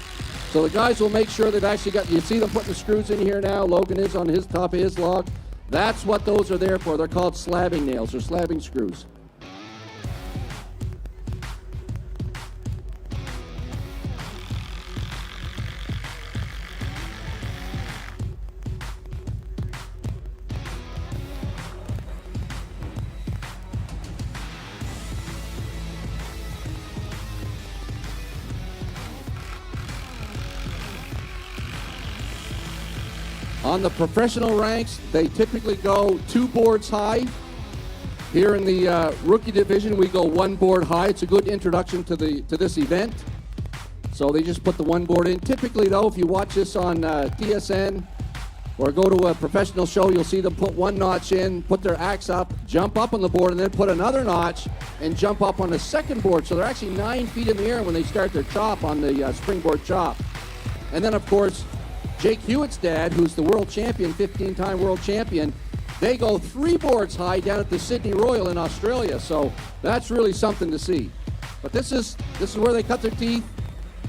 So the guys will make sure they've actually got, you see them putting the screws in here now. Logan is on his top of his log. That's what those are there for. They're called slabbing nails or slabbing screws. On the professional ranks, they typically go 2 boards high. Here in the rookie division, we go 1 board high. It's a good introduction to this event. So they just put the 1 board in. Typically, though, if you watch this on TSN or go to a professional show, you'll see them put 1 notch in, put their axe up, jump up on the board, and then put another notch and jump up on the second board. So they're actually 9 feet in the air when they start their chop on the springboard chop. And then, of course, Jake Hewitt's dad, who's the world champion, 15-time world champion, they go 3 boards high down at the Sydney Royal in Australia. So that's really something to see. But this is where they cut their teeth.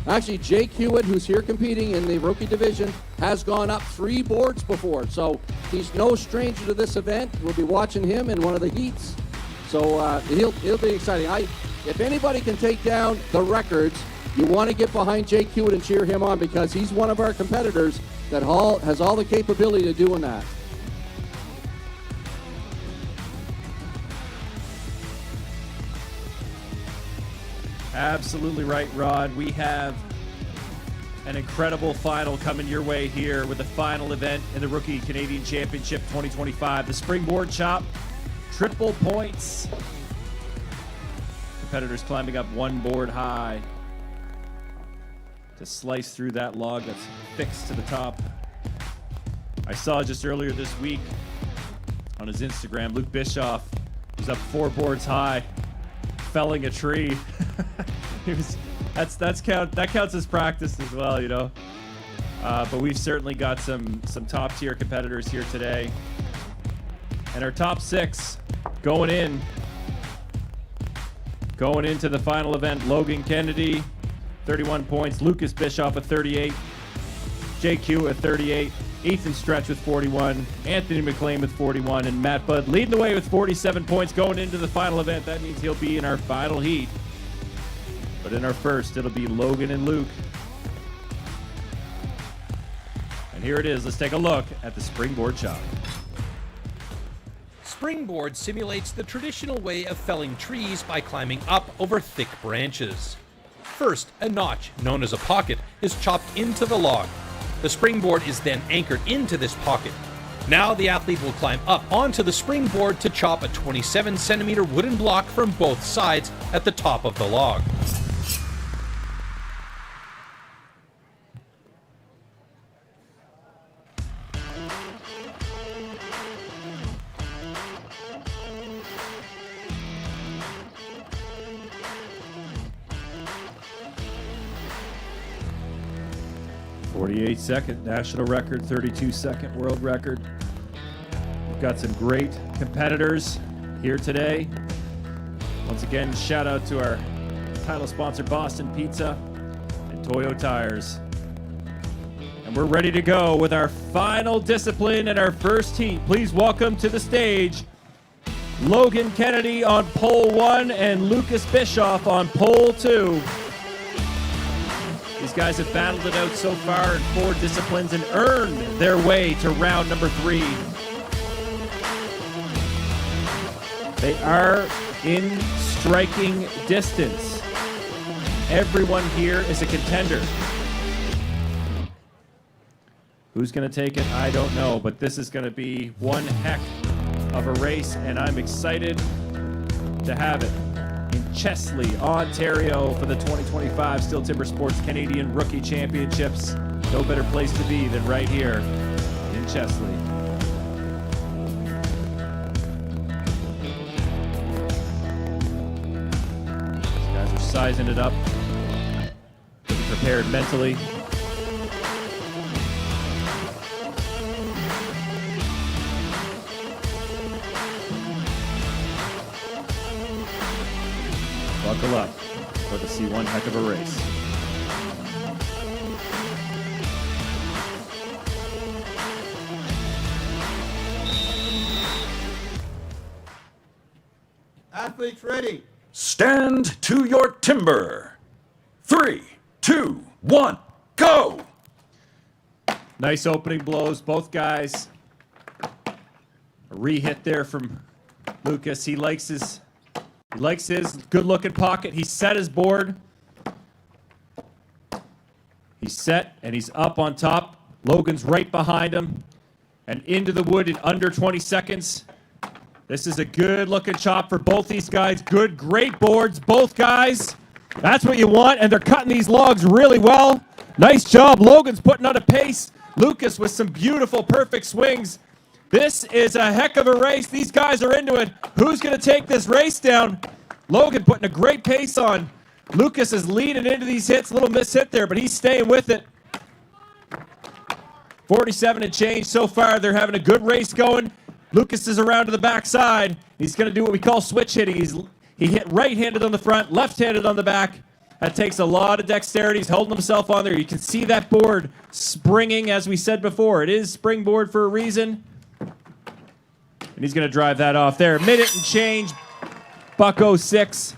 Actually, Jake Hewitt, who's here competing in the rookie division, has gone up 3 boards before. So he's no stranger to this event. We'll be watching him in one of the heats. So he'll be exciting. If anybody can take down the records, you want to get behind Jake Hewitt and cheer him on because he's one of our competitors that has all the capability of doing that. Absolutely right, Rod. We have an incredible final coming your way here with the final event in the Rookie Canadian Championship 2025. The springboard chop, triple points. Competitors climbing up 1 board high to slice through that log that's fixed to the top. I saw just earlier this week on his Instagram, Luke Bischoff was up 4 boards high, felling a tree. That counts as practice as well, you know. But we've certainly got some top tier competitors here today, and our top 6 going into the final event: Logan Kennedy, 31 points, Lucas Bischoff at 38, Jake Hewitt at 38, Ethan Stretch with 41, Anthony McLean with 41, and Matt Budd leading the way with 47 points going into the final event. That means he'll be in our final heat. But in our first, it'll be Logan and Luke. And here it is. Let's take a look at the springboard chop. Springboard simulates the traditional way of felling trees by climbing up over thick branches. First, a notch, known as a pocket, is chopped into the log. The springboard is then anchored into this pocket. Now the athlete will climb up onto the springboard to chop a 27-centimeter wooden block from both sides at the top of the log. 48-second national record, 32-second world record. We've got some great competitors here today. Once again, shout out to our title sponsor, Boston Pizza and Toyo Tires. And we're ready to go with our final discipline and our first heat. Please welcome to the stage Logan Kennedy on pole 1 and Lucas Bischoff on pole 2. These guys have battled it out so far in 4 disciplines and earned their way to round number 3. They are in striking distance. Everyone here is a contender. Who's going to take it? I don't know, but this is going to be one heck of a race, and I'm excited to have it in Chesley, Ontario for the 2025 Steel Timber Sports Canadian Rookie Championships. No better place to be than right here in Chesley. These guys are sizing it up, getting prepared mentally. Buckle up for the C1 heck of a race. Athletes ready. Stand to your timber. 3, 2, 1, go! Nice opening blows, both guys. A re-hit there from Lucas. He likes his good-looking pocket. He set his board. He's set, and he's up on top. Logan's right behind him. And into the wood in under 20 seconds. This is a good-looking chop for both these guys. Good, great boards, both guys. That's what you want, and they're cutting these logs really well. Nice job. Logan's putting on a pace. Lucas with some beautiful, perfect swings. This is a heck of a race. These guys are into it. Who's going to take this race down? Logan putting a great pace on. Lucas is leading into these hits. Little miss hit there, but he's staying with it. 47 and change so far. They're having a good race going. Lucas is around to the backside. He's going to do what we call switch hitting. He hit right-handed on the front, left-handed on the back. That takes a lot of dexterity. He's holding himself on there. You can see that board springing, as we said before. It is springboard for a reason. And he's going to drive that off there. Minute and change. Buck 06.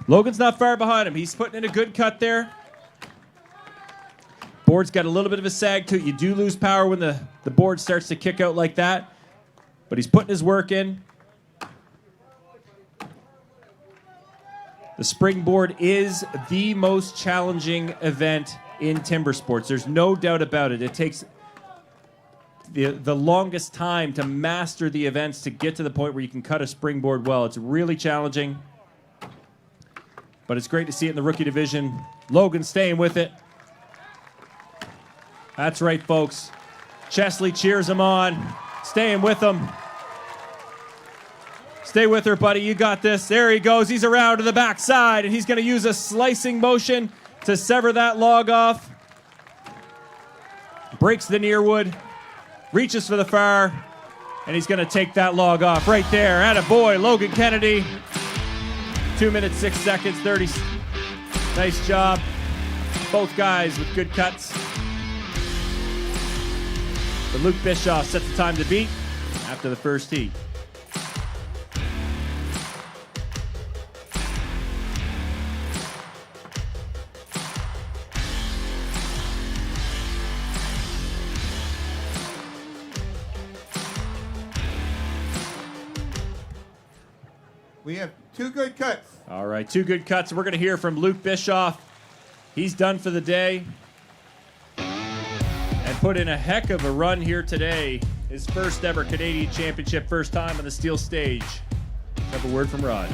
Logan's not far behind him. He's putting in a good cut there. Board's got a little bit of a sag to it. You do lose power when the board starts to kick out like that. But he's putting his work in. The springboard is the most challenging event in timber sports. There's no doubt about it. It takes the longest time to master the events to get to the point where you can cut a springboard well. It's really challenging. But it's great to see it in the rookie division. Logan staying with it. That's right, folks. Chesley cheers him on. Staying with him. Stay with her, buddy. You got this. There he goes. He's around to the backside, and he's going to use a slicing motion to sever that log off. Breaks the near wood. Reaches for the far, and he's going to take that log off right there. Attaboy, Logan Kennedy. 2 minutes, 6 seconds, 30. Nice job. Both guys with good cuts. But Luke Bischoff sets the time to beat after the first heat. We have 2 good cuts. All right, 2 good cuts. We're going to hear from Luke Bischoff. He's done for the day and put in a heck of a run here today. His first ever Canadian Championship, first time on the steel stage. Let's have a word from Rod.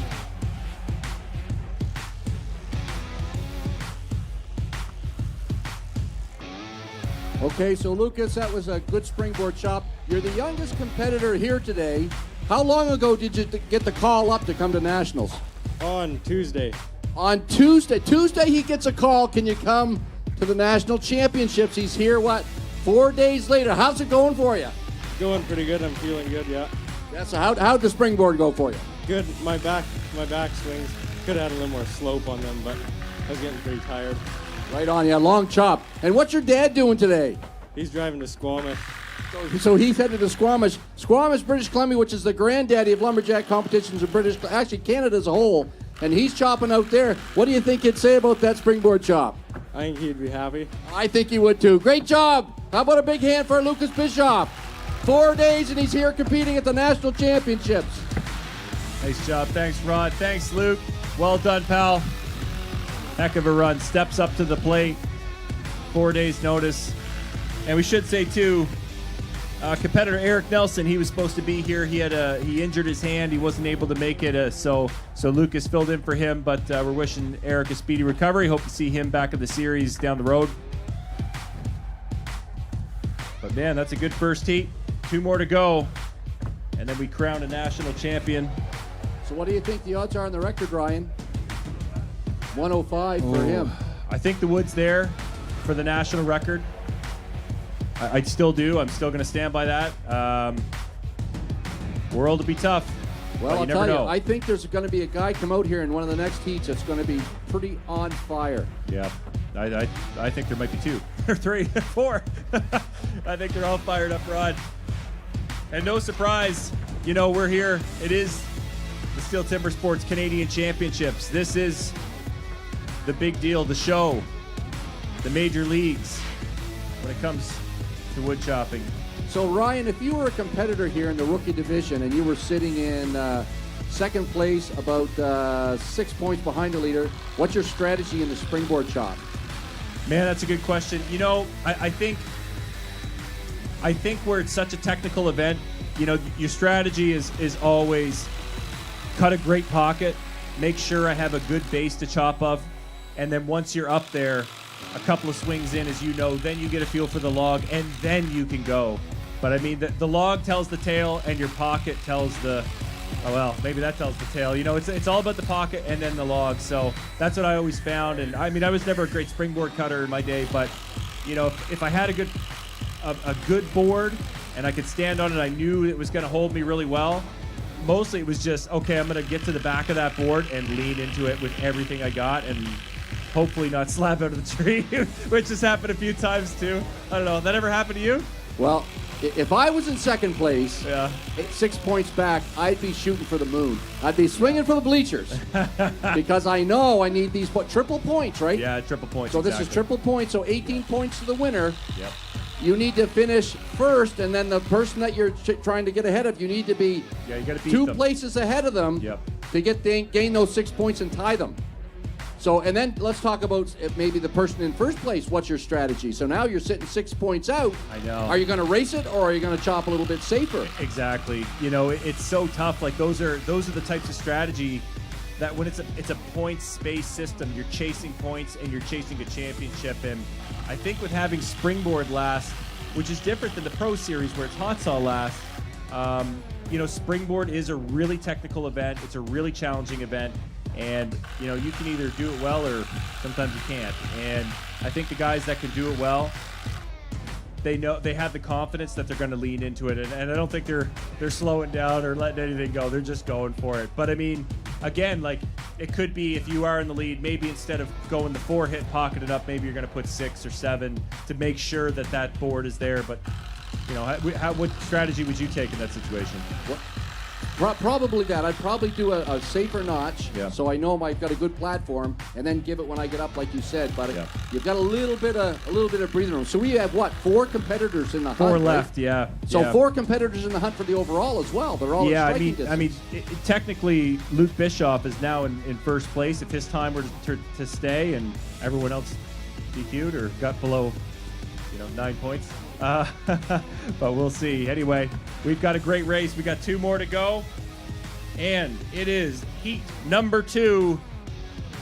Okay, so Lucas, that was a good springboard chop. You're the youngest competitor here today. How long ago did you get the call up to come to Nationals? On Tuesday. On Tuesday. Tuesday he gets a call. Can you come to the national championships. He's here, 4 days later. How's it going for you? Going pretty good. I'm feeling good, yeah. Yeah, so how'd the springboard go for you? Good. My back swings. Could have had a little more slope on them, but I was getting pretty tired. Right on, yeah, long chop. And what's your dad doing today? He's driving to Squamish. So he's headed to Squamish, British Columbia, which is the granddaddy of lumberjack competitions in actually Canada as a whole. And he's chopping out there. What do you think he'd say about that springboard chop? I think he'd be happy. I think he would too. Great job. How about a big hand for Lucas Bischoff? 4 days and he's here competing at the national championships. Nice job. Thanks, Rod. Thanks, Luke. Well done, pal. Heck of a run. Steps up to the plate. 4 days notice. And we should say too, competitor Eric Nelson, he was supposed to be here. He injured his hand. He wasn't able to make it. So Lucas filled in for him. But we're wishing Eric a speedy recovery. Hope to see him back in the series down the road. But man, that's a good first heat. 2 more to go, and then we crown a national champion. So what do you think the odds are on the record, Ryan? 105 for him. I think the wood's there for the national record. I still do. I'm still going to stand by that. World will be tough. Well, I'll you never tell know. you, I think there's going to be a guy come out here in one of the next heats that's going to be pretty on fire. Yeah, I think there might be 2 or 3 or 4. I think they're all fired up, Rod. And no surprise, we're here. It is the Steel Timber Sports Canadian Championships. This is the big deal, the show, the major leagues when it comes to wood chopping. So Ryan, if you were a competitor here in the rookie division and you were sitting in second place, about 6 points behind the leader, what's your strategy in the springboard chop? Man, that's a good question. I think where it's such a technical event, your strategy is always cut a great pocket, make sure I have a good base to chop up, and then once you're up there, a couple of swings in, then you get a feel for the log, and then you can go. But I mean, the log tells the tail, and your pocket tells maybe that tells the tail. It's all about the pocket and then the log. So that's what I always found. And I mean, I was never a great springboard cutter in my day, but if I had a good board and I could stand on it, I knew it was going to hold me really well. Mostly it was just, okay, I'm going to get to the back of that board and lean into it with everything I got and hopefully not slap out of the tree, which has happened a few times too. I don't know. That ever happened to you? Well, if I was in second place, 6 points back, I'd be shooting for the moon. I'd be swinging for the bleachers because I know I need these triple points, right? Yeah, triple points. So this is triple points, so 18 points to the winner. Yep. You need to finish first, and then the person that you're trying to get ahead of, you need to be you gotta beat 2 them. places ahead of them to gain those 6 points and tie them. So, and then let's talk about maybe the person in first place. What's your strategy? So now you're sitting 6 points out. I know. Are you going to race it, or are you going to chop a little bit safer? Exactly. It's so tough. Like those are the types of strategy that when it's a points space system, you're chasing points and you're chasing a championship. And I think with having springboard last, which is different than the Pro Series where it's hot saw last, springboard is a really technical event. It's a really challenging event. And, you can either do it well or sometimes you can't. And I think the guys that can do it well, they know they have the confidence that they're going to lean into it. And I don't think they're slowing down or letting anything go. They're just going for it. But I mean, again, like it could be if you are in the lead, maybe instead of going the 4-hit, pocketed up, maybe you're going to put 6 or 7 to make sure that board is there. But, what strategy would you take in that situation? Probably that. I'd probably do a safer notch, so I know I've got a good platform, and then give it when I get up, like you said. But you've got a little bit of breathing room. So we have 4 competitors in the hunt. 4 left, right? So 4 competitors in the hunt for the overall as well. They're all at striking distance. Technically, Luke Bischoff is now in first place. If his time were to stay, and everyone else DQ'd or got below, 9 points. But we'll see. Anyway, we've got a great race. We got 2 more to go. And it is heat number 2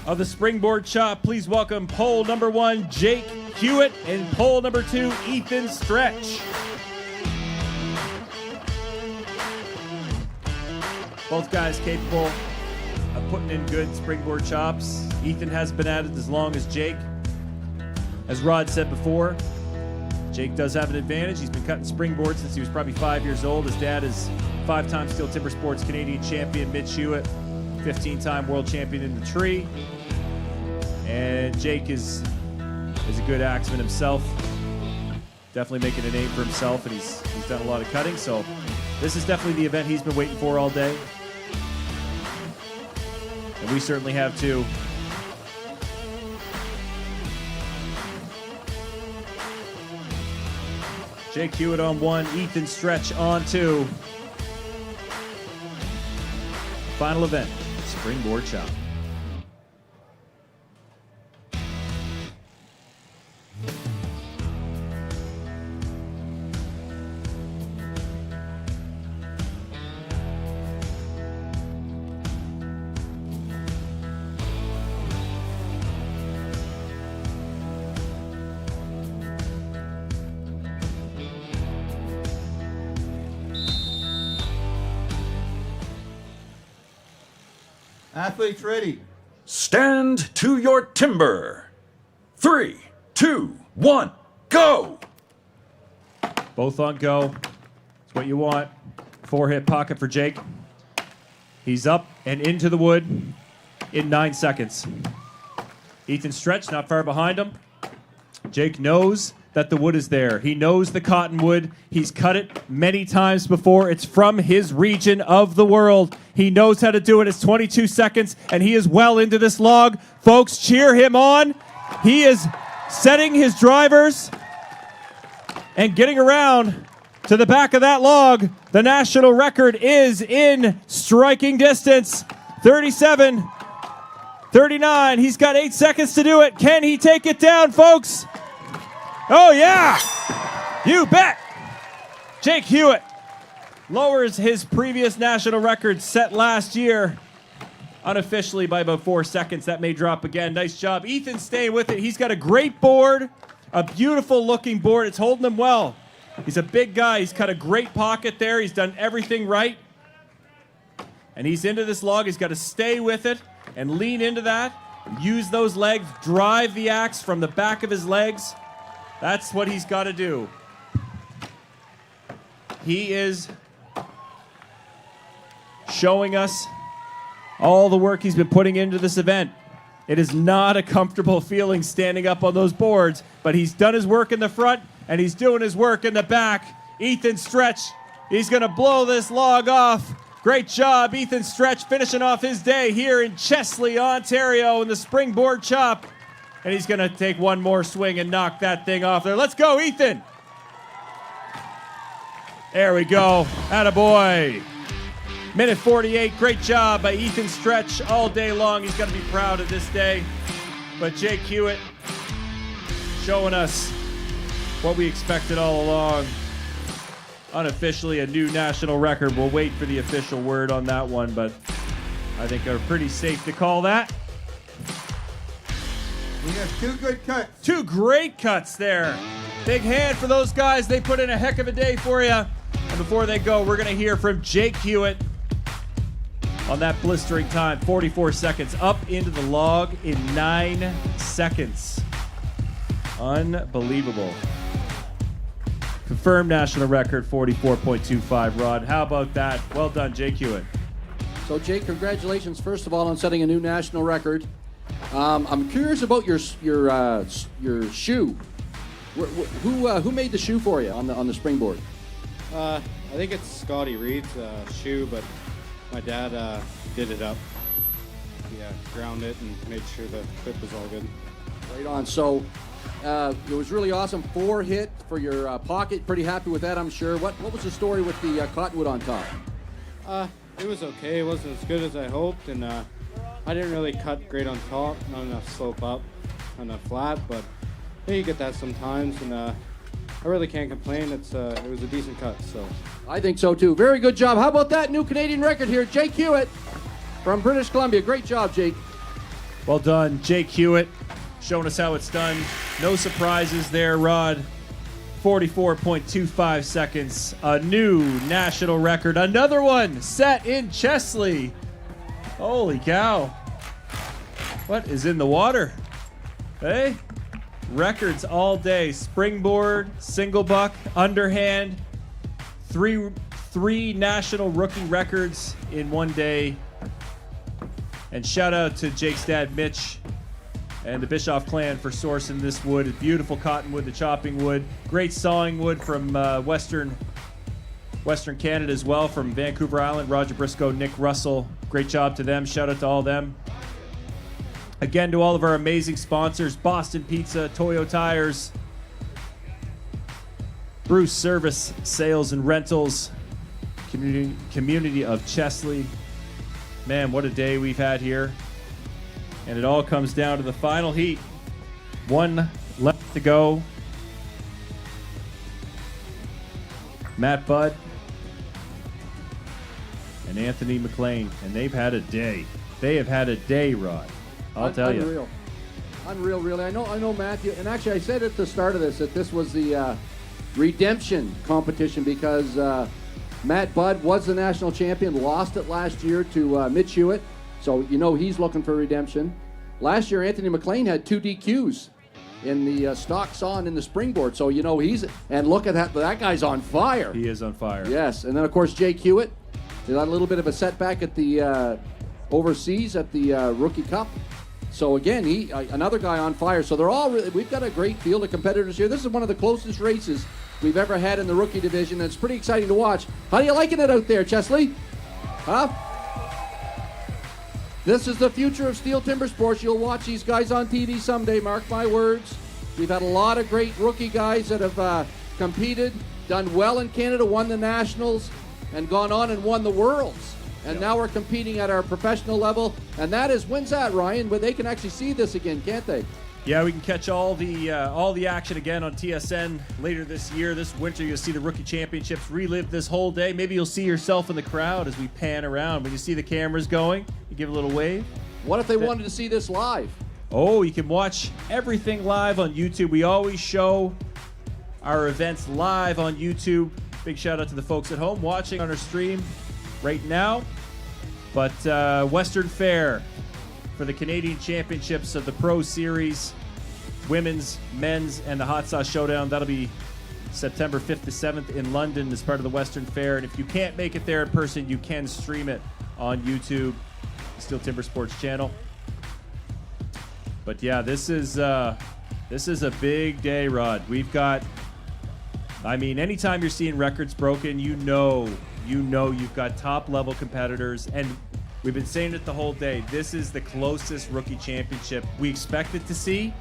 of the springboard chop. Please welcome pole number 1, Jake Hewitt, and pole number 2, Ethan Stretch. Both guys capable of putting in good springboard chops. Ethan has been at it as long as Jake As Rod said before, Jake does have an advantage. He's been cutting springboard since he was probably 5 years old. His dad is 5-time Steel Timber Sports Canadian champion Mitch Hewitt, 15-time world champion in the tree. And Jake is a good axeman himself. Definitely making a name for himself, and he's done a lot of cutting. So this is definitely the event he's been waiting for all day. And we certainly have too. Jake Hewitt on 1, Ethan Stretch on 2. Final event, springboard chop. Athletes ready. Stand to your timber. 3, 2, 1, go! Both on go. That's what you want. 4-hit pocket for Jake. He's up and into the wood in 9 seconds. Ethan Stretch not far behind him. Jake knows that the wood is there. He knows the cottonwood. He's cut it many times before. It's from his region of the world. He knows how to do it. It's 22 seconds, and he is well into this log. Folks, cheer him on. He is setting his drivers and getting around to the back of that log. The national record is in striking distance. 37, 39. He's got 8 seconds to do it. Can he take it down, folks? Oh, yeah. You bet. Jake Hewitt lowers his previous national record set last year unofficially by about 4 seconds. That may drop again. Nice job. Ethan staying with it. He's got a great board, a beautiful looking board. It's holding him well. He's a big guy. He's cut a great pocket there. He's done everything right. And he's into this log. He's got to stay with it and lean into that. Use those legs. Drive the axe from the back of his legs. That's what he's got to do. He is showing us all the work he's been putting into this event. It is not a comfortable feeling standing up on those boards, but he's done his work in the front, and he's doing his work in the back. Ethan Stretch, he's going to blow this log off. Great job, Ethan Stretch, finishing off his day here in Chesley, Ontario in the springboard chop. And he's going to take one more swing and knock that thing off there. Let's go, Ethan. There we go. Attaboy. Minute 48. Great job by Ethan Stretch all day long. He's got to be proud of this day. But Jake Hewitt showing us what we expected all along. Unofficially, a new national record. We'll wait for the official word on that one, but I think are pretty safe to call that. We have 2 good cuts. 2 great cuts there. Big hand for those guys. They put in a heck of a day for you. And before they go, we're going to hear from Jake Hewitt on that blistering time. 44 seconds up into the log in 9 seconds. Unbelievable. Confirmed national record, 44.25, Rod. How about that? Well done, Jake Hewitt. So, Jake, congratulations, first of all, on setting a new national record. I'm curious about your shoe. Who made the shoe for you on the springboard? I think it's Scotty Reed's shoe, but my dad did it up. Yeah, ground it and made sure the clip was all good. Right on. So it was really awesome. 4-hit for your pocket. Pretty happy with that, I'm sure. What was the story with the cottonwood on top? It was okay. It wasn't as good as I hoped, and I didn't really cut great on top. Not enough slope up, not enough flat, but yeah, you get that sometimes, and I really can't complain. It was a decent cut, so. I think so too. Very good job. How about that new Canadian record here, Jake Hewitt from British Columbia. Great job, Jake. Well done, Jake Hewitt, showing us how it's done. No surprises there, Rod. 44.25 seconds, a new national record. Another one set in Chesley. Holy cow. What is in the water? Hey, records all day. Springboard, single buck, underhand. Three national rookie records in one day. And shout out to Jake's dad, Mitch, and the Bischoff clan for sourcing this wood. It's beautiful cottonwood, the chopping wood. Great sawing wood from Western Canada as well, from Vancouver Island. Roger Briscoe, Nick Russell. Great job to them. Shout out to all of them. Again, to all of our amazing sponsors, Boston Pizza, Toyo Tires, Bruce Service, Sales and Rentals, Community of Chesley. Man, what a day we've had here. And it all comes down to the final heat. One left to go. Matt Budd and Anthony McLean. And they've had a day. They have had a day, Rod. I'll tell you. Unreal, really. I know Matthew, and actually I said at the start of this that this was the redemption competition because Matt Budd was the national champion, lost it last year to Mitch Hewitt, so you know he's looking for redemption. Last year, Anthony McLean had 2 DQs in the stock saw and in the springboard, so you know and look at that guy's on fire. He is on fire. Yes, and then of course Jake Hewitt, he had a little bit of a setback at the overseas at the Rookie Cup. So again, another guy on fire. So they're all we've got a great field of competitors here. This is one of the closest races we've ever had in the rookie division, and it's pretty exciting to watch. How are you liking it out there, Chesley? Huh? This is the future of Steel Timber Sports. You'll watch these guys on TV someday, mark my words. We've had a lot of great rookie guys that have competed, done well in Canada, won the Nationals, and gone on and won the Worlds. And now we're competing at our professional level. And that is, when's that, Ryan? But they can actually see this again, can't they? Yeah, we can catch all the action again on TSN later this year. This winter, you'll see the Rookie Championships, relive this whole day. Maybe you'll see yourself in the crowd as we pan around. When you see the cameras going, you give a little wave. What if they wanted to see this live? Oh, you can watch everything live on YouTube. We always show our events live on YouTube. Big shout out to the folks at home watching on our stream right now. But Western Fair for the Canadian Championships of the Pro Series, women's, men's, and the Hot Sauce Showdown. That'll be September 5th to 7th in London as part of the Western Fair. And if you can't make it there in person, you can stream it on YouTube, Steel Timber Sports channel. But yeah, this is a big day, Rod. We've got, I mean, anytime you're seeing records broken, you know you've got top-level competitors, and we've been saying it the whole day. This is the closest rookie championship we expected to see.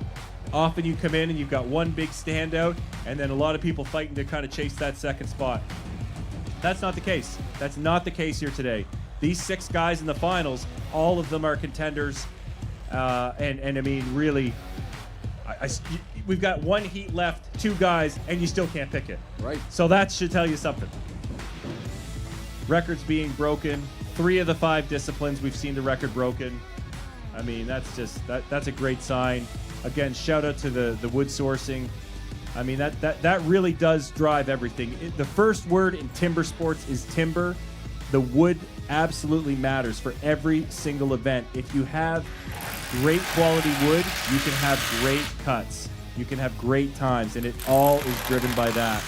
Often you come in and you've got one big standout, and then a lot of people fighting to kind of chase that second spot. That's not the case. That's not the case here today. These 6 guys in the finals, all of them are contenders, and I mean, really, we've got 1 heat left, 2 guys, and you still can't pick it. Right. So that should tell you something. Records being broken. 3 of the 5 disciplines we've seen the record broken. I mean, that's just that's a great sign. Again, shout out to the wood sourcing. I mean, that really does drive everything. The first word in timber sports is timber. The wood absolutely matters for every single event. If you have great quality wood, you can have great cuts. You can have great times, and it all is driven by that.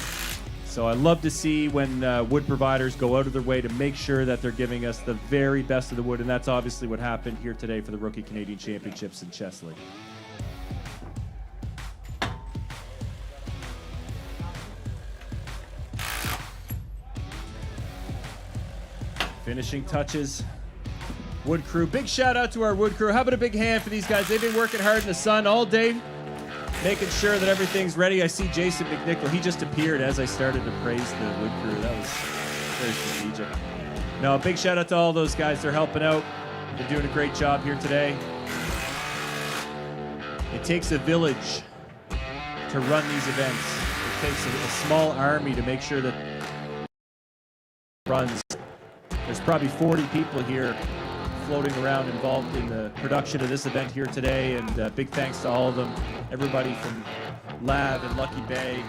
So I love to see when wood providers go out of their way to make sure that they're giving us the very best of the wood, and that's obviously what happened here today for the Rookie Canadian Championships in Chesley. Finishing touches. Wood crew. Big shout out to our wood crew. How about a big hand for these guys? They've been working hard in the sun all day, making sure that everything's ready. I see Jason McNichol. He just appeared as I started to praise the wood crew. That was very strategic. No, big shout out to all those guys. They're helping out. They're doing a great job here today. It takes a village to run these events. It takes a small army to make sure that runs. There's probably 40 people here floating around involved in the production of this event here today, and big thanks to all of them. Everybody from Lab and Lucky Bay,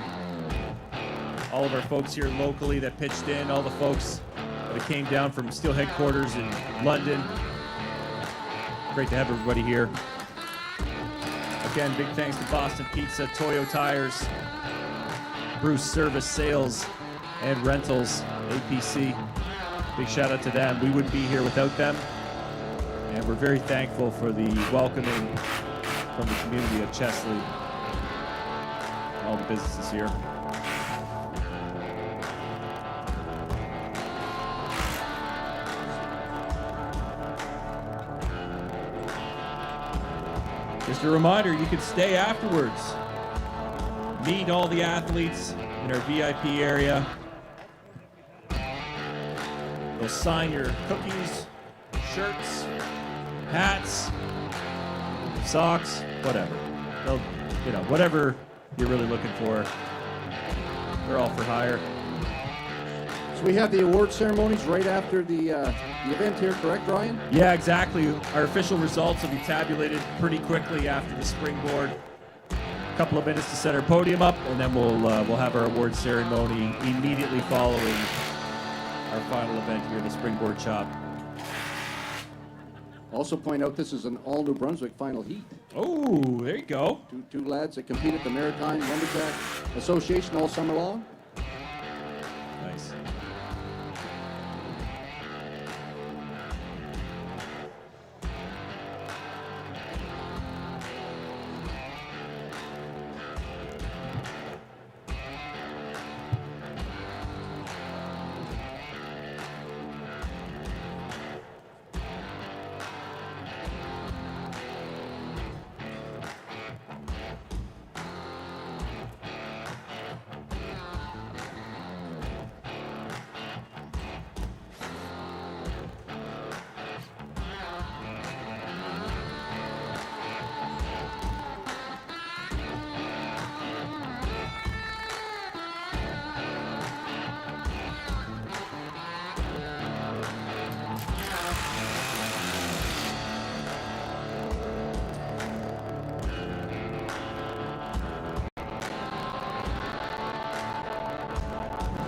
all of our folks here locally that pitched in, all the folks that came down from Steel headquarters in London. Great to have everybody here. Again, big thanks to Boston Pizza, Toyo Tires, Bruce Service Sales and Rentals, APC. Big shout out to them. We wouldn't be here without them. And we're very thankful for the welcoming from the community of Chesley, all the businesses here. Just a reminder, you can stay afterwards. Meet all the athletes in our VIP area. They'll sign your cookies, shirts, hats, socks, whatever. They'll, whatever you're really looking for, they're all for hire. So we have the award ceremonies right after the event here, correct, Ryan? Yeah, exactly. Our official results will be tabulated pretty quickly after the springboard. A couple of minutes to set our podium up, and then we'll have our award ceremony immediately following our final event here, the springboard chop. Also point out this is an all New Brunswick final heat. Oh, there you go. Two lads that compete at the Maritime Lumberjack Association all summer long. Nice.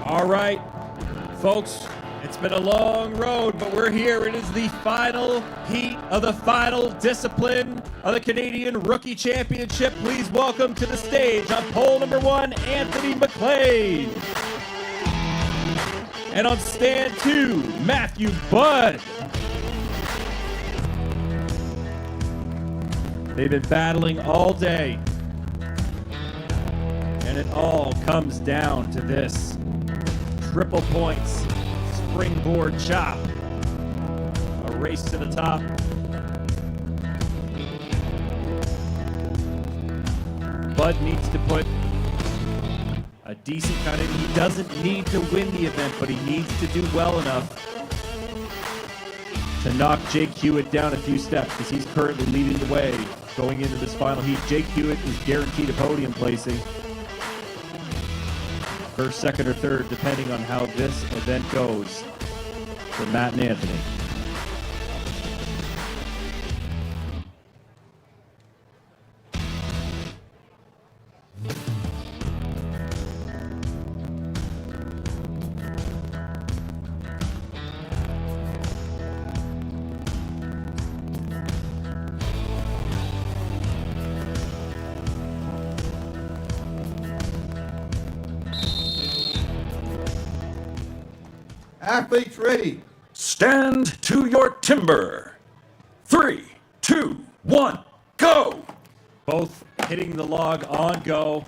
All right, folks, it's been a long road, but we're here. It is the final heat of the final discipline of the Canadian Rookie Championship. Please welcome to the stage on pole number 1, Anthony McLean. And on stand 2, Matthew Budd. They've been battling all day. And it all comes down to this. Triple points, springboard chop, a race to the top. Bud needs to put a decent cut in. He doesn't need to win the event, but he needs to do well enough to knock Jake Hewitt down a few steps, because he's currently leading the way going into this final heat. Jake Hewitt is guaranteed a podium placing. First, second, or third, depending on how this event goes for Matt and Anthony. Athletes ready. Stand to your timber. 3, 2, 1, go! Both hitting the log on go.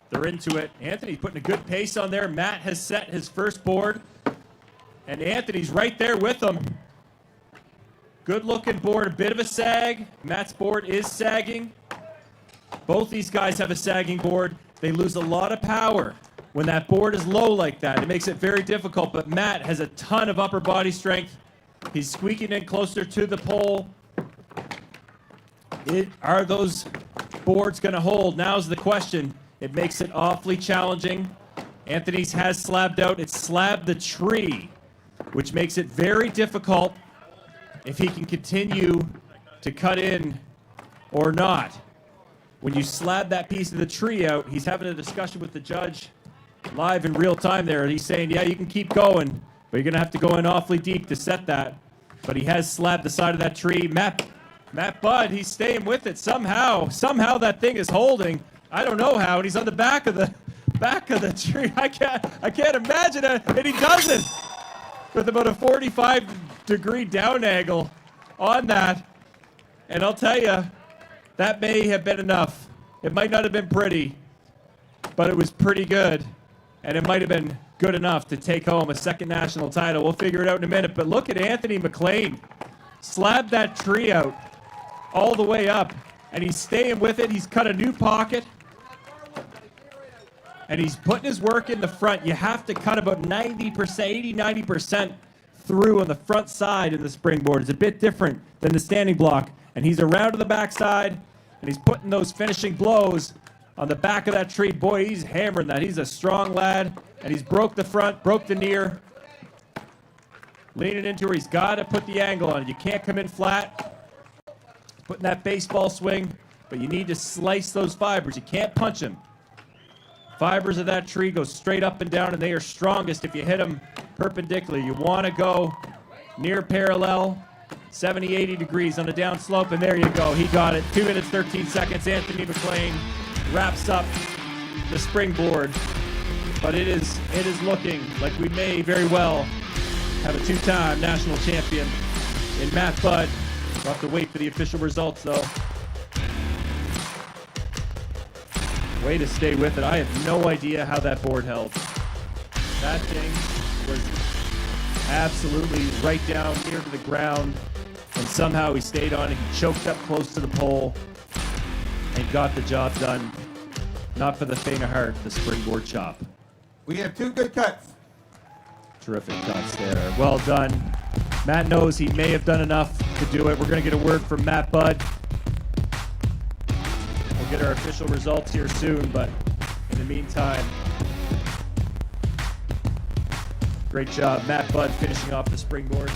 They're into it. Anthony putting a good pace on there. Matt has set his first board, and Anthony's right there with him. Good looking board, a bit of a sag. Matt's board is sagging. Both these guys have a sagging board. They lose a lot of power when that board is low like that. It makes it very difficult, but Matt has a ton of upper body strength. He's squeaking in closer to the pole. Are those boards going to hold? Now's the question. It makes it awfully challenging. Anthony's has slabbed out. It's slabbed the tree, which makes it very difficult if he can continue to cut in or not. When you slab that piece of the tree out, he's having a discussion with the judge live in real time there, and he's saying, yeah, you can keep going, but you're going to have to go in awfully deep to set that. But he has slabbed the side of that tree. Matt Matt Budd, he's staying with it somehow. Somehow that thing is holding. I don't know how, and he's on the back of the tree. I can't imagine it, and he does it with about a 45-degree down angle on that. And I'll tell you, that may have been enough. It might not have been pretty, but it was pretty good, and it might have been good enough to take home a second national title. We'll figure it out in a minute, but look at Anthony McLean. Slabbed that tree out all the way up, and he's staying with it. He's cut a new pocket, and he's putting his work in the front. You have to cut about 90%, 80-90% through on the front side in the springboard. It's a bit different than the standing block, and he's around to the backside, and he's putting those finishing blows on the back of that tree. Boy, he's hammering that. He's a strong lad, and he's broke the front, broke the near. Leaning into her, he's got to put the angle on it. You can't come in flat. Putting that baseball swing, but you need to slice those fibers. You can't punch them. Fibers of that tree go straight up and down, and they are strongest if you hit them perpendicular. You want to go near parallel, 70, 80 degrees on the down slope, and there you go. He got it. 2 minutes, 13 seconds. Anthony McLean wraps up the springboard, but it is looking like we may very well have a two-time national champion in Matt Budd. We'll have to wait for the official results, though. Way to stay with it. I have no idea how that board held. That thing was absolutely right down near to the ground, and somehow he stayed on it. He choked up close to the pole and got the job done. Not for the faint of heart, the springboard chop. We have two good cuts. Terrific cuts there. Well done. Matt knows he may have done enough to do it. We're going to get a word from Matt Budd. We'll get our official results here soon, but in the meantime, great job, Matt Budd, finishing off the springboard.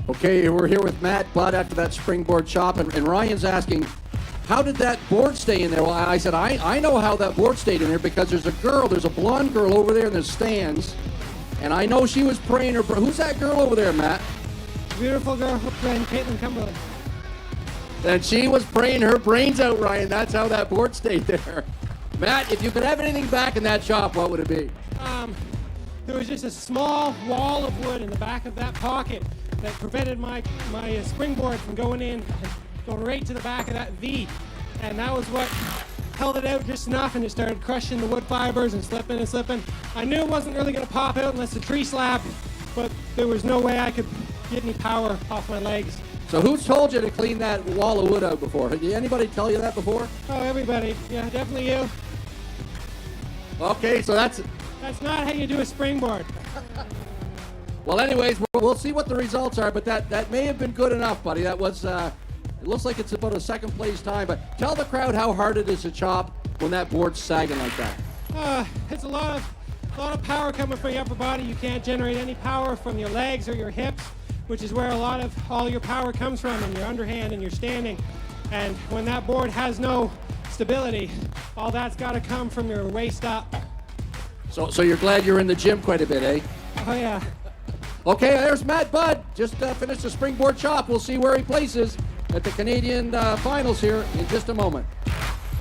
Okay, we're here with Matt Budd after that springboard chop, and Ryan's asking, how did that board stay in there? Well, I said, I know how that board stayed in there because there's a blonde girl over there in the stands, and I know she was praying her. Who's that girl over there, Matt? Beautiful girl named Caitlin Cumberland. And she was praying her brains out, Ryan. That's how that board stayed there. Matt, if you could have anything back in that chop, what would it be? There was just a small wall of wood in the back of that pocket that prevented my springboard from going in and going right to the back of that V. And that was what held it out just enough, and it started crushing the wood fibers and slipping and slipping. I knew it wasn't really going to pop out unless the tree slapped, but there was no way I could get any power off my legs. So who's told you to clean that wall of wood out before? Did anybody tell you that before? Oh, everybody. Yeah, definitely you. Okay, so that's not how you do a springboard. Well, anyways, we'll see what the results are, but that may have been good enough, buddy. That was, it looks like it's about a second place time, but tell the crowd how hard it is to chop when that board's sagging like that. It's a lot of power coming from your upper body. You can't generate any power from your legs or your hips, which is where a lot of all your power comes from, in your underhand and your standing. And when that board has no stability, all that's got to come from your waist up. So you're glad you're in the gym quite a bit, eh? Oh, yeah. Okay, there's Matt Budd. Just finished the springboard chop. We'll see where he places at the Canadian finals here in just a moment.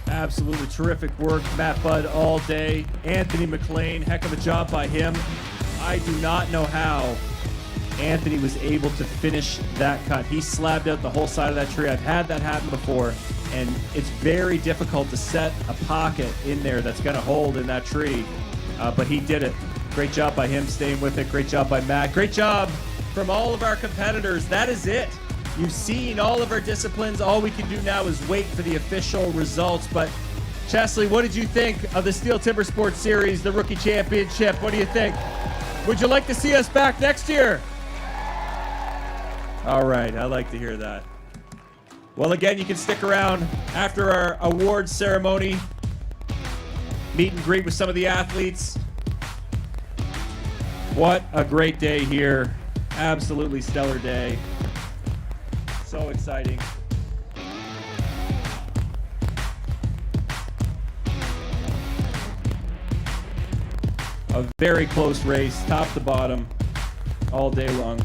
Absolutely terrific work, Matt Budd, all day. Anthony McLean, heck of a job by him. I do not know how Anthony was able to finish that cut. He slabbed out the whole side of that tree. I've had that happen before, and it's very difficult to set a pocket in there that's going to hold in that tree, but he did it. Great job by him staying with it. Great job by Matt. Great job from all of our competitors. That is it. You've seen all of our disciplines. All we can do now is wait for the official results. But Chesley, what did you think of the STIHL Timbersports Series, the Rookie Championship? What do you think? Would you like to see us back next year? All right, I like to hear that. Well, again, you can stick around after our awards ceremony, meet and greet with some of the athletes. What a great day here. Absolutely stellar day. So exciting. A very close race, top to bottom, all day long.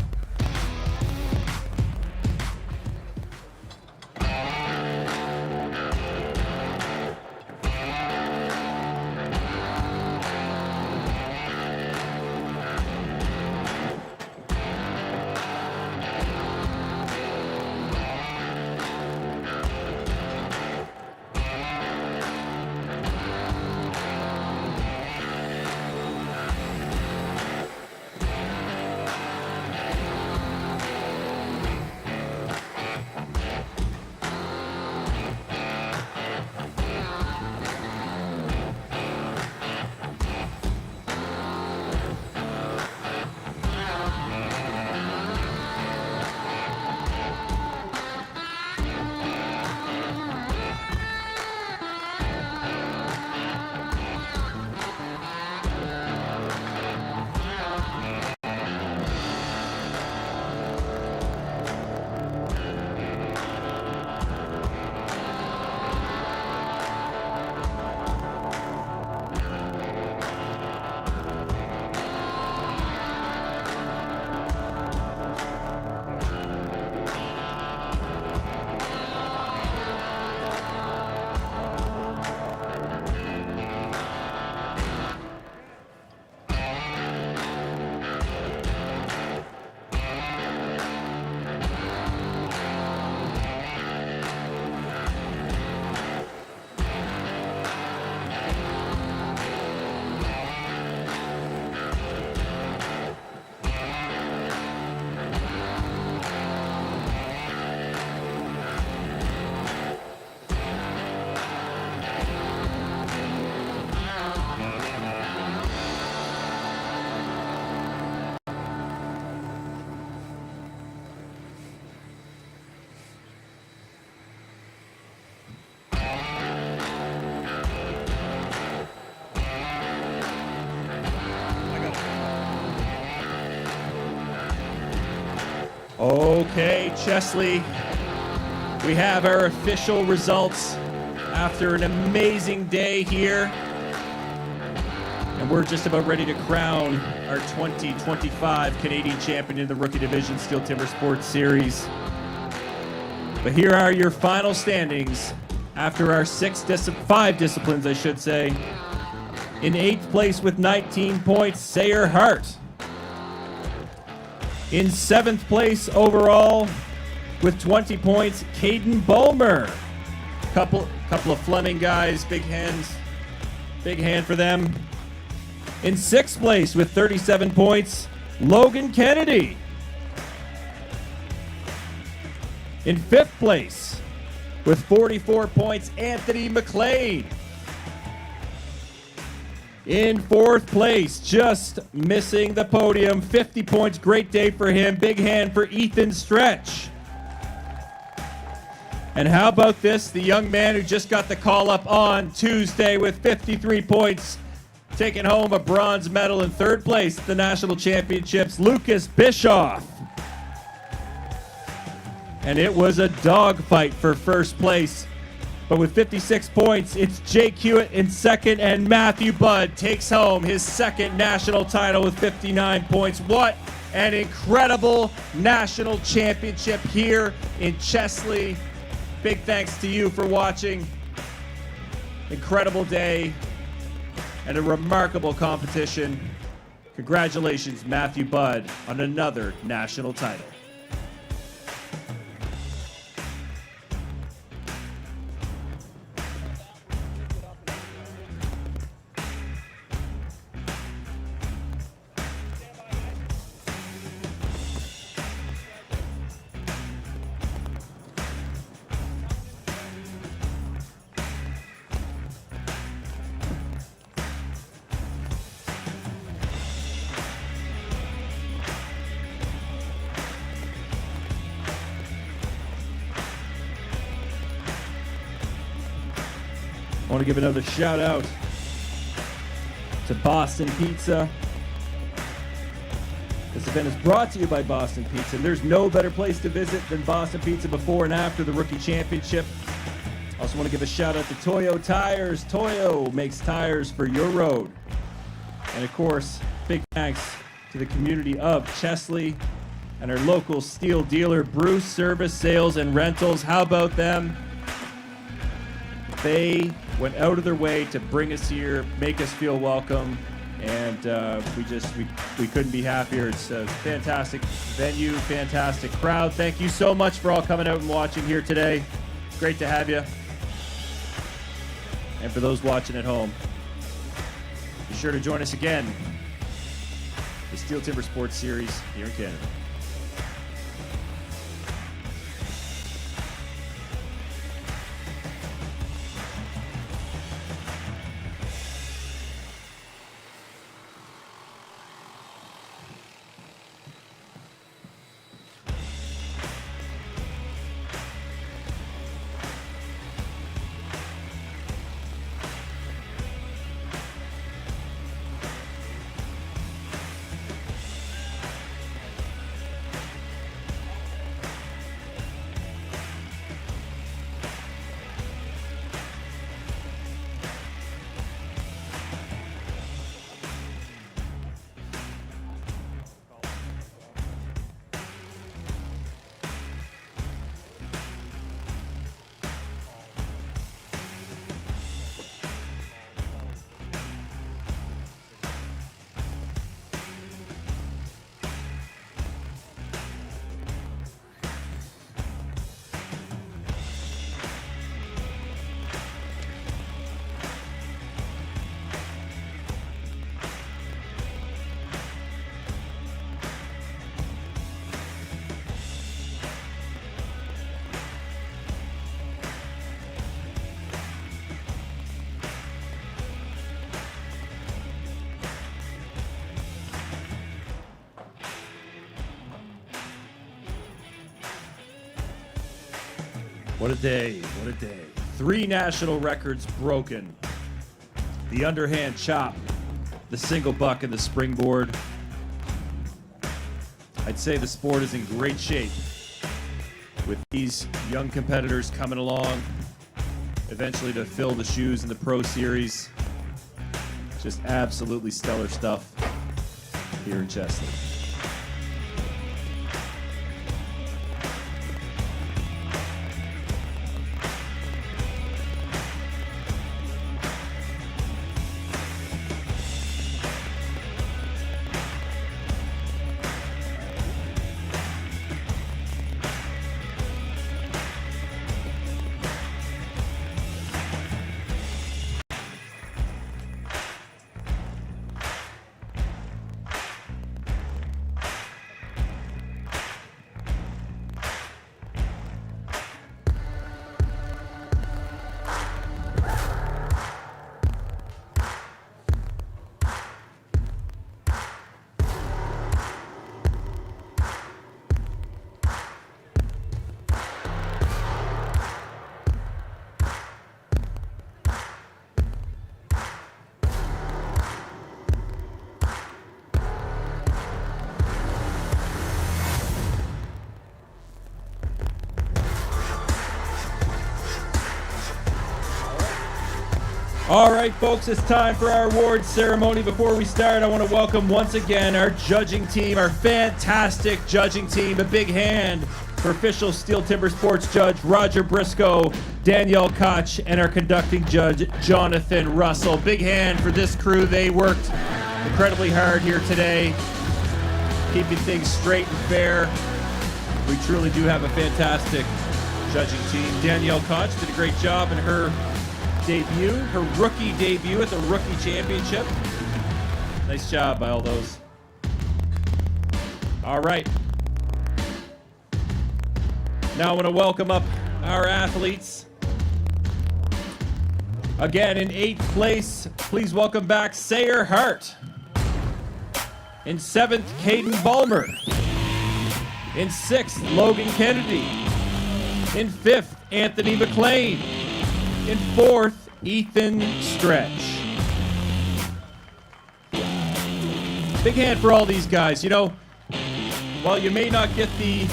Okay, Chesley, we have our official results after an amazing day here. And we're just about ready to crown our 2025 Canadian champion in the Rookie Division STIHL TIMBERSPORTS Series. But here are your final standings after our five disciplines, I should say. In 8th place with 19 points, Sayer Hart. In 7th place overall with 20 points, Caden Bulmer. Couple of Fleming guys, big hand for them. In 6th place with 37 points, Logan Kennedy. In 5th place with 44 points, Anthony McLean. In 4th place, just missing the podium, 50 points, great day for him. Big hand for Ethan Stretch. And how about this, the young man who just got the call up on Tuesday with 53 points, taking home a bronze medal in 3rd place at the National Championships, Lucas Bischoff. And it was a dogfight for 1st place. But with 56 points, it's Jake Hewitt in 2nd, and Matthew Budd takes home his 2nd national title with 59 points. What an incredible national championship here in Chesley. Big thanks to you for watching. Incredible day and a remarkable competition. Congratulations, Matthew Budd, on another national title. I want to give another shout out to Boston Pizza. This event is brought to you by Boston Pizza, and there's no better place to visit than Boston Pizza before and after the Rookie Championship. Also want to give a shout out to Toyo Tires. Toyo makes tires for your road. And of course, big thanks to the community of Chesley and our local steel dealer, Bruce Service Sales and Rentals. How about them? They went out of their way to bring us here, make us feel welcome, and we couldn't be happier. It's a fantastic venue, fantastic crowd. Thank you so much for all coming out and watching here today. Great to have you. And for those watching at home, be sure to join us again, the Steel Timber Sports Series here in Canada. What a day, what a day. 3 national records broken. The underhand chop, the single buck, and the springboard. I'd say the sport is in great shape with these young competitors coming along, eventually to fill the shoes in the Pro Series. Just absolutely stellar stuff here in Chesley. All right, folks, it's time for our awards ceremony. Before we start, I want to welcome once again our judging team, our fantastic judging team. A big hand for official Steel Timber Sports judge Roger Briscoe, Danielle Koch, and our conducting judge Jonathan Russell. Big hand for this crew. They worked incredibly hard here today, keeping things straight and fair. We truly do have a fantastic judging team. Danielle Koch did a great job in her rookie debut at the Rookie Championship. Nice job by all those. All right. Now I want to welcome up our athletes. Again, in 8th place, please welcome back Sayer Hart. In 7th, Caden Balmer. In 6th, Logan Kennedy. In 5th, Anthony McLean. In 4th, Ethan Stretch. Big hand for all these guys. You know, while you may not get the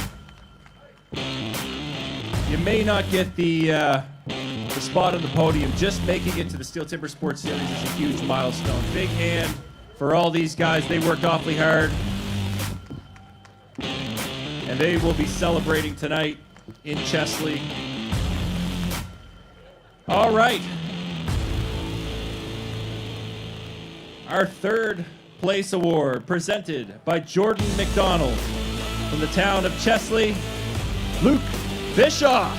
spot on the podium, just making it to the Steel Timber Sports Series is a huge milestone. Big hand for all these guys. They worked awfully hard. And they will be celebrating tonight in Chesley. All right. Our third place award presented by Jordan McDonald from the town of Chesley, Luke Bischoff.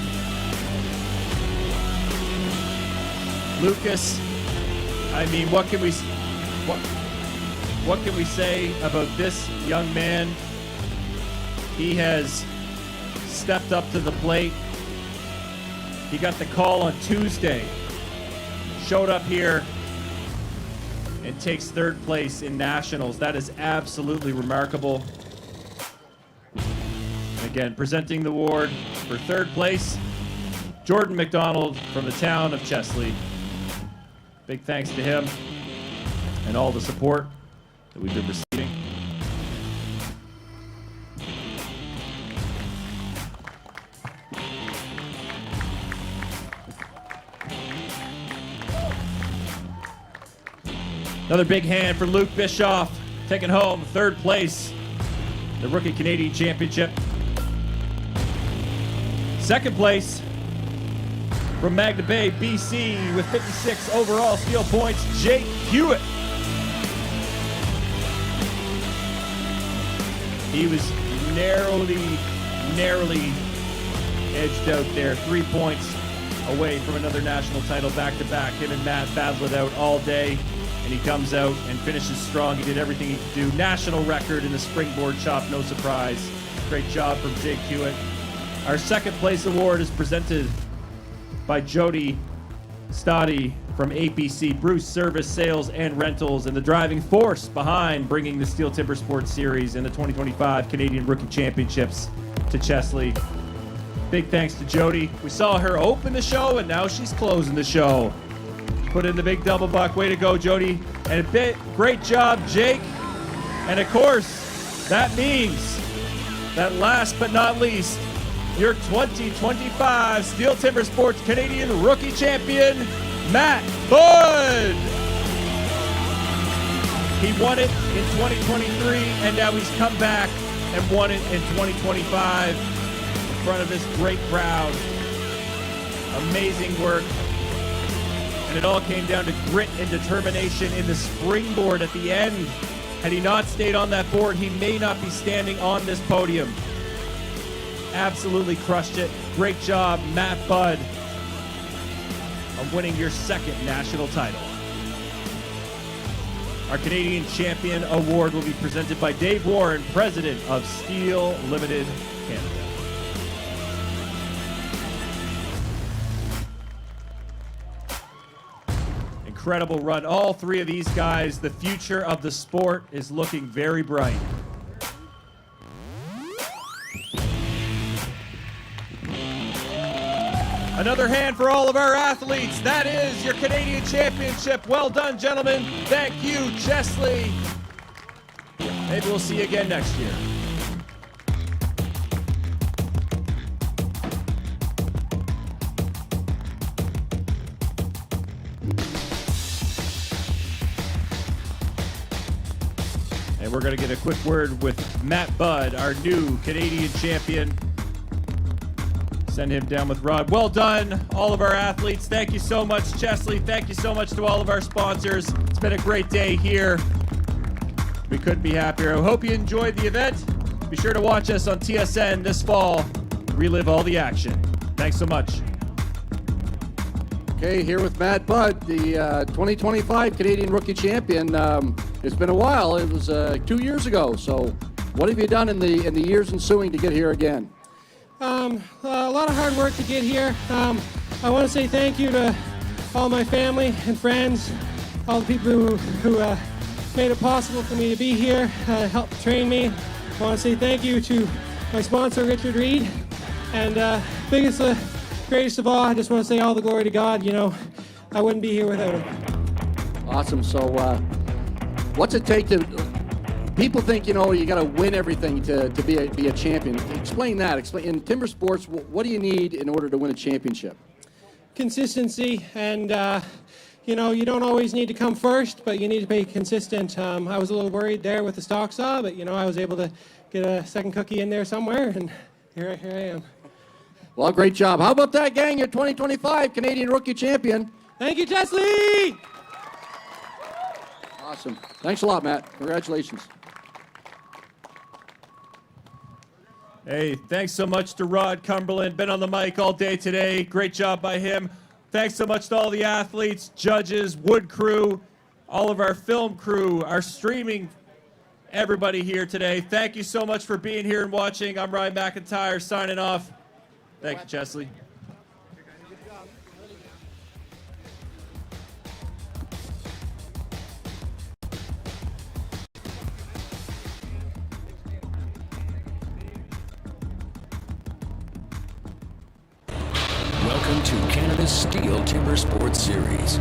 Lucas, I mean, what can we say about this young man? He has stepped up to the plate. He got the call on Tuesday, showed up here, and takes third place in nationals. That is absolutely remarkable. Again, presenting the award for third place, Jordan McDonald from the town of Chesley. Big thanks to him and all the support that we've been receiving. Another big hand for Luke Bischoff, taking home third place, the Rookie Canadian Championship. Second place from Magna Bay, BC, with 56 overall steel points, Jake Hewitt. He was narrowly edged out there, 3 points away from another national title back-to-back. Him and Matt battled it out all day. And he comes out and finishes strong. He did everything he could do. National record in the springboard chop, no surprise. Great job from Jake Hewitt. Our second place award is presented by Jody Stoddy from APC, Bruce Service, Sales and Rentals, and the driving force behind bringing the Steel Timber Sports Series and the 2025 Canadian Rookie Championships to Chesley. Big thanks to Jody. We saw her open the show, and now she's closing the show. Put in the big double buck. Way to go, Jody. And great job, Jake. And of course, that means that last but not least, your 2025 Steel Timber Sports Canadian Rookie Champion, Matt Budd. He won it in 2023, and now he's come back and won it in 2025 in front of this great crowd. Amazing work. And it all came down to grit and determination in the springboard at the end. Had he not stayed on that board, he may not be standing on this podium. Absolutely crushed it. Great job, Matt Budd, on winning your second national title. Our Canadian Champion Award will be presented by Dave Warren, President of Steel Limited Canada. Incredible run. All three of these guys, the future of the sport is looking very bright. Another hand for all of our athletes. That is your Canadian Championship. Well done, gentlemen. Thank you, Chesley. Maybe we'll see you again next year. And we're going to get a quick word with Matt Budd, our new Canadian champion. Send him down with Rod. Well done, all of our athletes. Thank you so much, Chesley. Thank you so much to all of our sponsors. It's been a great day here. We couldn't be happier. I hope you enjoyed the event. Be sure to watch us on TSN this fall. Relive all the action. Thanks so much. Okay, here with Matt Budd, the 2025 Canadian Rookie Champion. It's been a while. It was 2 years ago. So, what have you done in the years ensuing to get here again? A lot of hard work to get here. I want to say thank you to all my family and friends, all the people who made it possible for me to be here, helped train me. I want to say thank you to my sponsor, Richard Reed, and greatest of all, I just want to say all the glory to God. You know, I wouldn't be here without him. Awesome. So, what's it take to? People think, you know, you got to win everything to be a champion. Explain that. Explain in timber sports. What do you need in order to win a championship? Consistency and you know, you don't always need to come first, but you need to be consistent. I was a little worried there with the stock saw, but, you know, I was able to get a second cookie in there somewhere, and here I am. Well, great job. How about that, gang? Your 2025 Canadian Rookie Champion. Thank you, Chesley! Awesome. Thanks a lot, Matt. Congratulations. Hey, thanks so much to Rod Cumberland. Been on the mic all day today. Great job by him. Thanks so much to all the athletes, judges, wood crew, all of our film crew, our streaming, everybody here today. Thank you so much for being here and watching. I'm Ryan McIntyre signing off. Thank you, Chesley. Welcome to Canada's Steel Timber Sports Series.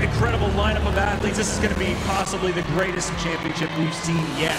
Incredible lineup of athletes. This is going to be possibly the greatest championship we've seen yet.